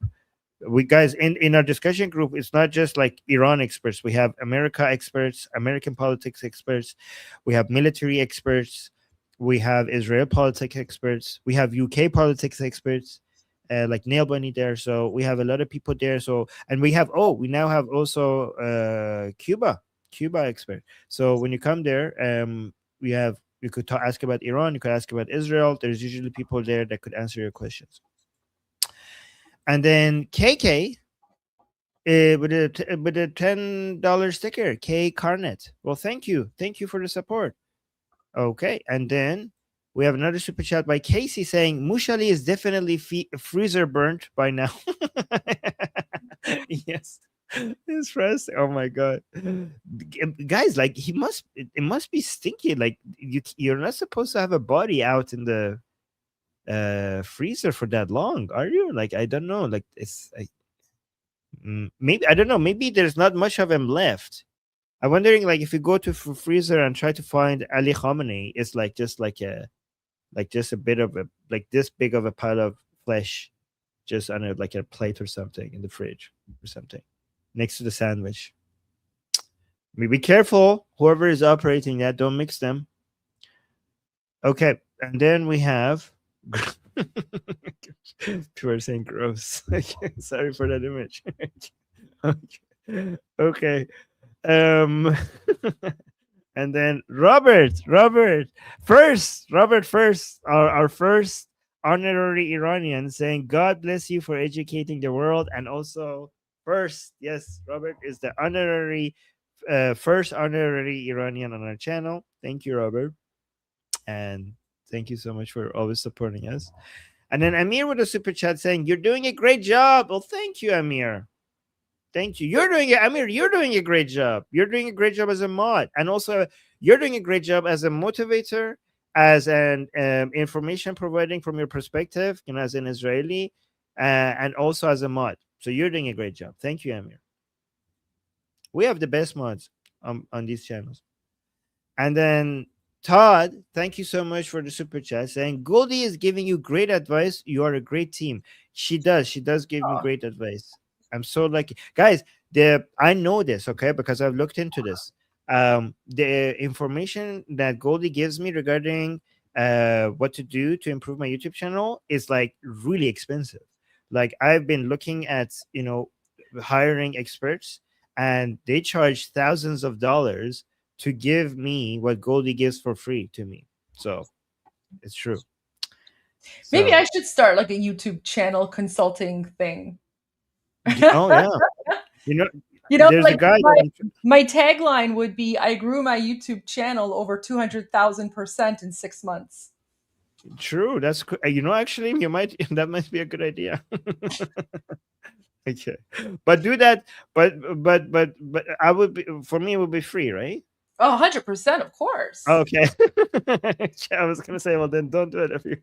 We guys in our discussion group, it's not just like Iran experts. We have America experts, American politics experts, we have military experts, we have Israel politics experts, we have UK politics experts, like Nail Bunny there. So we have a lot of people there. So, and we now have also Cuba expert. So when you come there, you could ask about Iran, you could ask about Israel. There's usually people there that could answer your questions. And then KK with a $10 sticker, K Carnet. Well, thank you for the support. Okay, and then we have another super chat by Casey saying Mushali is definitely freezer burnt by now. Yes, it's fresh. Oh my god, guys! Like it must be stinky. Like you're not supposed to have a body out in the freezer for that long, are you? Like I don't know. Like maybe I don't know. Maybe there's not much of him left. I'm wondering, like, if you go to freezer and try to find Ali Khamenei, it's like just a bit of a this big of a pile of flesh, just on a plate or something in the fridge or something, next to the sandwich. Be careful, whoever is operating that, don't mix them. Okay, and then we have. People are saying gross. Sorry for that image. Okay. And then Robert first, our first honorary Iranian, saying God bless you for educating the world. And also first, yes, Robert is the honorary first honorary Iranian on our channel. Thank you, Robert, and thank you so much for always supporting us. And then Amir with a super chat saying you're doing a great job. Well, thank you, Amir. Thank you. Amir, you're doing a great job. You're doing a great job as a mod. And also, you're doing a great job as a motivator, as an information providing from your perspective, as an Israeli, and also as a mod. So you're doing a great job. Thank you, Amir. We have the best mods on these channels. And then Todd, thank you so much for the super chat, saying Goldie is giving you great advice. You are a great team. She does give me great advice. I'm so lucky, guys. I know this, okay, because I've looked into this. The information that Goldie gives me regarding what to do to improve my YouTube channel is like really expensive. Like I've been looking at hiring experts, and they charge thousands of dollars to give me what Goldie gives for free to me. So it's true.
Maybe I should start like a YouTube channel consulting thing.
Oh yeah. There's
like
a guy
my tagline would be I grew my YouTube channel over 200,000% in 6 months.
True. That's actually that might be a good idea. Okay. But do that, but I would be, for me it would be free, right?
Oh, 100%, of course.
Okay. I was gonna say, well, then don't do it if you.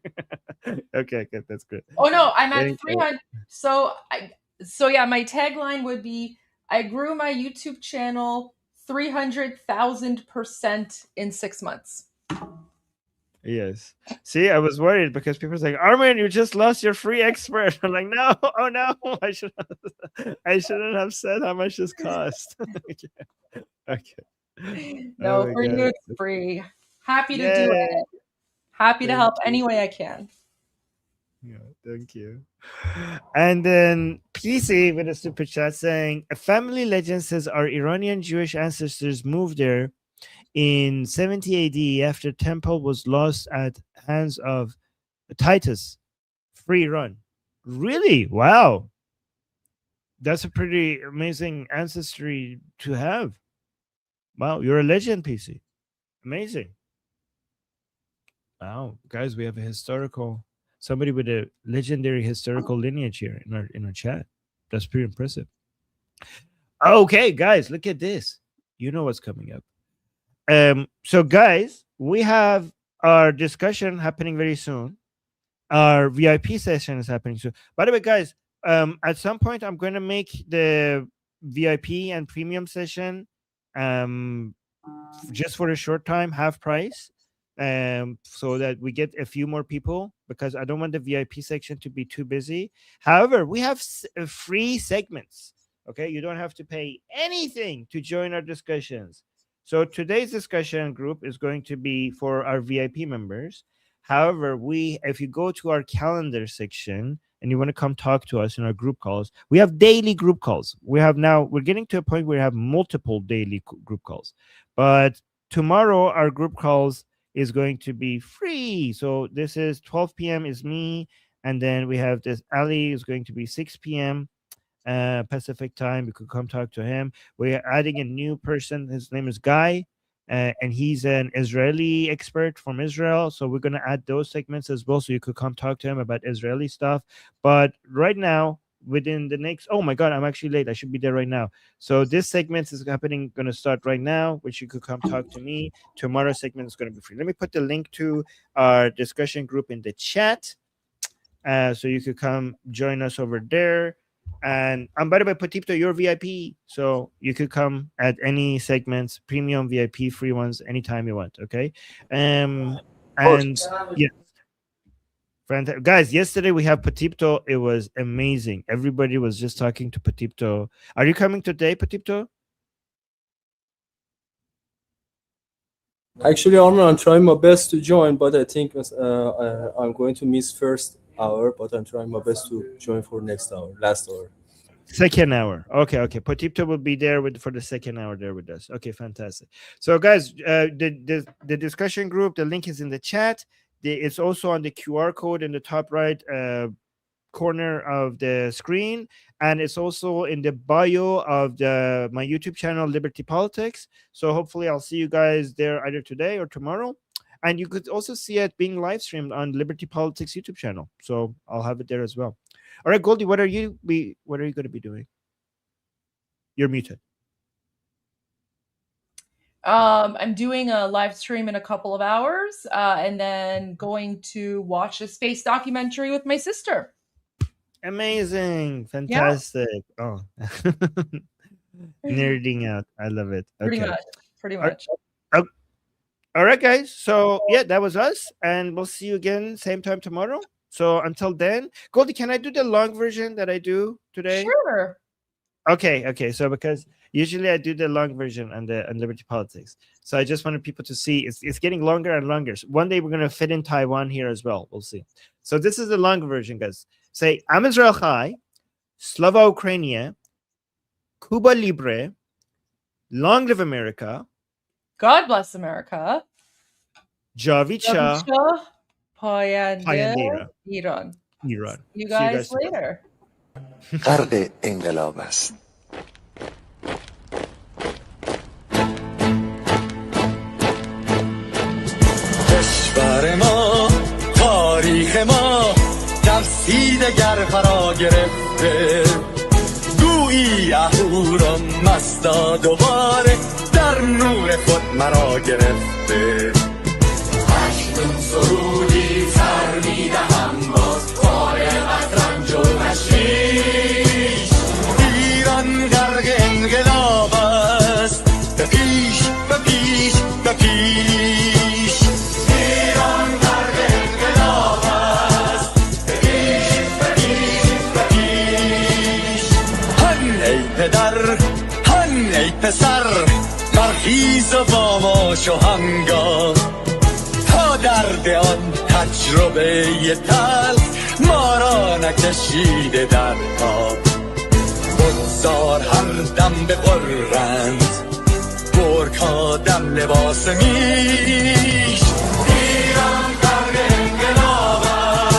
Okay, good. That's good.
Oh no, I'm at 300. So yeah, my tagline would be I grew my YouTube channel 300,000% in 6 months.
Yes. See, I was worried because people are like, Armin, you just lost your free expert. I'm like, no, oh no, I shouldn't have said how much this cost. Okay.
No, for you it's free. Happy to do it. Happy to help any way I can.
Yeah, thank you. And then PC with a super chat saying a family legend says our Iranian Jewish ancestors moved there in 70 AD after temple was lost at hands of Titus. Free run. Really? Wow. That's a pretty amazing ancestry to have. Wow, you're a legend, PC. Amazing. Wow, guys, we have a somebody with a legendary historical lineage here in our chat. That's pretty impressive. Okay, guys, look at this. You know what's coming up. So guys, we have our discussion happening very soon. Our VIP session is happening soon. By the way, guys, at some point I'm going to make the VIP and premium session just for a short time, half price, so that we get a few more people, because I don't want the VIP section to be too busy. However, we have free segments. Okay, you don't have to pay anything to join our discussions. So today's discussion group is going to be for our VIP members. However, if you go to our calendar section and you want to come talk to us in our group calls, we have daily group calls. We're getting to a point where we have multiple daily group calls. But tomorrow our group calls is going to be free. So this is 12 p.m. is me, and then we have this Ali is going to be 6 p.m. Pacific time. You could come talk to him. We're adding a new person. His name is Guy, and he's an Israeli expert from Israel. So we're going to add those segments as well, so you could come talk to him about Israeli stuff. But right now, within the next, oh my God, I'm actually late. I should be there right now. So this segment is going to start right now, which you could come talk to me. Tomorrow's segment is going to be free. Let me put the link to our discussion group in the chat, so you could come join us over there. And by the way, Patipto, you're VIP, so you could come at any segments, premium, VIP, free ones, anytime you want. Okay, and yeah, fantastic. Guys, yesterday we have Patipto. It was amazing. Everybody was just talking to Patipto. Are you coming today, Patipto?
Actually, Armin, I'm trying my best to join, but I think I'm going to miss first hour, but I'm trying my best to join for next hour, last hour.
Second hour. Okay. Patipto will be there for the second hour there with us. Okay, fantastic. So guys, the discussion group, the link is in the chat. It's also on the QR code in the top right corner of the screen, and it's also in the bio of my YouTube channel, Liberty Politics. So hopefully I'll see you guys there either today or tomorrow. And you could also see it being live streamed on Liberty Politics YouTube channel. So I'll have it there as well. All right, Goldie, what are you going to be doing? You're muted.
I'm doing a live stream in a couple of hours, and then going to watch a space documentary with my sister.
Amazing. Fantastic. Yeah. Oh, nerding out. I love it. Okay.
Pretty much.
All right, guys. So yeah, that was us, and we'll see you again same time tomorrow. So until then, Goldie, can I do the long version that I do today?
Sure.
Okay. So because usually I do the long version on Liberty Politics, so I just wanted people to see it's getting longer and longer. So one day we're gonna fit in Taiwan here as well. We'll see. So this is the long version, guys. Say, I'm Israel Chai, Slava Ukrainia, Cuba Libre, Long Live America,
God bless America,
Javid Shah,
Payande Iran.
See
you guys later.
غرق انقلاب است.
کشور ما، تاریخ ما ترسید گر فرا گرفته، گویی اهورا مستا دوباره در نور خود مرا گرفته. هشتون سرودی سر میدهم باز فارغ از رنج و تشویش، ایران غرق انقلاب است، به پیش به پیش به پیش. ایران غرق انقلاب است، به پیش به پیش به پیش. هن ای پدر، هن ای پسر، برخیز و باماش و هنگام، تا درد آن تجربه تلخ ما را نکشیده در خواب. بگذار هر دم بغرند گرگ‌ها دم لباس میش. ایران غرق انقلاب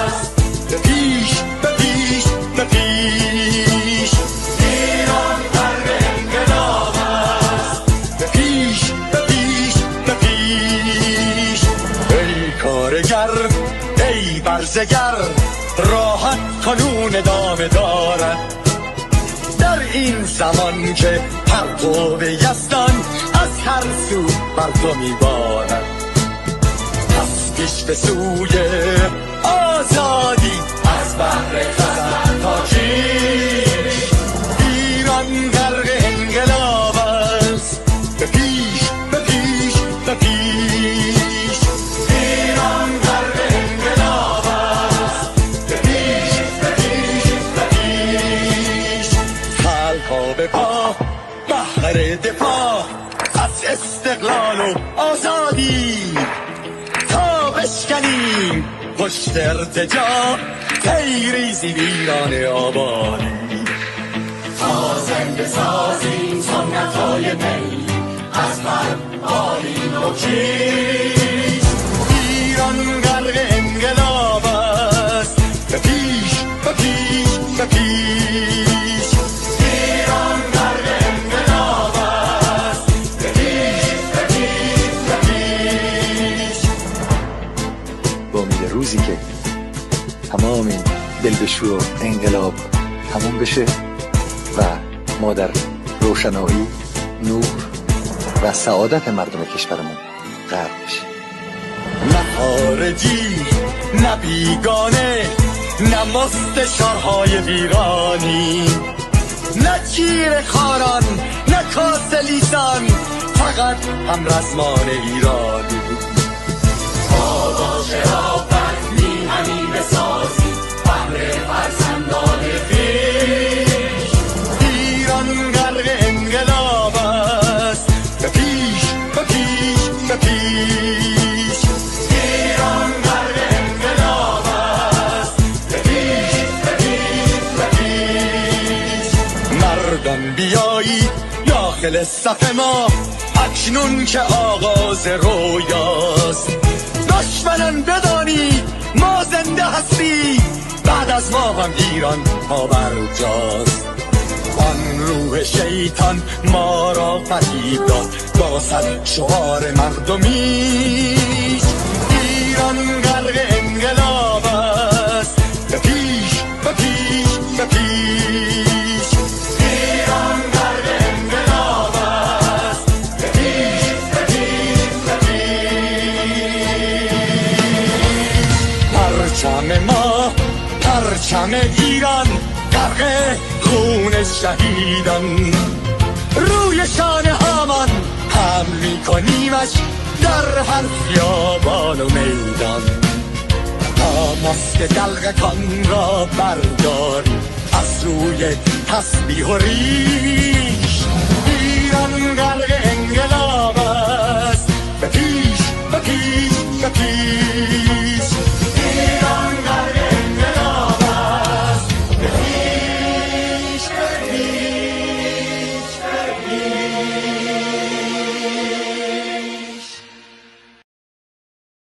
است، به پیش به پیش به پیش. ایران غرق انقلاب است، به پیش به پیش به پیش. ای کارگر، ای برزگر، راحت کنون ادامه دارد، در این زمان که پرتو یزدان از هر سو بر تو میبارد پس پیش به سوی آزادی از بحر خزر تا کیش ایران غرق انقلاب است به پیش به پیش به پیش ایران غرق انقلاب است به پیش به پیش به پیش خلقا به پا بهر دفاع از استقلال و آزادی تا بشکنیم پشت ارتجاع تیریزی ویران آبادی تا زنده سازیم سنت‌های می از من آلین و کیش ایران غرق انقلاب است به پیش به پیش به پیش ایران غرق انقلاب است به پیش به پیش به پیش
با امید روزی که تمام این دلبشور و انقلاب تموم بشه و ما در روشنایی، نور و سعادت مردم کشورمون غرق بشیم.
نه خارجی نه بیگانه نه مستشارهای ویرانی نه جیر خاران نه کاسلیسان فقط هم رزمان ایرانی با شرافت میهنی بسازی بهر فرزندان خویش ایران غرق انقلاب است به پیش به پیش به پیش ایران غرق انقلاب است به پیش به پیش به پیش مردان بیایید داخل صف ما اکنون که آغاز رویاست دشمنان بدانید ما زنده هستیم بعد از ما هم ایران پابرجاست آن روح شیطان ما را فریب داد با صد شعار مردمیش ایران غرق انقلاب است به پیش به پیش به پیش ایران غرق انقلاب است به پیش به پیش به پیش پرچم ما پرچم ایران غرق خون شهیدان روی شانه هامان حمل میکنیمش در هر خیابان و میدان تا ماسک دلقکان را برداریم از روی تسبیح و ریش